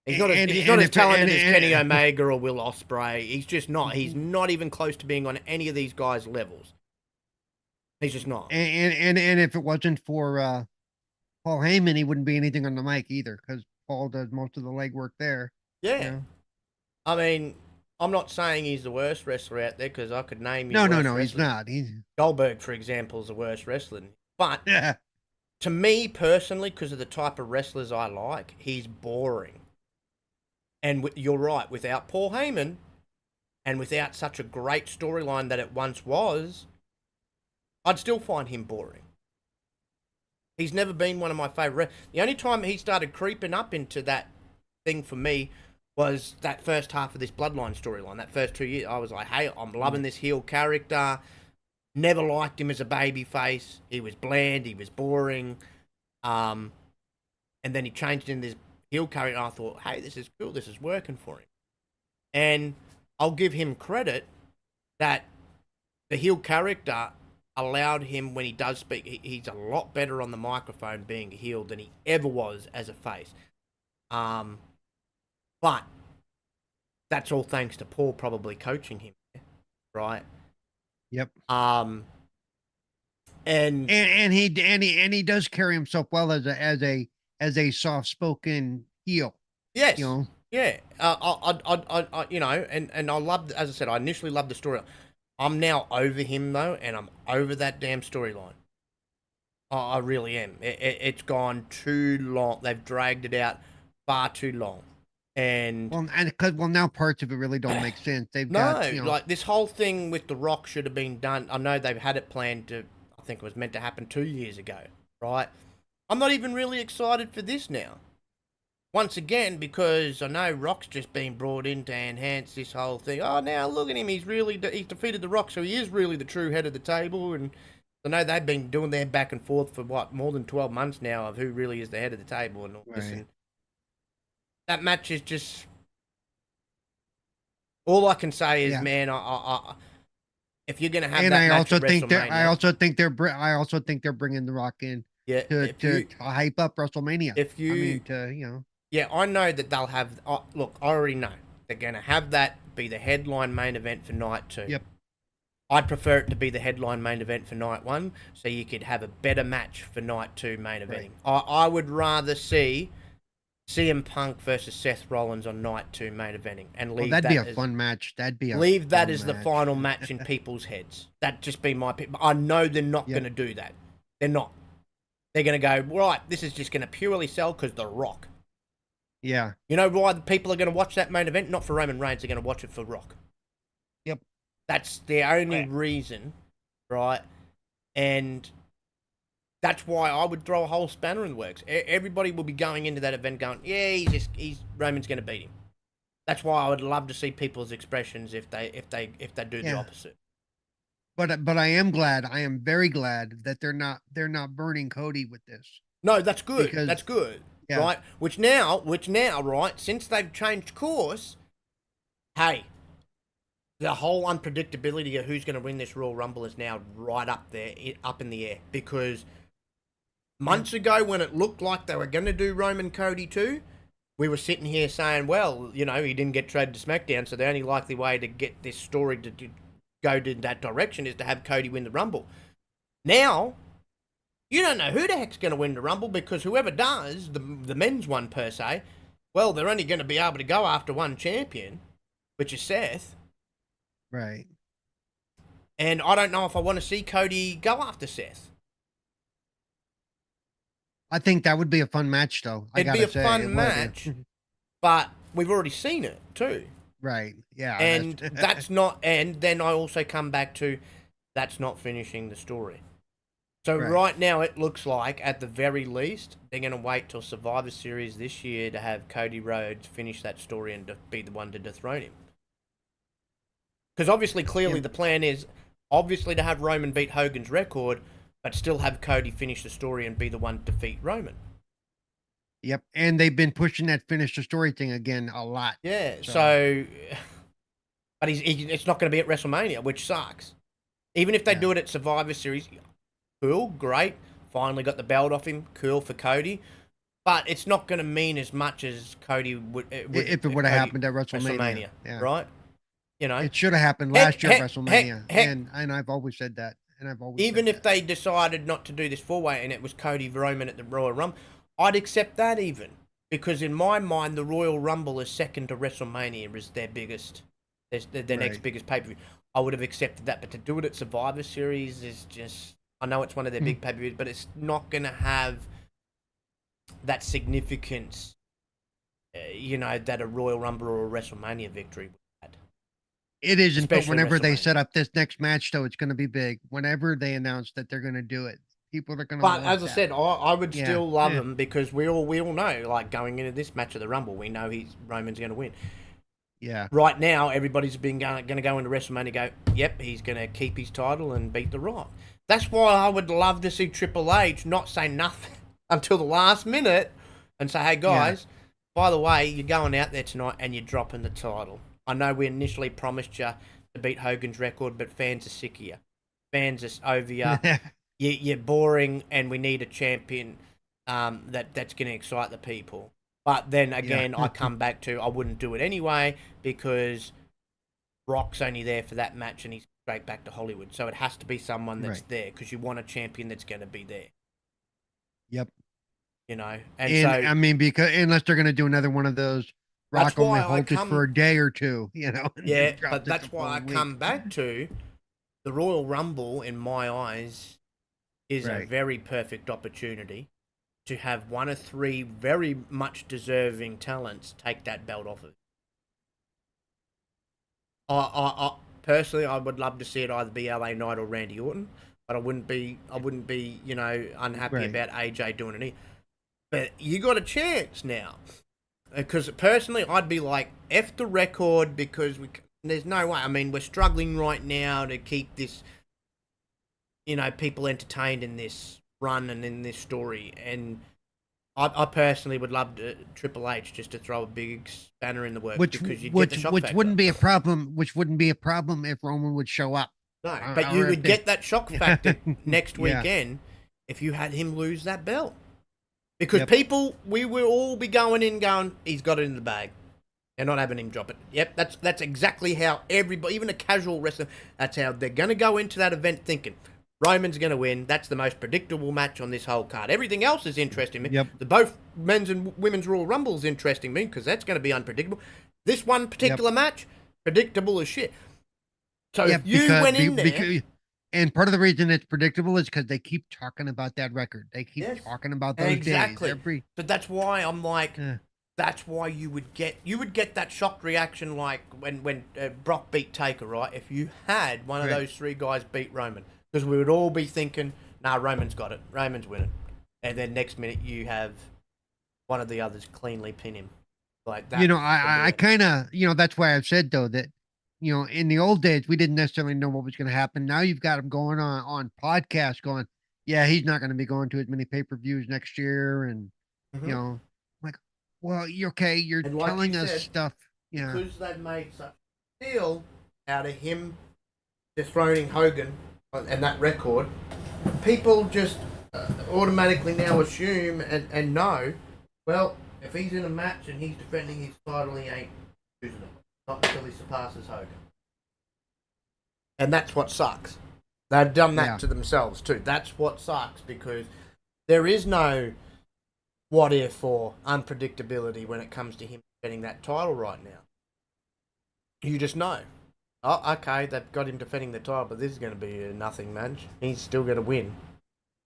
He's not as talented as Kenny Omega or Will Ospreay. He's just not. He's not even close to being on any of these guys' levels. He's just not. And if it wasn't for Paul Heyman, he wouldn't be anything on the mic either, because Paul does most of the legwork there. Yeah. I mean, I'm not saying he's the worst wrestler out there, because I could name you. No, he's not. Goldberg, for example, is the worst wrestler. But to me personally, because of the type of wrestlers I like, he's boring. And you're right, without Paul Heyman, and without such a great storyline that it once was, I'd still find him boring. He's never been one of my favorite. The only time he started creeping up into that thing for me was that first half of this Bloodline storyline. That first 2 years, I was like, hey, I'm loving this heel character. Never liked him as a babyface. He was bland. He was boring. And then he changed into this heel character. And I thought, hey, this is cool. This is working for him. And I'll give him credit that the heel character allowed him, when he does speak, he's a lot better on the microphone being a heel than he ever was as a face. But that's all thanks to Paul probably coaching him, right? Yep. And he does carry himself well as a soft spoken heel. yes, You know. yeah. You know, and I loved, as I said, I initially loved the story. I'm now over him though, and I'm over that damn storyline. I really am. It's gone too long. They've dragged it out far too long. And because now parts of it really don't make sense. They've got, you know, like this whole thing with The Rock should have been done. I know they've had it planned to. I think it was meant to happen 2 years ago, right? I'm not even really excited for this now. Once again, because I know Rock's just been brought in to enhance this whole thing. Oh, now look at him. He's defeated The Rock, so he is really the true head of the table. And I know they've been doing their back and forth for more than 12 months now of who really is the head of the table and all this. And that match is just. All I can say is, man, if you're gonna have that match at WrestleMania, I also think they're bringing The Rock in, to hype up WrestleMania. yeah, I know that they'll have. Look, I already know they're gonna have that be the headline main event for night 2. Yep. I'd prefer it to be the headline main event for night 1, so you could have a better match for night 2 main eventing. Right. I would rather see CM Punk versus Seth Rollins on night 2 main eventing, and leave that'd be a fun match. Leave that as the final match in people's heads. That'd just be my pick. I know they're not going to do that. They're not. They're going to go, right, this is just going to purely sell because The Rock. Yeah. You know why the people are going to watch that main event? Not for Roman Reigns. They're going to watch it for Rock. Yep. That's the only reason, right? And that's why I would throw a whole spanner in the works. Everybody will be going into that event going, yeah, Roman's going to beat him. That's why I would love to see people's expressions if they do the opposite. But I am very glad that they're not burning Cody with this. No, that's good. That's good. Yeah. Right? Which now, right, since they've changed course, hey, the whole unpredictability of who's going to win this Royal Rumble is now right up there, up in the air, because months ago, when it looked like they were going to do Roman Cody too, we were sitting here saying, well, you know, he didn't get traded to SmackDown, so the only likely way to get this story to go in that direction is to have Cody win the Rumble. Now, you don't know who the heck's going to win the Rumble, because whoever does, the men's one per se, well, they're only going to be able to go after one champion, which is Seth. Right. And I don't know if I want to see Cody go after Seth. I think that would be a fun match, though. It'd be a fun match, but we've already seen it too. Right. Yeah. And that's not. And then I also come back to, that's not finishing the story. So right now it looks like, at the very least, they're going to wait till Survivor Series this year to have Cody Rhodes finish that story and be the one to dethrone him. Because obviously, clearly, the plan is obviously to have Roman beat Hogan's record, but still have Cody finish the story and be the one to defeat Roman. Yep, and they've been pushing that finish the story thing again a lot. Yeah, so but it's not going to be at WrestleMania, which sucks. Even if they do it at Survivor Series, cool, great. Finally got the belt off him, cool for Cody. But it's not going to mean as much as Cody would if it would have happened at WrestleMania. Right? You know, it should have happened last year at WrestleMania, and I've always said that. And I've always even if they decided not to do this 4-way and it was Cody Roman at the Royal Rumble, I'd accept that even, because in my mind the Royal Rumble is second to WrestleMania, is their biggest, their next biggest pay-per-view. I would have accepted that, but to do it at Survivor Series is just, I know it's one of their big pay-per-views, but it's not going to have that significance, you know, that a Royal Rumble or a WrestleMania victory would. It isn't, but whenever they set up this next match, though, it's going to be big. Whenever they announce that they're going to do it, people are going to. But as I said, I would still love them, because we all know, like, going into this match of the Rumble, we know Roman's going to win. Yeah. Right now, everybody's been going to go into WrestleMania and go, yep, he's going to keep his title and beat The Rock. That's why I would love to see Triple H not say nothing until the last minute and say, hey, guys, by the way, you're going out there tonight and you're dropping the title. I know we initially promised you to beat Hogan's record, but fans are sick of you. Fans are over you. You're boring, and we need a champion that's going to excite the people. But then again, I come back to I wouldn't do it anyway because Brock's only there for that match and he's straight back to Hollywood. So it has to be someone that's there because you want a champion that's going to be there. Yep. You know, and so I mean, because unless they're going to do another one of those, Rock only holds it for a day or two. You know. Yeah, but that's why I come back to the Royal Rumble. In my eyes, is a very perfect opportunity to have one of three very much deserving talents take that belt off of. I personally, I would love to see it either be LA Knight or Randy Orton, but I wouldn't be, you know, unhappy about AJ doing it. But you got a chance now, because personally, I'd be like, F the record because there's no way. I mean, we're struggling right now to keep this, you know, people entertained in this run and in this story, and I personally would love Triple H just to throw a big spanner in the works because you get the shock factor. Wouldn't be a problem. Which wouldn't be a problem if Roman would show up. No, but you would get that shock factor next weekend if you had him lose that belt, because people, we will all be going in going, he's got it in the bag. They're not having him drop it. Yep, that's exactly how everybody, even a casual wrestler, that's how they're going to go into that event thinking. Roman's going to win. That's the most predictable match on this whole card. Everything else is interesting me. Yep. The both men's and women's Royal Rumble is interesting me because that's going to be unpredictable. This one particular match, predictable as shit. So if you went in there... And part of the reason it's predictable is because they keep talking about that record. They keep talking about those days. But that's why I'm like... That's why you would get that shocked reaction like when Brock beat Taker, right? If you had one of those three guys beat Roman. Because we would all be thinking, nah, Roman's got it. Roman's winning. And then next minute you have one of the others cleanly pin him. Like that. You know, I kind of, you know, that's why I've said, though, that, you know, in the old days, we didn't necessarily know what was going to happen. Now you've got him going on podcasts going, yeah, he's not going to be going to as many pay-per-views next year. And, you know, like, well, you're okay. You're telling us stuff. Yeah. Because they've made such a deal out of him dethroning Hogan and that record, people just automatically now assume and know, well, if he's in a match and he's defending his title, he ain't choosing it. Not until he surpasses Hogan. And that's what sucks. They've done that to themselves too. That's what sucks, because there is no what if or unpredictability when it comes to him defending that title right now. You just know. Oh, okay, they've got him defending the title, but this is going to be a nothing match. He's still going to win.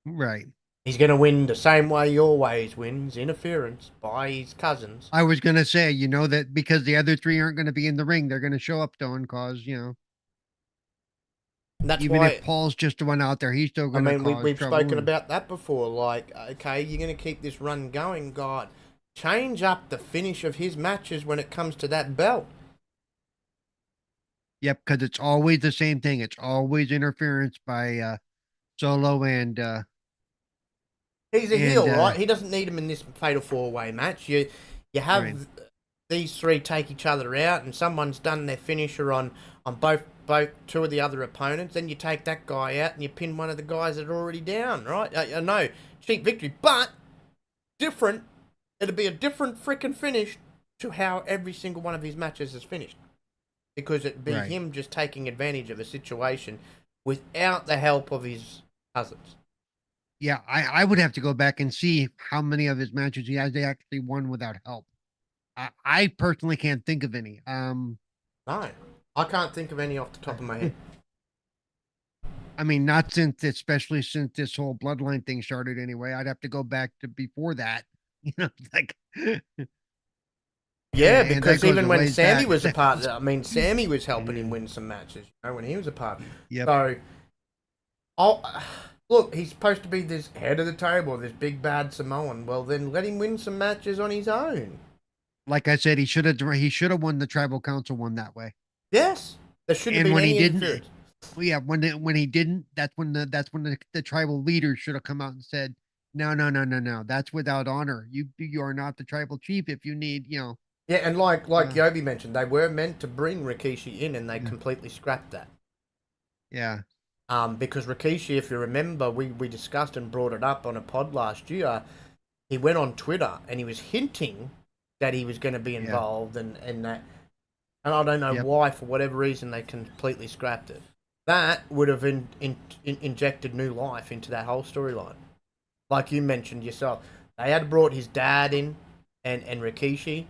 Right. He's going to win the same way he always wins, interference by his cousins. I was going to say, you know, that because the other three aren't going to be in the ring, they're going to show up, though, and cause, you know. That's even if Paul's just the one out there, he's still going to cause we've trouble. spoken about that before. Like, okay, you're going to keep this run going, God. Change up the finish of his matches when it comes to that belt. Yep, because it's always the same thing. It's always interference by Solo and... he's a heel, right? He doesn't need him in this fatal four-way match. You have these three take each other out, and someone's done their finisher on both two of the other opponents. Then you take that guy out and you pin one of the guys that are already down, right? I know, cheap victory, but different. It'll be a different freaking finish to how every single one of his matches is finished. Because it'd be him just taking advantage of a situation without the help of his cousins. Yeah, I would have to go back and see how many of his matches he has actually won without help. I personally can't think of any. No, I can't think of any off the top of my head. I mean, especially since this whole bloodline thing started anyway. I'd have to go back to before that. You know, like... Yeah, because even when Sammy was a part, Sammy was helping him win some matches, you know, when he was a part. Yep. So, look, he's supposed to be this head of the table, this big bad Samoan. Well, then let him win some matches on his own. Like I said, he should have won the Tribal Council one that way. Yes, there shouldn't be any interference. Well, yeah, when he didn't, that's when the tribal leaders should have come out and said, no, that's without honor. You are not the tribal chief if you need, you know. Yeah, and like Yobi mentioned, they were meant to bring Rikishi in, and they completely scrapped that. Yeah. Because Rikishi, if you remember, we discussed and brought it up on a pod last year. He went on Twitter and he was hinting that he was going to be involved, and that, and I don't know why, for whatever reason, they completely scrapped it. That would have injected new life into that whole storyline. Like you mentioned yourself, they had brought his dad in, and Rikishi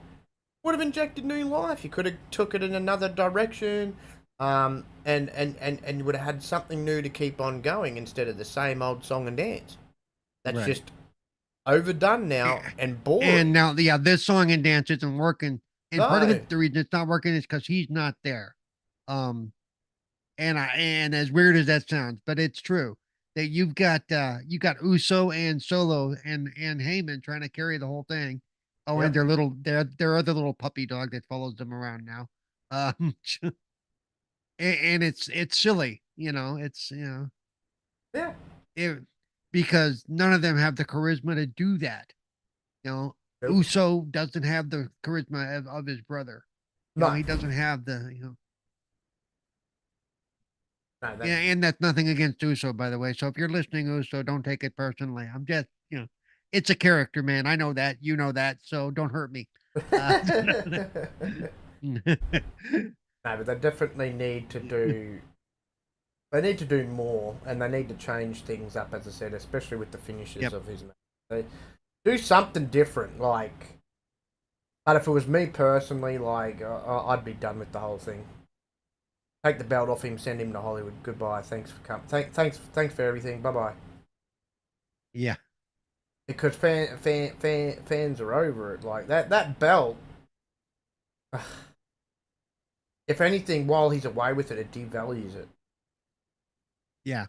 would have injected new life. You could have took it in another direction, and you would have had something new to keep on going instead of the same old song and dance. That's just overdone now and boring. And now, this song and dance isn't working. And part of it, the reason it's not working is because he's not there. And as weird as that sounds, but it's true that you've got Uso and Solo and Heyman trying to carry the whole thing. Oh, and their other little puppy dog that follows them around now. And it's silly, it's because none of them have the charisma to do that. Uso doesn't have the charisma of his brother. No, he doesn't have the No, and that's nothing against Uso, by the way. So if you're listening, Uso, don't take it personally. I'm just, it's a character, man. I know that. You know that. So don't hurt me. No, but they definitely need to do. They need to do more, and they need to change things up, as I said, especially with the finishes of his match. They do something different, like. But if it was me personally, like, I'd be done with the whole thing. Take the belt off him, send him to Hollywood. Goodbye. Thanks for coming. Thanks for everything. Bye bye. Yeah. Because fans are over it. Like that belt. If anything, while he's away with it, it devalues it. Yeah.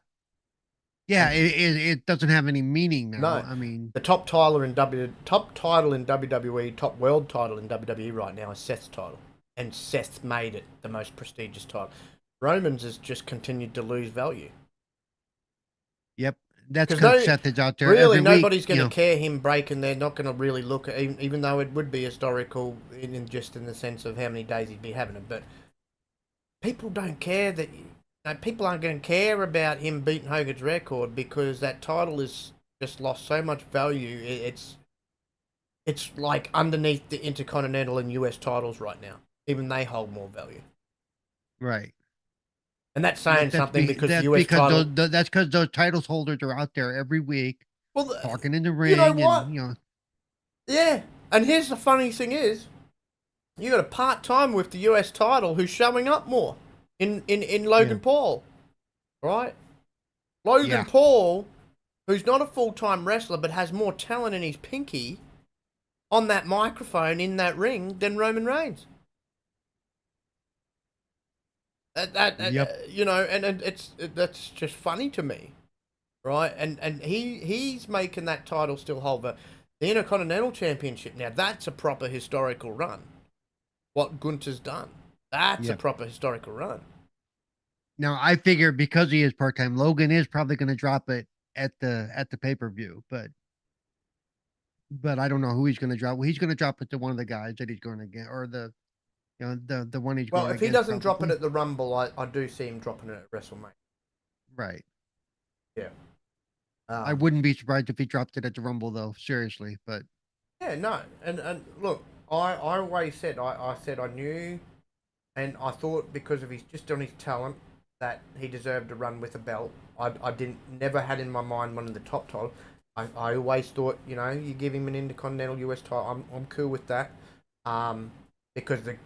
Yeah, it doesn't have any meaning now. No, I mean, the top title in WWE, top world title in WWE right now is Seth's title. And Seth's made it the most prestigious title. Roman's has just continued to lose value. Yep, that's because Seth is out there. Really, nobody's going to care him breaking. They're not going to really look at, even though it would be historical in the sense of how many days he'd be having it. But people don't care that. People aren't going to care about him beating Hogan's record because that title is just lost so much value. It's like underneath the Intercontinental and US titles right now. Even they hold more value. Right. And that's saying something because the US title... that's because those titles holders are out there every week talking in the ring. You know what? Yeah. And here's the funny thing is, you got a part-time with the US title who's showing up more in Logan Paul. Right? Logan Paul, who's not a full-time wrestler but has more talent in his pinky on that microphone in that ring than Roman Reigns. That's just funny to me, right? And he's making that title still hold the Intercontinental Championship. Now that's a proper historical run. What Gunther's done, that's a proper historical run. Now I figure because he is part-time, Logan is probably going to drop it at the pay-per-view, but I don't know who he's going to drop. Well, he's going to drop it to one of the guys that he's going to get, or the one he's going to get. Well, if he doesn't drop it at the Rumble, I do see him dropping it at WrestleMania. Right. Yeah. I wouldn't be surprised if he dropped it at the Rumble, though. Seriously, but. Yeah, no, and look, I always said I said I knew, and I thought because of his talent that he deserved to run with a belt. I never had in my mind one of the top titles. I always thought, you give him an Intercontinental US title, I'm cool with that, because the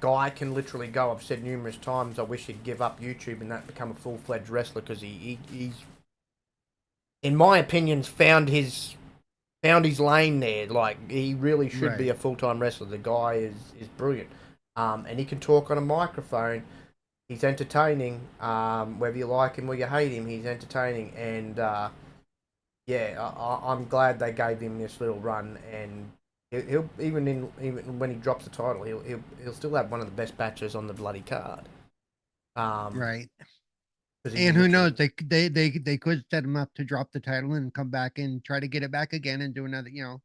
guy can literally go. I've said numerous times, I wish he'd give up YouTube and that become a full-fledged wrestler because he's, in my opinion, found his lane there. Like, he really should be a full-time wrestler. The guy is brilliant, and he can talk on a microphone. He's entertaining, whether you like him or you hate him. He's entertaining, and I'm glad they gave him this little run, and he'll even when he drops the title, he'll still have one of the best matches on the bloody card. Right. And who knows? They could set him up to drop the title and come back and try to get it back again and do another. Yeah.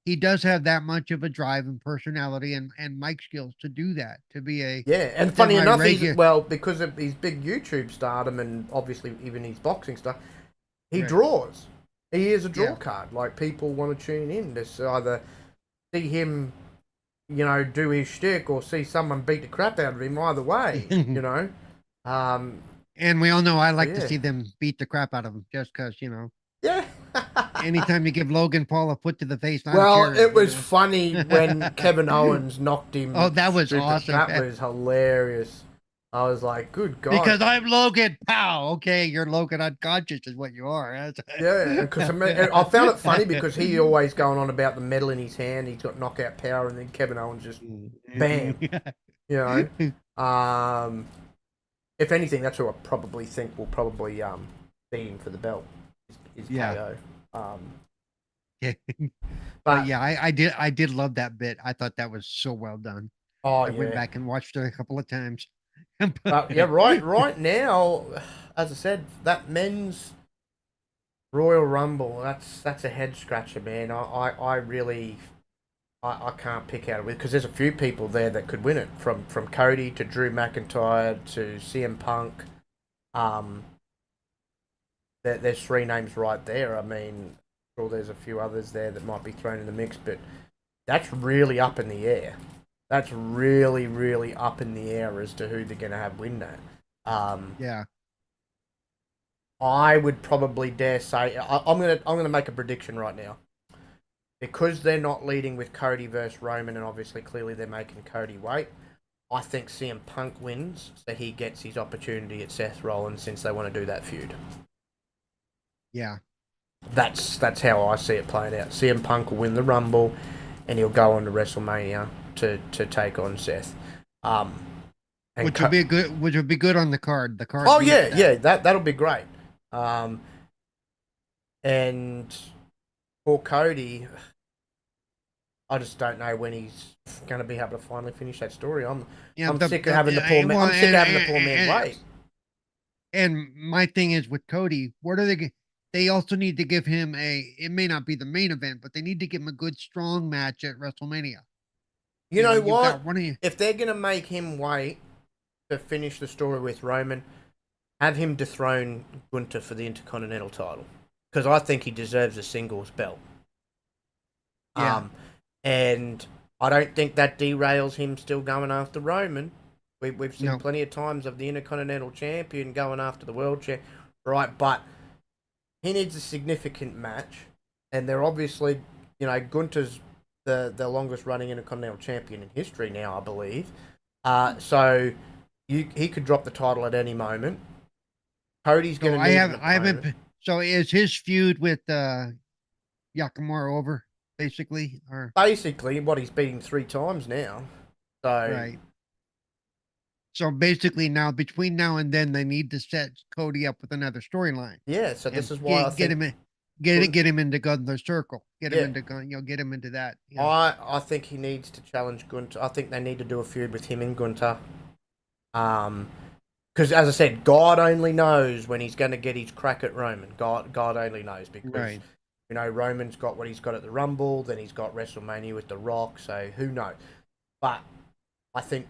He does have that much of a drive and personality and mic skills to do that. To be a and funny enough, because of his big YouTube stardom and obviously even his boxing stuff, he draws. He is a draw card. Like, people want to tune in. This either see him, do his shtick or see someone beat the crap out of him. Either way, Um, And we all know I like to yeah, see them beat the crap out of him just because, yeah. anytime you give Logan Paul a foot to the face, I'm Well, cheering, it was funny when Kevin Owens knocked Oh, him that was stupid. awesome. That was hilarious. I was like, good God. Because I'm Logan. Pow. Okay, you're Logan unconscious is what you are. Yeah, because I found it funny because he always going on about the medal in his hand. He's got knockout power, and then Kevin Owens just bam. You know, if anything, that's who I probably think will probably beat him for the belt. Is KO. Yeah. But yeah, I did love that bit. I thought that was so well done. Oh, I went back and watched it a couple of times. Yeah, right now, as I said, that men's Royal Rumble, that's a head scratcher, man. I really I can't pick out of it because there's a few people there that could win it, from Cody to Drew McIntyre to CM Punk. There's three names right there. I mean, sure, there's a few others there that might be thrown in the mix, but that's really up in the air. That's really, really up in the air as to who they're going to have win that. Yeah. I would probably dare say I'm gonna make a prediction right now, because they're not leading with Cody versus Roman, and obviously clearly they're making Cody wait. I think CM Punk wins, so he gets his opportunity at Seth Rollins, since they want to do that feud. Yeah. That's how I see it playing out. CM Punk will win the Rumble, and he'll go on to WrestleMania to take on Seth. Which would be good on the card. The card. Oh yeah, that'll be great. And for Cody, I just don't know when he's going to be able to finally finish that story. I'm sick of having the poor man. I'm sick of having the poor man wait. And my thing is with Cody, what are they? They also need to give him it may not be the main event, but they need to give him a good, strong match at WrestleMania. You know what? If they're going to make him wait to finish the story with Roman, have him dethrone Gunther for the Intercontinental title, because I think he deserves a singles belt. Yeah. And I don't think that derails him still going after Roman. We've seen plenty of times of the Intercontinental Champion going after the World Champ, right? But he needs a significant match, and they're obviously, Gunther's the longest running Intercontinental Champion in history now, I believe. So he could drop the title at any moment. Cody's going to. I haven't. So is his feud with Yakamura over, basically, or basically what he's beating 3 times now? So right. So basically, now between now and then, they need to set Cody up with another storyline. Yeah. So this is why I think get him into Gunther's circle. Get him into that. I think he needs to challenge Gunther. I think they need to do a feud with him and Gunther. Because as I said, God only knows when he's going to get his crack at Roman. God only knows, because Roman's got what he's got at the Rumble, then he's got WrestleMania with The Rock, so who knows? But I think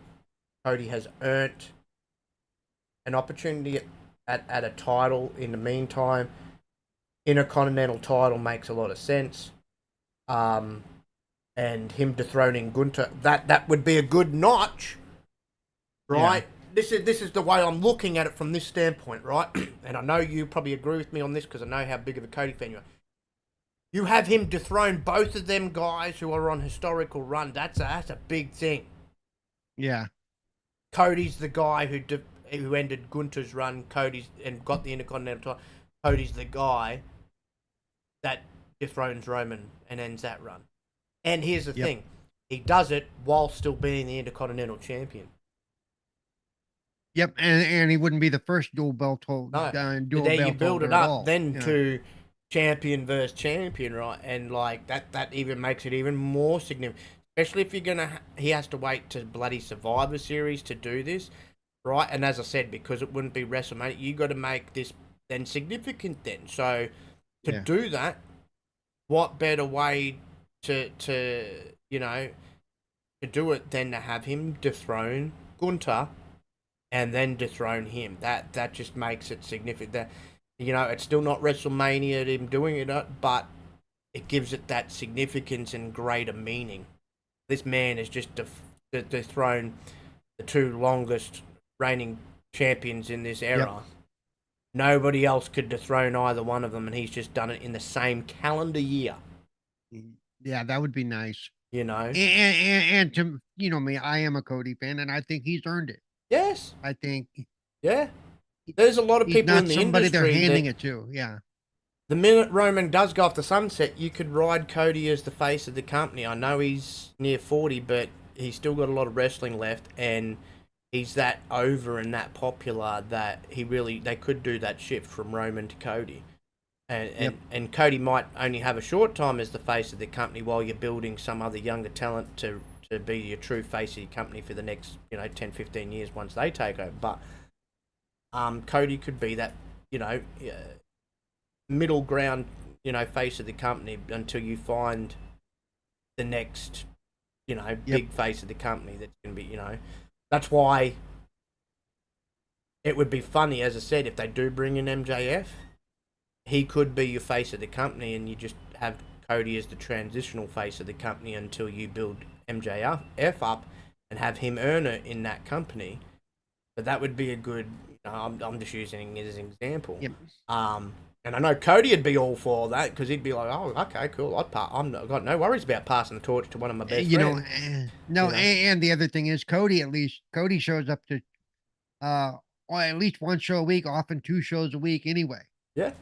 Cody has earned an opportunity at a title in the meantime. Intercontinental title makes a lot of sense. And him dethroning Gunther, that would be a good notch, right? Yeah. This is the way I'm looking at it from this standpoint, right? And I know you probably agree with me on this, because I know how big of a Cody fan you are. You have him dethrone both of them guys who are on historical run. That's a big thing. Yeah. Cody's the guy who ended Gunther's run. And got the Intercontinental title. Cody's the guy that dethrones Roman and ends that run. And here's the thing: he does it while still being the Intercontinental Champion. Yep, and he wouldn't be the first dual belt holder. No, there you build it up then to champion versus champion, right? And like that even makes it even more significant, especially if he has to wait to bloody Survivor Series to do this, right? And as I said, because it wouldn't be WrestleMania, you got to make this then significant then. So to do that, what better way to do it than to have him dethrone Gunther and then dethrone him? That just makes it significant. That it's still not WrestleMania him doing it, but it gives it that significance and greater meaning. This man has just dethroned the two longest reigning champions in this era. Yep. Nobody else could dethrone either one of them, and he's just done it in the same calendar year. Yeah, that would be nice. You know, and to me, I am a Cody fan, and I think he's earned it. Yes, I think. Yeah, there's a lot of people in the industry they're handing it to. Yeah. The minute Roman does go off the sunset, you could ride Cody as the face of the company. I know he's near 40, but he's still got a lot of wrestling left, and he's that over and that popular that they could do that shift from Roman to Cody. And Cody might only have a short time as the face of the company while you're building some other younger talent to be your true face of your company for the next 10, 15 years once they take over. But Cody could be that middle ground face of the company until you find the next big face of the company that's going to be that's why it would be funny, as I said, if they do bring in MJF. He could be your face of the company, and you just have Cody as the transitional face of the company until you build MJF up and have him earn it in that company. But that would be a good. I'm just using it as an example. Yep. And I know Cody would be all for that because he'd be like, "Oh, okay, cool. I've got no worries about passing the torch to one of my best friends." And the other thing is Cody shows up to, at least one show a week, often 2 shows a week anyway. Yeah.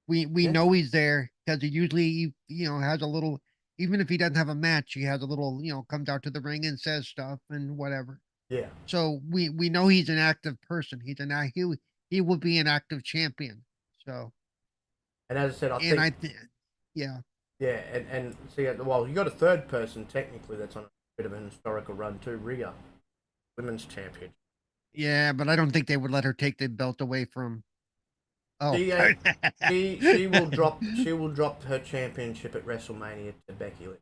We know he's there because he usually has a little, even if he doesn't have a match, he has a little comes out to the ring and says stuff and whatever. Yeah. So we know he's an active person. He will be an active champion. So. And as I said, yeah. Yeah, and see, well, you got a third person technically that's on a bit of an historical run too, Rhea, women's champion. Yeah, but I don't think they would let her take the belt away from. Oh, she will drop. She will drop her championship at WrestleMania to Becky Lynch.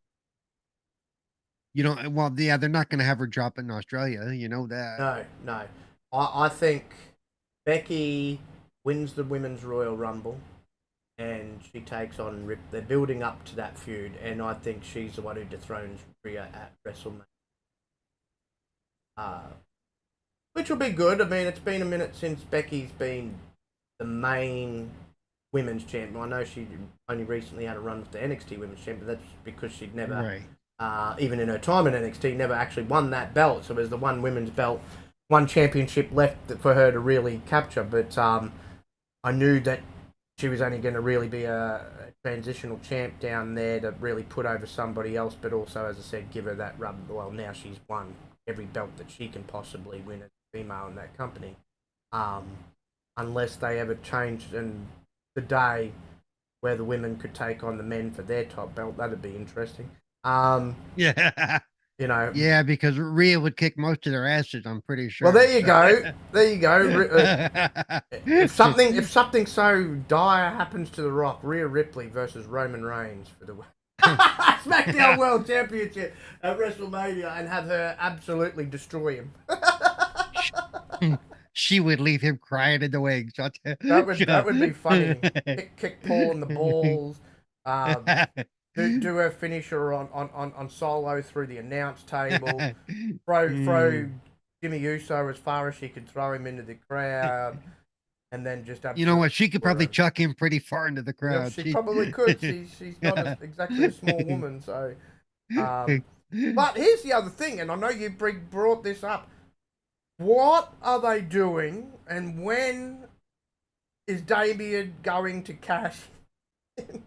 Well, yeah, they're not going to have her drop in Australia. You know that. No. I think Becky wins the Women's Royal Rumble, and she takes on Rip. They're building up to that feud, and I think she's the one who dethrones Rhea at WrestleMania. Which will be good. I mean, it's been a minute since Becky's been the main women's champion. I know she only recently had a run with the NXT women's champion. That's because she'd never, even in her time in NXT, never actually won that belt. So there's the one women's belt, one championship left for her to really capture. But I knew that she was only going to really be a transitional champ down there to really put over somebody else. But also, as I said, give her that rub. Well, now she's won every belt that she can possibly win as a female in that company. Unless they ever changed in the day where the women could take on the men for their top belt, that'd be interesting. Yeah. Yeah, because Rhea would kick most of their asses, I'm pretty sure. Well, there you go. If something so dire happens to The Rock, Rhea Ripley versus Roman Reigns for the SmackDown World Championship at WrestleMania, and have her absolutely destroy him. She would leave him crying in the wings. That would be funny. Kick Paul in the balls. Do her finisher on Solo through the announce table. Throw Jimmy Uso as far as she could throw him into the crowd, and then just you know what? She could probably chuck him pretty far into the crowd. Yeah, she probably could. She's not exactly a small woman, so. But here's the other thing, and I know you brought this up. What are they doing, and when is Damien going to cash in?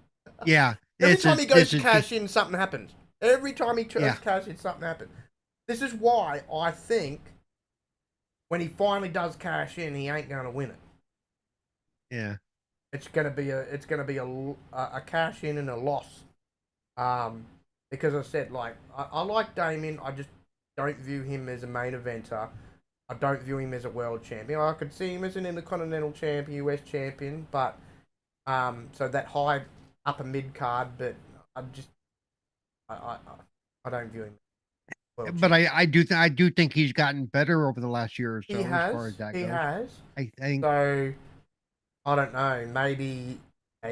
Yeah. Every time he goes to cash in, something happens. Every time he tries to cash in, something happens. This is why I think when he finally does cash in, he ain't going to win it. Yeah. It's going to be a cash in and a loss. Because I said, I like Damien. I just don't view him as a main eventer. I don't view him as a world champion. I could see him as an Intercontinental champion, US champion, but so that high upper mid card. But I don't view him. But I do think he's gotten better over the last year or so. He has. As far as that goes. He has. I think so. I don't know. Maybe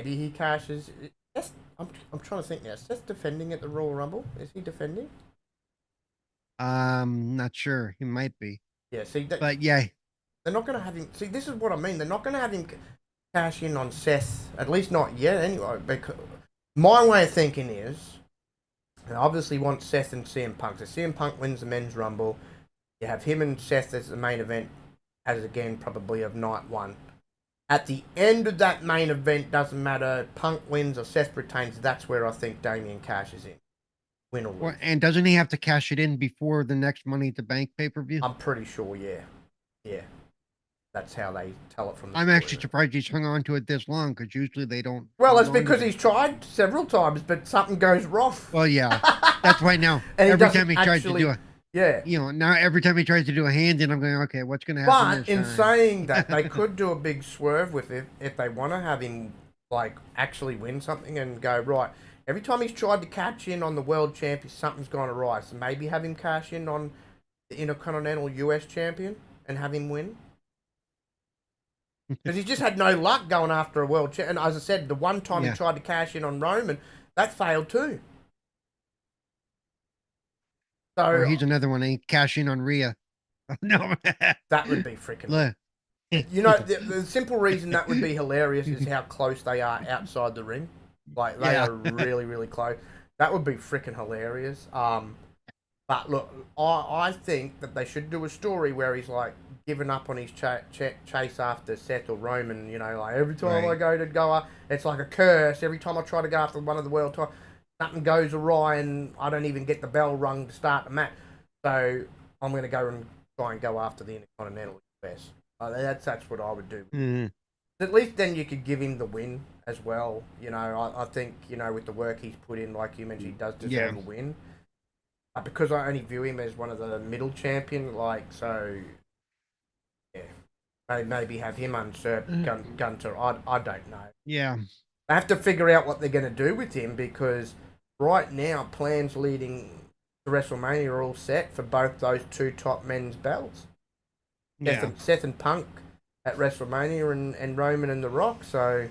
he cashes. I'm trying to think now. Is Seth defending at the Royal Rumble? Is he defending? Not sure. He might be. Yeah. See, but yeah, they're not going to have him. See, this is what I mean. They're not going to have him cash in on Seth. At least not yet, anyway. Because my way of thinking is, they obviously want Seth and CM Punk. So CM Punk wins the Men's Rumble. You have him and Seth as the main event, as again probably of night one. At the end of that main event, doesn't matter, Punk wins or Seth retains, that's where I think Damien cashes in. Win or lose. Well, and doesn't he have to cash it in before the next Money at the Bank pay-per-view? I'm pretty sure, yeah. Yeah. That's how they tell it from the I'm story. actually surprised he's hung on to it this long, because usually they don't. Well, it's because he's tried several times, but something goes wrong. Well, yeah. That's right now. Every time he tries to do it. Yeah. You know, now every time he tries to do a hand in, I'm going, okay, what's going to happen? But in saying that, they could do a big swerve with it if they want to have him, like, actually win something and go, right, every time he's tried to catch in on the world champion, something's gone awry. So maybe have him cash in on the Intercontinental US champion and have him win. Because he just had no luck going after a world champion. And as I said, the one time he tried to cash in on Roman, that failed too. So or he's another one. He cash in on Rhea. No, that would be freaking. You know, the simple reason that would be hilarious is how close they are outside the ring. Like they are really, really close. That would be freaking hilarious. But look, I think that they should do a story where he's like giving up on his chase after Seth or Roman. You know, like every time I go up, it's like a curse. Every time I try to go after one of the world titles, something goes awry and I don't even get the bell rung to start the match. So I'm going to go and try and go after the Intercontinental US. That's what I would do. Mm. At least then you could give him the win as well. You know, I think, you know, with the work he's put in, like you mentioned, he does deserve a win. Because I only view him as one of the middle champion, like, so, yeah. Maybe have him usurp Gunter. I don't know. Yeah. I have to figure out what they're going to do with him because right now plans leading to WrestleMania are all set for both those two top men's belts. Yeah. Seth and Punk at WrestleMania and Roman and The Rock. So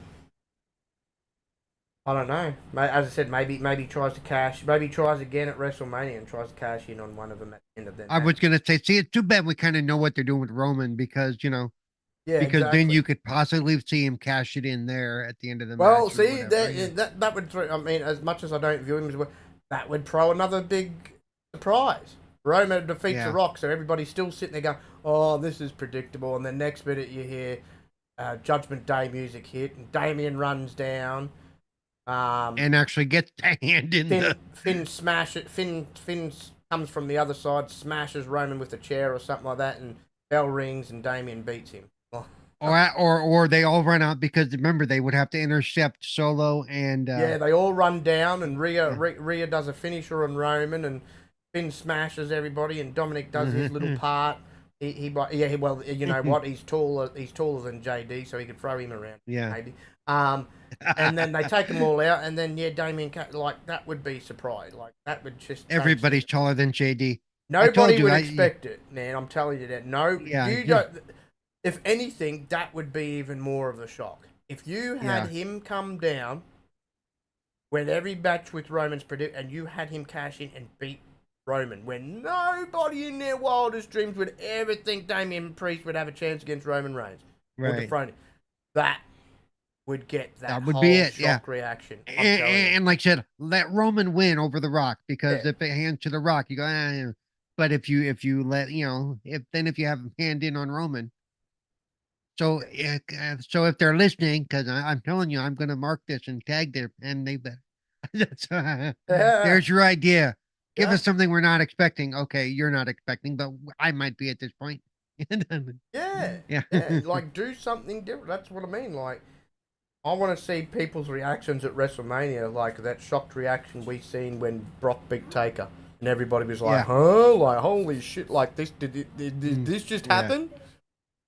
I don't know. As I said, maybe tries to cash. Maybe tries again at WrestleMania and tries to cash in on one of them at the end of the I was gonna say, see, it's too bad we kind of know what they're doing with Roman because because then you could possibly see him cash it in there at the end of the match. Well, see, that would. I mean, as much as I don't view him as well, that would throw another big surprise. Roman defeats The Rock, so everybody's still sitting there going, "Oh, this is predictable." And the next minute you hear Judgment Day music hit, and Damien runs down. And actually gets the hand in Finn smash it. Finn comes from the other side, smashes Roman with a chair or something like that, and bell rings and Damien beats him. Or they all run out because remember they would have to intercept Solo and they all run down and Rhea does a finisher on Roman and Finn smashes everybody and Dominic does his little part. Well, you know what? He's taller than JD, so he could throw him around. Yeah, maybe. And then they take them all out, and then Damien, like that would be surprised. Like that would just everybody's taller than JD. Nobody would expect it, man. I'm telling you that. No, you don't. If anything, that would be even more of a shock. If you had him come down when every match with Roman's predicted, and you had him cash in and beat Roman, when nobody in their wildest dreams would ever think Damian Priest would have a chance against Roman Reigns. Right. That would get that would whole be it, shock reaction. And like I said, let Roman win over The Rock because if it hands to The Rock, you go. But if you let if you have him hand in on Roman. So if they're listening, because I'm telling you, I'm going to mark this and tag there, and they bet. There's your idea. Give us something we're not expecting. Okay, you're not expecting, but I might be at this point. Like do something different. That's what I mean. Like I want to see people's reactions at WrestleMania, like that shocked reaction we seen when Brock beat Taker, and everybody was like, "Huh? Like holy shit! Like this did this just happen?"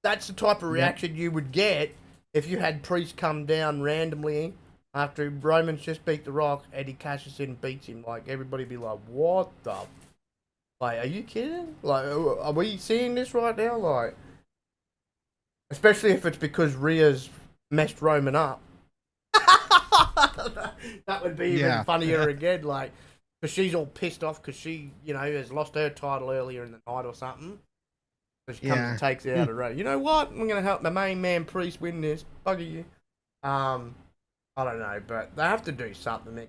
That's the type of reaction you would get if you had Priest come down randomly after Roman's just beat The Rock and he cashes in and beats him. Like everybody be like, "What the? Like, are you kidding? Like, are we seeing this right now? Like, especially if it's because Rhea's messed Roman up." That would be even funnier again, like, because she's all pissed off because she, has lost her title earlier in the night or something. So she comes and takes it out of Ray. You know what? I'm going to help the main man Priest win this. Bugger you. I don't know, but they have to do something.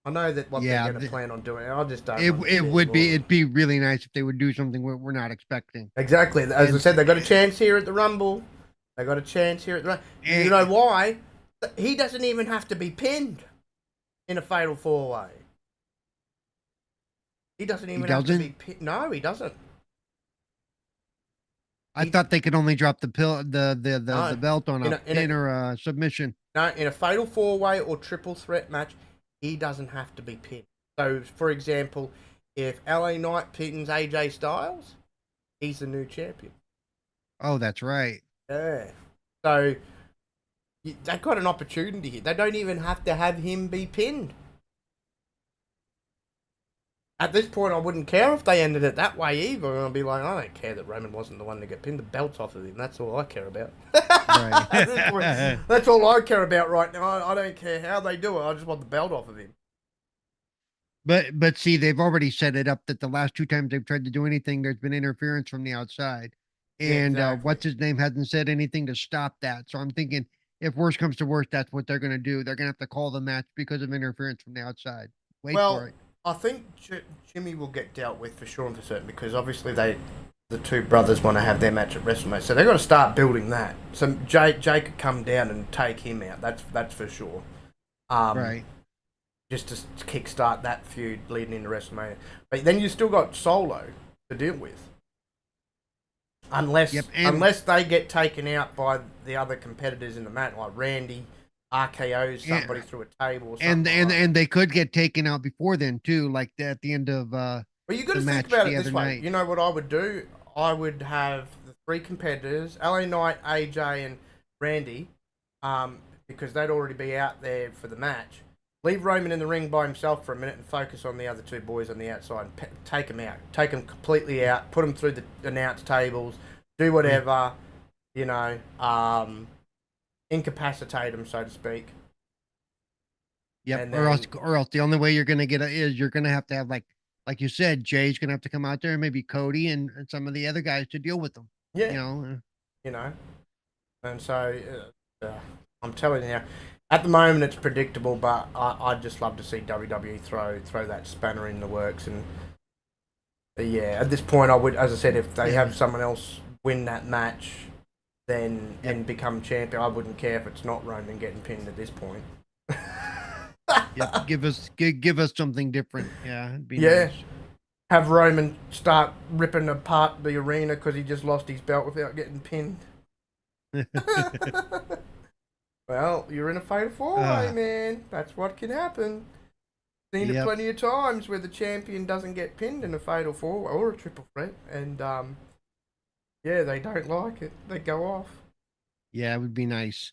I know that what they're going to plan on doing. I just don't. It'd be really nice if they would do something we're not expecting. Exactly. As I said, they got a chance here at the Rumble. They got a chance here at the Rumble. You know why? He doesn't even have to be pinned in a fatal 4-way. He doesn't even have to be pinned. No, he doesn't. I thought they could only drop the belt on a pin or a submission. No, in a fatal 4-way or triple threat match, he doesn't have to be pinned. So, for example, if LA Knight pins AJ Styles, he's the new champion. Oh, that's right. Yeah. So, they've got an opportunity here. They don't even have to have him be pinned. At this point, I wouldn't care if they ended it that way either. I'd be like, I don't care that Roman wasn't the one to get pinned. The belt's off of him. That's all I care about. Right. At this point, that's all I care about right now. I don't care how they do it. I just want the belt off of him. But see, they've already set it up that the last 2 times they've tried to do anything, there's been interference from the outside. And what's his name hasn't said anything to stop that. So I'm thinking, if worse comes to worse, that's what they're going to do. They're going to have to call the match because of interference from the outside. Wait for it. I think Jimmy will get dealt with for sure and for certain because obviously the two brothers want to have their match at WrestleMania, so they've got to start building that. So Jake could come down and take him out. That's for sure. Right. Just to kickstart that feud leading into WrestleMania, but then you still got Solo to deal with, unless they get taken out by the other competitors in the match, like Randy. RKO's somebody through a table or something. And they could get taken out before then too, like at the end of well, you got to think about it this way. You know what I would do? I would have the 3 competitors, LA Knight, AJ, and Randy, because they'd already be out there for the match. Leave Roman in the ring by himself for a minute and focus on the other 2 boys on the outside. And take them out. Take them completely out. Put them through the announce tables. Do whatever, incapacitate them, so to speak. Yep. Then, or else the only way you're gonna get is you're gonna have to have like you said, Jay's gonna have to come out there and maybe Cody and some of the other guys to deal with them. Yeah. And so I'm telling you, at the moment it's predictable, but I'd just love to see WWE throw that spanner in the works. And at this point I would, as I said, if they have someone else win that match and become champion, I wouldn't care if it's not Roman getting pinned at this point. Give us something different. Yeah, it'd be nice. Have Roman start ripping apart the arena because he just lost his belt without getting pinned. Well, you're in a fatal 4-way, man. That's what can happen. Seen it plenty of times where the champion doesn't get pinned in a fatal 4-way or a triple threat, and they don't like it. They go off. Yeah, it would be nice.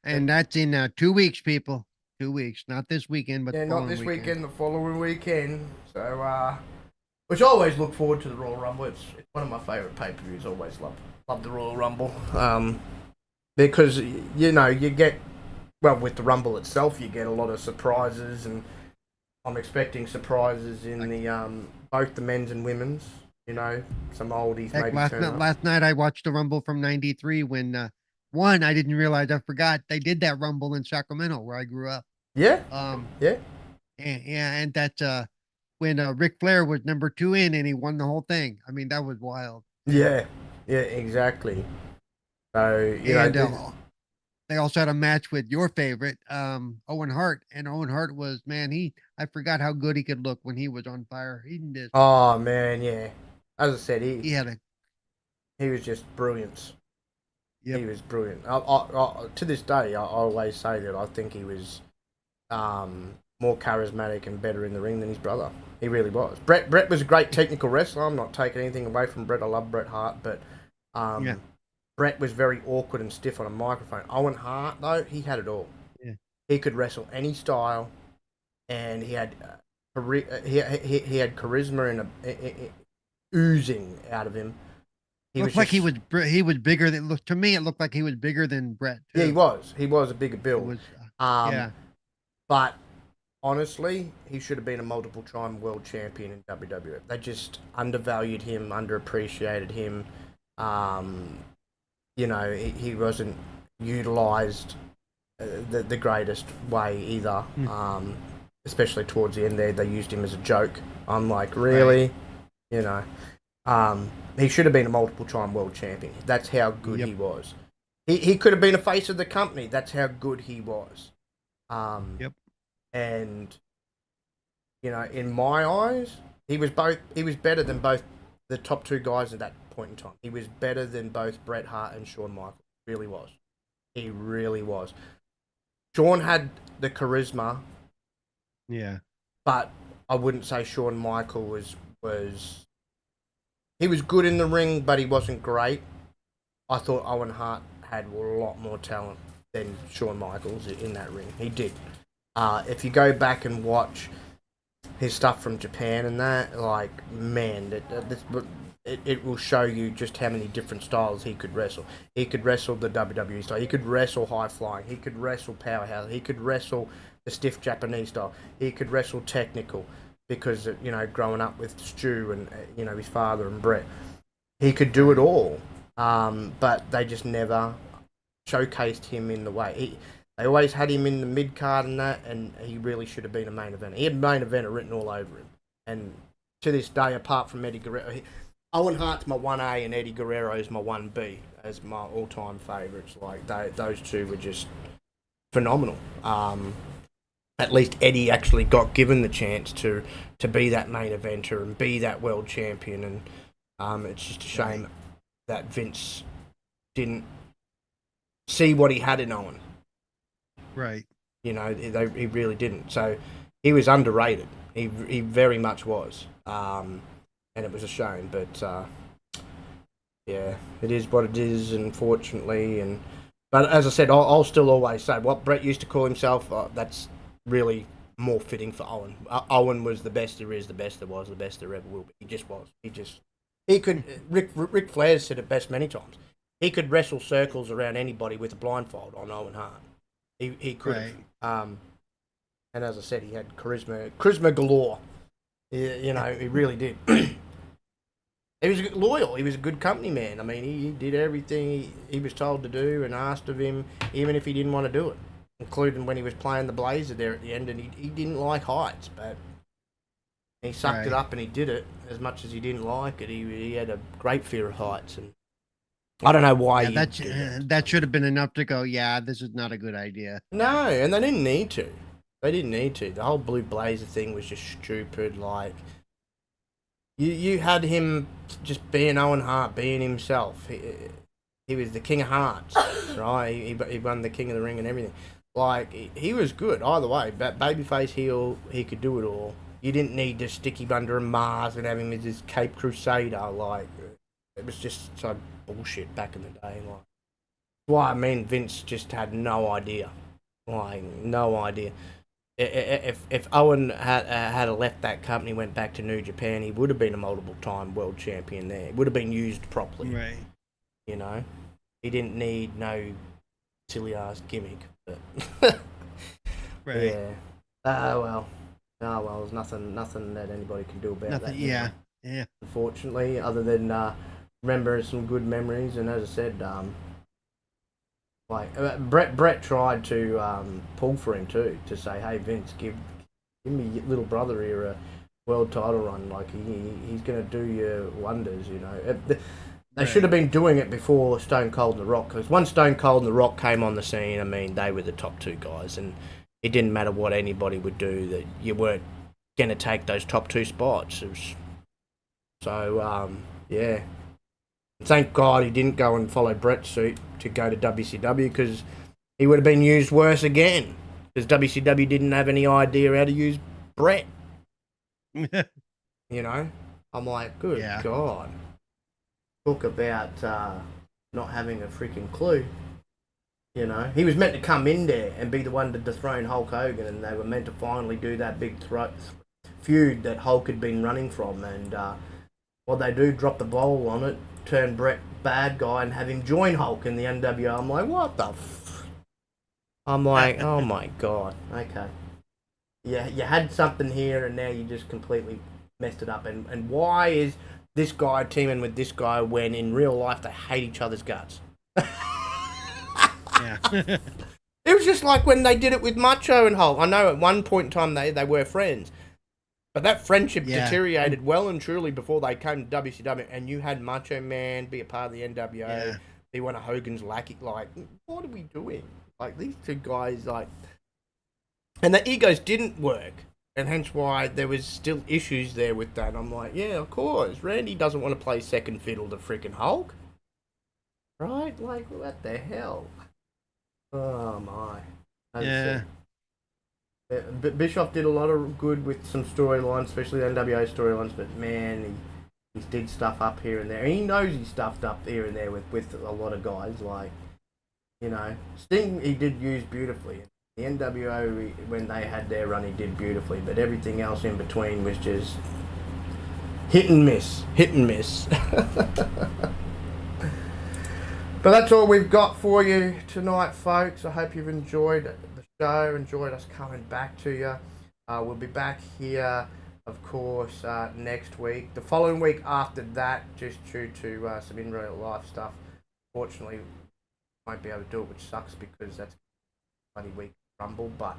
And that's in 2 weeks, people. 2 weeks. Not this weekend, but not this weekend, the following weekend. So, which I always look forward to the Royal Rumble. It's one of my favourite pay-per-views. Always love the Royal Rumble. Because, you get, with the Rumble itself, you get a lot of surprises, and I'm expecting surprises in the both the men's and women's. Some oldies maybe. Last night I watched the Rumble from '93 when I didn't realize, I forgot they did that Rumble in Sacramento where I grew up. Yeah. And that's when Ric Flair was number 2 in and he won the whole thing. I mean, that was wild. Yeah, exactly. So they also had a match with your favorite, Owen Hart, and Owen Hart was, I forgot how good he could look when he was on fire. Oh man, yeah. As I said, he was just brilliant. Yep. He was brilliant. I, to this day, I always say that I think he was more charismatic and better in the ring than his brother. He really was. Bret was a great technical wrestler. I'm not taking anything away from Bret. I love Bret Hart, but Bret was very awkward and stiff on a microphone. Owen Hart, though, he had it all. Yeah. He could wrestle any style, and he had charisma and oozing out of him. He was bigger than. To me, it looked like he was bigger than Bret. Too. Yeah, he was. He was a bigger build. Yeah. But honestly, he should have been a multiple-time world champion in WWF. They just undervalued him, underappreciated him. Um, he wasn't utilized the greatest way either. Especially towards the end there, they used him as a joke. I'm like, really? Right. You know, he should have been a multiple-time world champion. That's how good he was. He could have been a face of the company. That's how good he was. And in my eyes, he was better than both the top two guys at that point in time. He was better than both Bret Hart and Shawn Michaels. Really was. He really was. Shawn had the charisma. Yeah. But I wouldn't say Shawn Michaels was he was good in the ring, but he wasn't great. I thought Owen Hart had a lot more talent than Shawn Michaels in that ring. He did. If you go back and watch his stuff from Japan and that, like, man, it will show you just how many different styles he could wrestle. He could wrestle the WWE style. He could wrestle high flying. He could wrestle powerhouse. He could wrestle the stiff Japanese style. He could wrestle technical because, growing up with Stu and, his father and Brett. He could do it all, but they just never showcased him in the way. They always had him in the mid-card and that, and he really should have been a main eventer. He had main eventer written all over him. And to this day, apart from Eddie Guerrero, Owen Hart's my 1A and Eddie Guerrero is my 1B as my all-time favourites. Like, those two were just phenomenal. At least Eddie actually got given the chance to be that main eventer and be that world champion. And it's just a shame that Vince didn't see what he had in Owen. Right. He really didn't. So he was underrated. He very much was. And it was a shame. But, yeah, it is what it is, unfortunately. But as I said, I'll still always say what Brett used to call himself, that's really more fitting for Owen. Owen was the best there is, the best there was, the best there ever will be. He just was. He could. Ric Flair said it best many times. He could wrestle circles around anybody with a blindfold on Owen Hart. He could. Right. And as I said, he had charisma galore. He really did. He was loyal. He was a good company man. I mean, he did everything he was told to do and asked of him, even if he didn't want to do it. Including when he was playing the Blazer there at the end, and he didn't like heights, but he sucked it up and he did it as much as he didn't like it. He had a great fear of heights, and I don't know why. That should have been enough to go, yeah, this is not a good idea. No, and they didn't need to. The whole Blue Blazer thing was just stupid. Like, you had him just being Owen Hart, being himself. He was the King of Hearts, right? He won the King of the Ring and everything. Like, he was good either way. But babyface, heel, he could do it all. You didn't need to stick him under a mask and have him as this Cape Crusader. Like, it was just so bullshit back in the day. Like, why? I mean, Vince just had no idea. Like, no idea. If Owen had left that company, went back to New Japan, he would have been a multiple-time world champion there. He would have been used properly. Right. He didn't need no silly-ass gimmick. But right. Yeah. Well. There's nothing that anybody can do about that. Yeah. Unfortunately, other than remember some good memories, and as I said, Brett tried to pull for him too, to say, hey Vince, give me your little brother here a world title run. Like he's gonna do you wonders. They should have been doing it before Stone Cold and The Rock, because once Stone Cold and The Rock came on the scene, I mean, they were the top two guys, and it didn't matter what anybody would do, that you weren't going to take those top two spots. Yeah. Thank God he didn't go and follow Brett's suit to go to WCW, because he would have been used worse again, because WCW didn't have any idea how to use Brett. I'm like, good God. Talk about not having a freaking clue. He was meant to come in there and be the one to dethrone Hulk Hogan, and they were meant to finally do that big feud that Hulk had been running from. And what they do, drop the ball on it, turn Brett bad guy, and have him join Hulk in the NWO. I'm like, what the I'm like, oh my god, okay. Yeah, you had something here, and now you just completely messed it up. And why is this guy teaming with this guy when in real life they hate each other's guts? Yeah. It was just like when they did it with Macho and Hulk. I know at one point in time they were friends, but that friendship Yeah. deteriorated well and truly before they came to WCW. And you had Macho Man be a part of the NWO, Yeah. be one of Hogan's lackey. Like, what are we doing? Like, these two guys, like, and the egos didn't work, and hence why there was still issues there with that. I'm like, yeah, of course, Randy doesn't want to play second fiddle to freaking Hulk, right? Like, what the hell? Oh my. Yeah. But Bischoff did a lot of good with some storylines, especially the NWA storylines. But man, he did stuff up here and there. And he knows he stuffed up here and there with a lot of guys. Like, you know, Sting he did use beautifully. The NWO when they had their run, he did beautifully. But everything else in between was just hit and miss, hit and miss. But that's all we've got for you tonight, folks. I hope you've enjoyed the show, enjoyed us coming back to you. We'll be back here, of course, next week. The following week after that, just due to some in real life stuff, fortunately, won't be able to do it, which sucks because that's a bloody week Rumble. But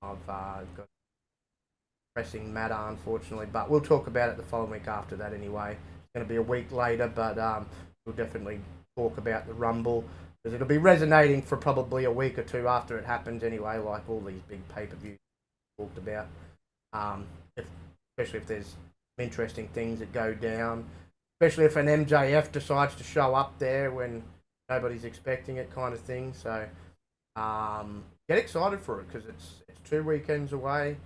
I've got pressing matter, unfortunately. But we'll talk about it the following week after that anyway. It's going to be a week later, but we'll definitely talk about the Rumble because it'll be resonating for probably a week or two after it happens anyway, like all these big pay-per-views talked about. Especially if there's interesting things that go down, especially if an MJF decides to show up there when nobody's expecting it, kind of thing. So get excited for it because it's 2 weekends away.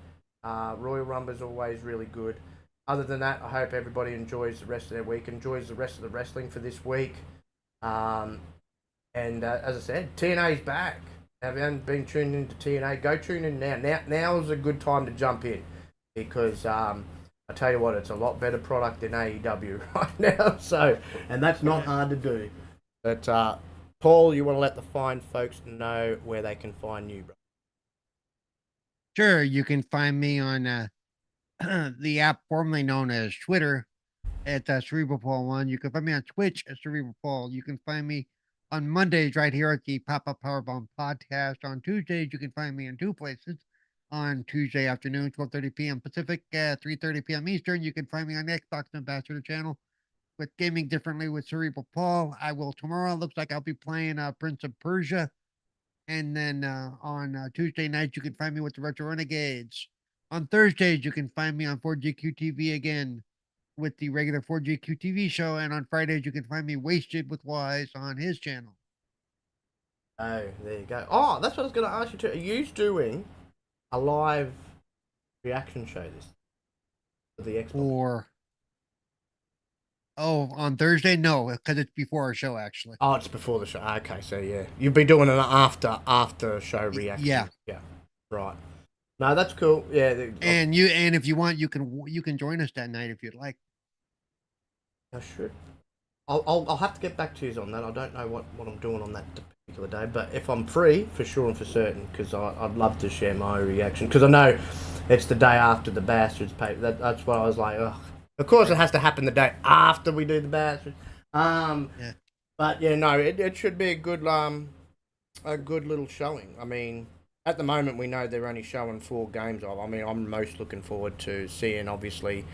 Royal Rumble is always really good. Other than that, I hope everybody enjoys the rest of their week, enjoys the rest of the wrestling for this week. And as I said, TNA's back. If you haven't been tuned into TNA, go tune in now. Now is a good time to jump in because I tell you what, it's a lot better product than AEW right now. So, and that's not hard to do. But Paul, you want to let the fine folks know where they can find you, bro? Sure, you can find me on the app formerly known as Twitter at Cerebral Paul 1. You can find me on Twitch at Cerebral Paul. You can find me on Mondays right here at the Pop-Up Powerbomb podcast. On Tuesdays, you can find me in 2 places. On Tuesday afternoon, 12:30 p.m. Pacific, 3:30 p.m. Eastern. You can find me on the Xbox Ambassador channel with Gaming Differently with Cerebral Paul. I will tomorrow. Looks like I'll be playing Prince of Persia. And then on Tuesday nights, you can find me with the Retro Renegades. On Thursdays, you can find me on 4GQ TV again with the regular 4GQ TV show. And on Fridays, you can find me Wasted with Wise on his channel. Oh, there you go. Oh, that's what I was going to ask you too. Are you doing a live reaction show this for the Xbox? On Thursday? No, because it's before our show, actually. Oh, it's before the show. Okay, so yeah, you'll be doing an after show reaction. Yeah, right. No, that's cool. Yeah, and if you want, you can join us that night if you'd like. I should. I'll have to get back to you on that. I don't know what I'm doing on that particular day, but if I'm free, for sure and for certain, because I'd love to share my reaction. Because I know it's the day after the Bastards pay. That's why I was like, ugh. Of course, it has to happen the day after we do the Bastards. Yeah. But yeah, no, it should be a good little showing. I mean, at the moment we know they're only showing 4 games of. I mean, I'm most looking forward to seeing obviously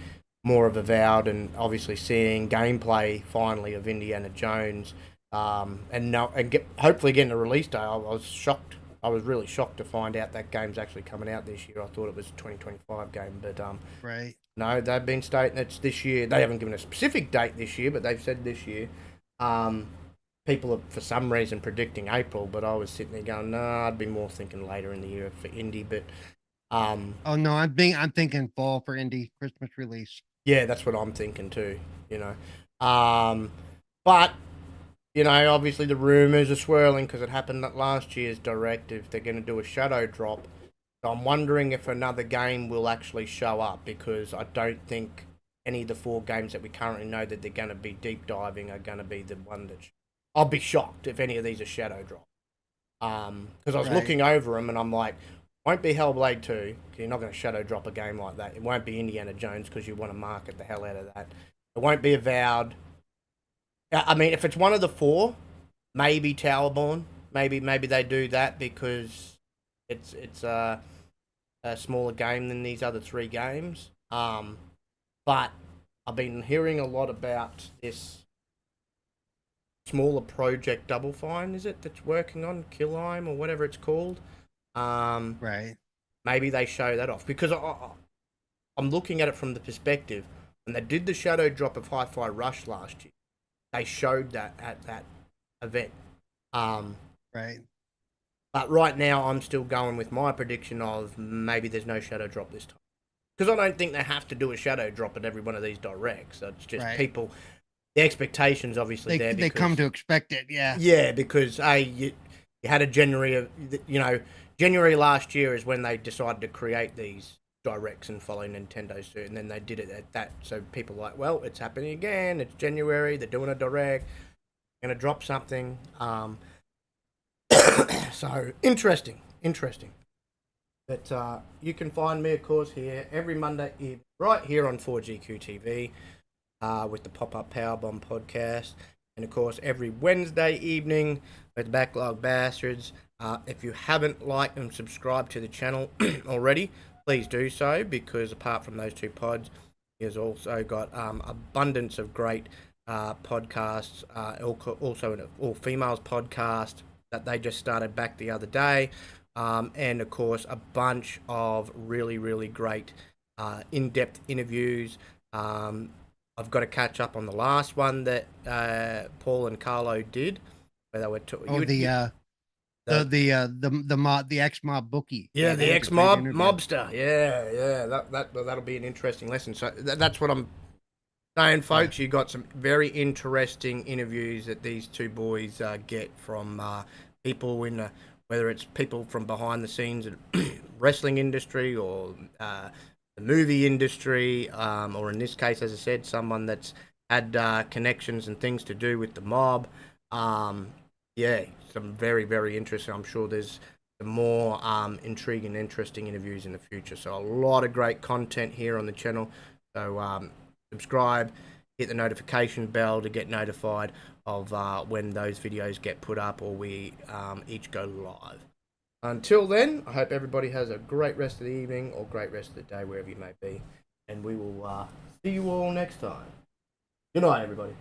more of Avowed and obviously seeing gameplay finally of Indiana Jones. Hopefully getting a release date. I was shocked. I was really shocked to find out that game's actually coming out this year. I thought it was a 2025 game, but right. No, they've been stating it's this year. They haven't given a specific date this year, but they've said this year. People are for some reason predicting April, but I was sitting there going, nah, I'd be more thinking later in the year for indie. But oh no, I'm thinking fall for indie Christmas release. Yeah, that's what I'm thinking too. You know, but you know, obviously the rumors are swirling because it happened at last year's directive. They're going to do a shadow drop. So I'm wondering if another game will actually show up because I don't think any of the 4 games that we currently know that they're going to be deep diving are going to be the one that... I'll be shocked if any of these are shadow drop. Because I was looking over them and I'm like, won't be Hellblade 2, because you're not going to shadow drop a game like that. It won't be Indiana Jones, because you want to market the hell out of that. It won't be Avowed. I mean, if it's one of the four, maybe Towerborn. Maybe they do that because it's a smaller game than these other three games. But I've been hearing a lot about this smaller project Double Fine, is it, that's working on Killheim or whatever it's called. Right. Maybe they show that off, because I'm looking at it from the perspective when they did the shadow drop of Hi-Fi Rush last year. They showed that at that event. Right. But right now, I'm still going with my prediction of maybe there's no shadow drop this time, because I don't think they have to do a shadow drop at every one of these directs. So it's just people. The expectations obviously they come to expect it. Yeah. Yeah, because you had a January last year is when they decided to create these directs and follow Nintendo's suit, and then they did it at that. So people are like, well, it's happening again. It's January. They're doing a direct. Going to drop something. So interesting. But you can find me, of course, here every Monday evening, right here on 4GQ TV, with the Pop-Up Powerbomb podcast, and of course every Wednesday evening with Backlog Bastards. If you haven't liked and subscribed to the channel already, please do so, because apart from those two pods, he's also got abundance of great podcasts, also an all-females podcast that they just started back the other day, and of course a bunch of really, really great in-depth interviews. I've got to catch up on the last one that Paul and Carlo did, where they were the ex-mob bookie. Yeah, the ex-mob mobster. Yeah, that'll be an interesting lesson. So that's what I'm saying, folks. You got some very interesting interviews that these two boys get from people in whether it's people from behind the scenes of wrestling industry or the movie industry, or in this case, as I said, someone that's had connections and things to do with the mob. Yeah, some very, very interesting. I'm sure there's some more intriguing, interesting interviews in the future. So a lot of great content here on the channel. So subscribe, hit the notification bell to get notified of when those videos get put up, or we each go live. Until then, I hope everybody has a great rest of the evening or great rest of the day, wherever you may be. And we will see you all next time. Good night, everybody.